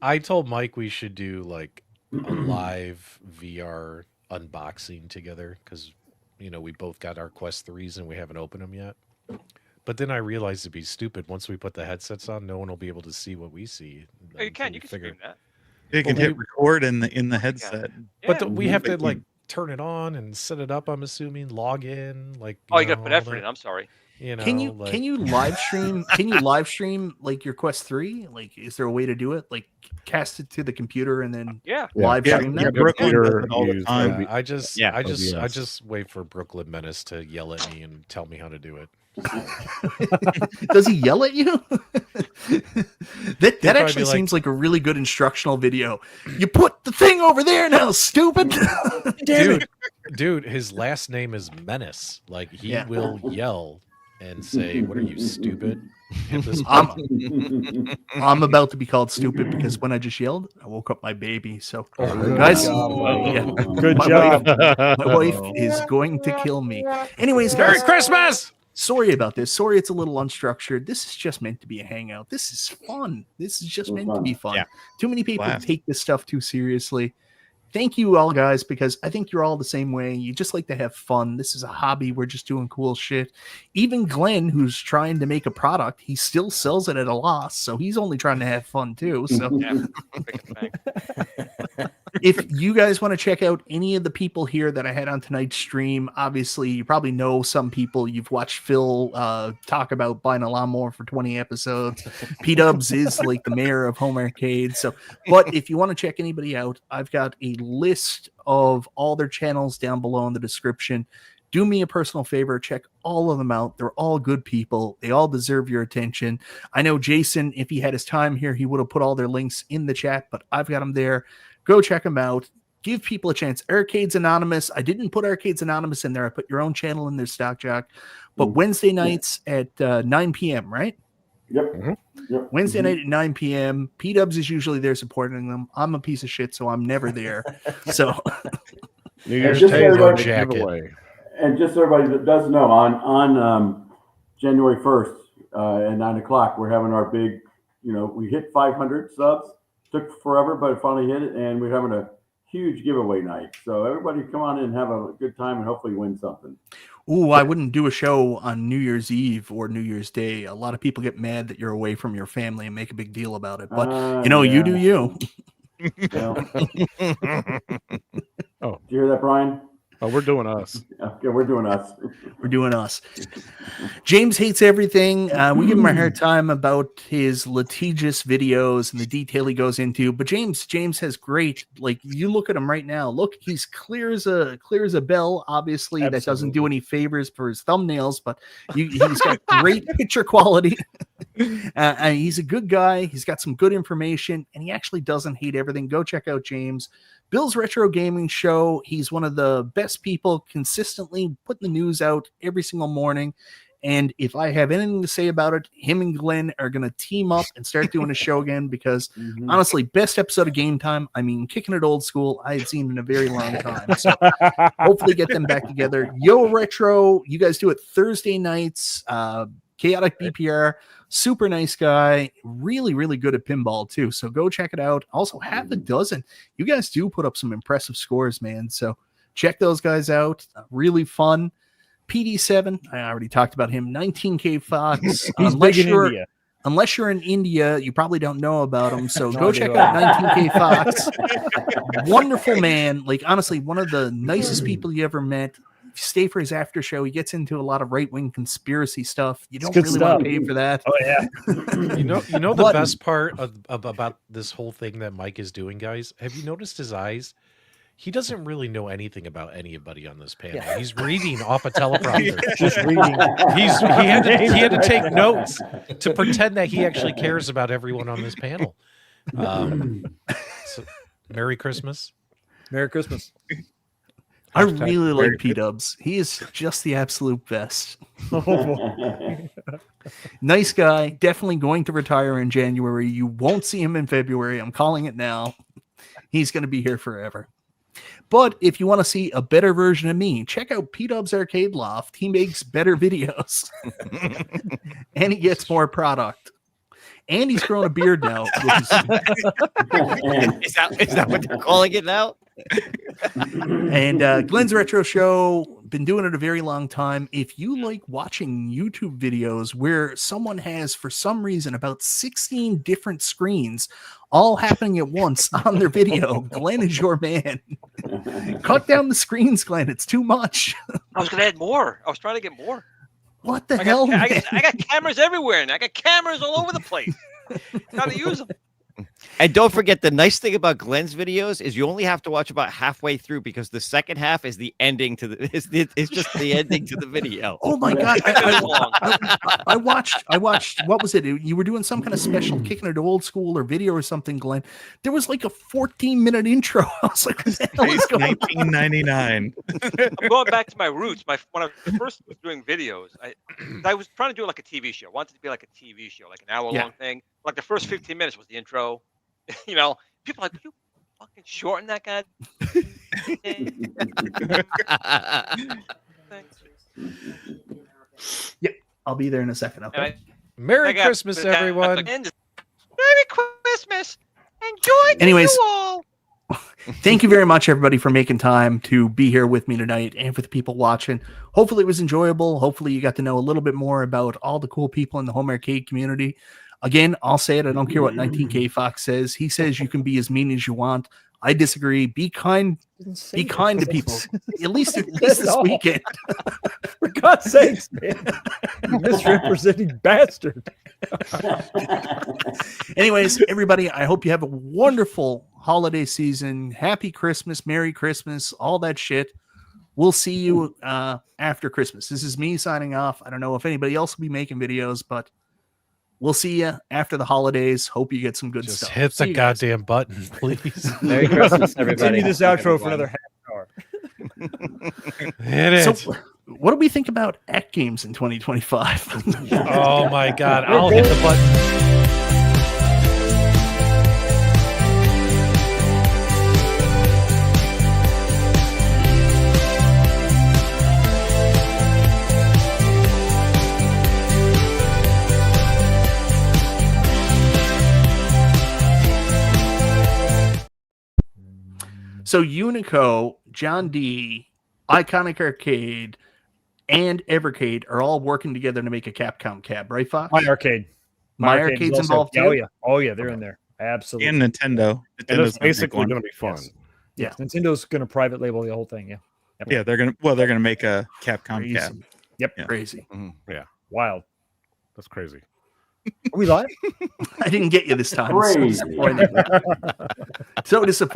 I told Mike we should do like a live VR unboxing together because we both got our Quest 3s and we haven't opened them yet. But then I realized it'd be stupid. Once we put the headsets on, no one will be able to see what we see. Oh, you can stream that. You can hit record in the headset. But we have to like turn it on and set it up. I'm assuming log in. Like Oh, you got to put effort in. I'm sorry. You know, Can you like, can you live stream? Can you live stream like your Quest 3? Like, is there a way to do it? Like, cast it to the computer and then live Yeah, stream yeah, that? Brooklyn does Computer it all the use time. I just OBS. wait for Brooklyn Menace to yell at me and tell me how to do it. Does he yell at you? that probably actually be like- seems like a really good instructional video. You put the thing over there now, stupid. Dude, his last name is Menace. Like, he Yeah. will yell and say, "What are you, stupid?" Hit this I'm, button. I'm about to be called stupid because when I just yelled, I woke up my baby. So, good guys, job, buddy. yeah, Good my job. my wife is going to kill me. Anyways, Merry guys, Christmas! sorry about this. Sorry, it's a little unstructured. This is just meant to be a hangout. This is fun. This is just meant to be fun. Yeah. Too many people Blast. take this stuff too seriously. Thank you all, guys, because I think you're all the same way. You just like to have fun. This is a hobby. We're just doing cool shit. Even Glenn, who's trying to make a product, he still sells it at a loss. So he's only trying to have fun too. So Yeah. if you guys want to check out any of the people here that I had on tonight's stream, obviously you probably know some people. You've watched Phil talk about buying a lawnmower for 20 episodes. P-Dubs is like the mayor of Home Arcade. So, but if you want to check anybody out, I've got a list of all their channels down below in the description. Do me a personal favor, check all of them out. They're all good people. They all deserve your attention. I know Jason, if he had his time here, he would have put all their links in the chat, but I've got them there. Go check them out. Give people a chance. Arcades Anonymous. I didn't put Arcades Anonymous in there. I put your own channel in there, Stock Jock. But Wednesday nights at 9 p.m., right? Yep. Yep. Wednesday night at 9 p.m. P-Dubs is usually there supporting them. I'm a piece of shit, so I'm never there. So New Year's just Day is everybody- a jacket. giveaway. And just so everybody that does know, on January 1st at 9 o'clock, we're having our big, we hit 500 subs. Took forever, but it finally hit it, and we're having a huge giveaway night. So everybody come on in and have a good time and hopefully win something. ooh, I wouldn't do a show on New Year's Eve or New Year's Day. A lot of people get mad that you're away from your family and make a big deal about it. But, you yeah. do you. Well, Oh. did you hear that, Brian? Oh, we're doing us. Okay, we're doing us. We're doing us. James hates everything. We give him a hard time about his litigious videos and the detail he goes into. But James has great. Like, you look at him right now. Look, he's clear as a bell. Obviously, that doesn't do any favors for his thumbnails, but he's got great picture quality. And he's a good guy. He's got some good information, and he actually doesn't hate everything. Go check out James. Bill's Retro Gaming Show. He's one of the best people, consistently putting the news out every single morning. And if I have anything to say about it, him and Glenn are going to team up and start doing a show again because, honestly, best episode of Game Time. I mean, kicking it old school, I had seen in a very long time. So hopefully get them back together. Yo Retro, you guys do it Thursday nights. Chaotic BPR, super nice guy, really, really good at pinball too. So go check it out. Also, half a dozen. You guys do put up some impressive scores, man. So check those guys out. Really fun. PD7, I already talked about him. 19K Fox. He's big in India. Unless you're in India, you probably don't know about him. So No go idea check who out I 19K Fox. Wonderful man. Like, honestly, one of the nicest people you ever met. If you stay for his after show, he gets into a lot of right-wing conspiracy stuff. You don't good really want stuff. to pay for that. Oh yeah. You know the best part of about this whole thing that Mike is doing, guys? Have you noticed his eyes? He doesn't really know anything about anybody on this panel. Yeah. He's reading off a teleprompter. Just reading. He had to take notes to pretend that he actually cares about everyone on this panel. So, Merry Christmas. Merry Christmas. I really like P-Dubs. He is just the absolute best. Nice guy. Definitely going to retire in January. You won't see him in February. I'm calling it now. He's going to be here forever. But if you want to see a better version of me, check out P-Dub's Arcade Loft. He makes better videos. And he gets more product. And he's grown a beard now. Which is... Is that what they're calling it now? And Glenn's Retro Show, been doing it a very long time. If you like watching YouTube videos where someone has, for some reason, about 16 different screens all happening at once on their video, Glenn is your man. Cut down the screens, Glenn. It's too much. I was going to add more. I was trying to get more. What the hell? I got cameras everywhere, and I got cameras all over the place. Gotta use them. And don't forget, the nice thing about Glenn's videos is you only have to watch about halfway through because the second half is the ending to the. It's just the ending to the video. Oh my god! I watched. What was it? You were doing some kind of special, kicking it old school or video or something, Glenn. There was like a 14-minute intro. I was like, what the hell is going on? 1999. I'm going back to my roots. When I first was doing videos, I was trying to do like a TV show. I wanted it to be like a TV show, like an hour-long thing. Like the first 15 minutes was the intro. You know, people are like, you fucking shorten that guy. Yep, I'll be there in a second. Okay. Merry Christmas, everyone. Merry Christmas. Enjoy. Anyways, you all. Thank you very much, everybody, for making time to be here with me tonight and for the people watching. Hopefully it was enjoyable. Hopefully you got to know a little bit more about all the cool people in the home arcade community. Again, I'll say it. I don't care what 19K Fox says. He says you can be as mean as you want. I disagree. Be kind. Be kind to people. At least this weekend. For God's sakes, man. You misrepresenting bastard. Anyways, everybody, I hope you have a wonderful holiday season. Happy Christmas, Merry Christmas, all that shit. We'll see you after Christmas. This is me signing off. I don't know if anybody else will be making videos, but we'll see you after the holidays. Hope you get some good stuff. Just hit the goddamn button, please. Merry Christmas, everybody. Continue this outro for another half hour. Hit it. So, what do we think about AtGames in 2025? Oh my god, I'll hit the button. So Unico, John D, Iconic Arcade, and Evercade are all working together to make a Capcom cab, right, Fox? My Arcade. My Arcade's involved too? Oh yeah. Oh yeah, they're in there. Absolutely. And Nintendo. And it's basically going to be fun. Yes. Nintendo's going to private label the whole thing. Yeah. Yep. Yeah, they're gonna make a Capcom cab. Yep. Yeah. Crazy. Mm-hmm. Yeah. Wild. That's crazy. Are we live? I didn't get you this time. Crazy. So disappointing. So disappointing.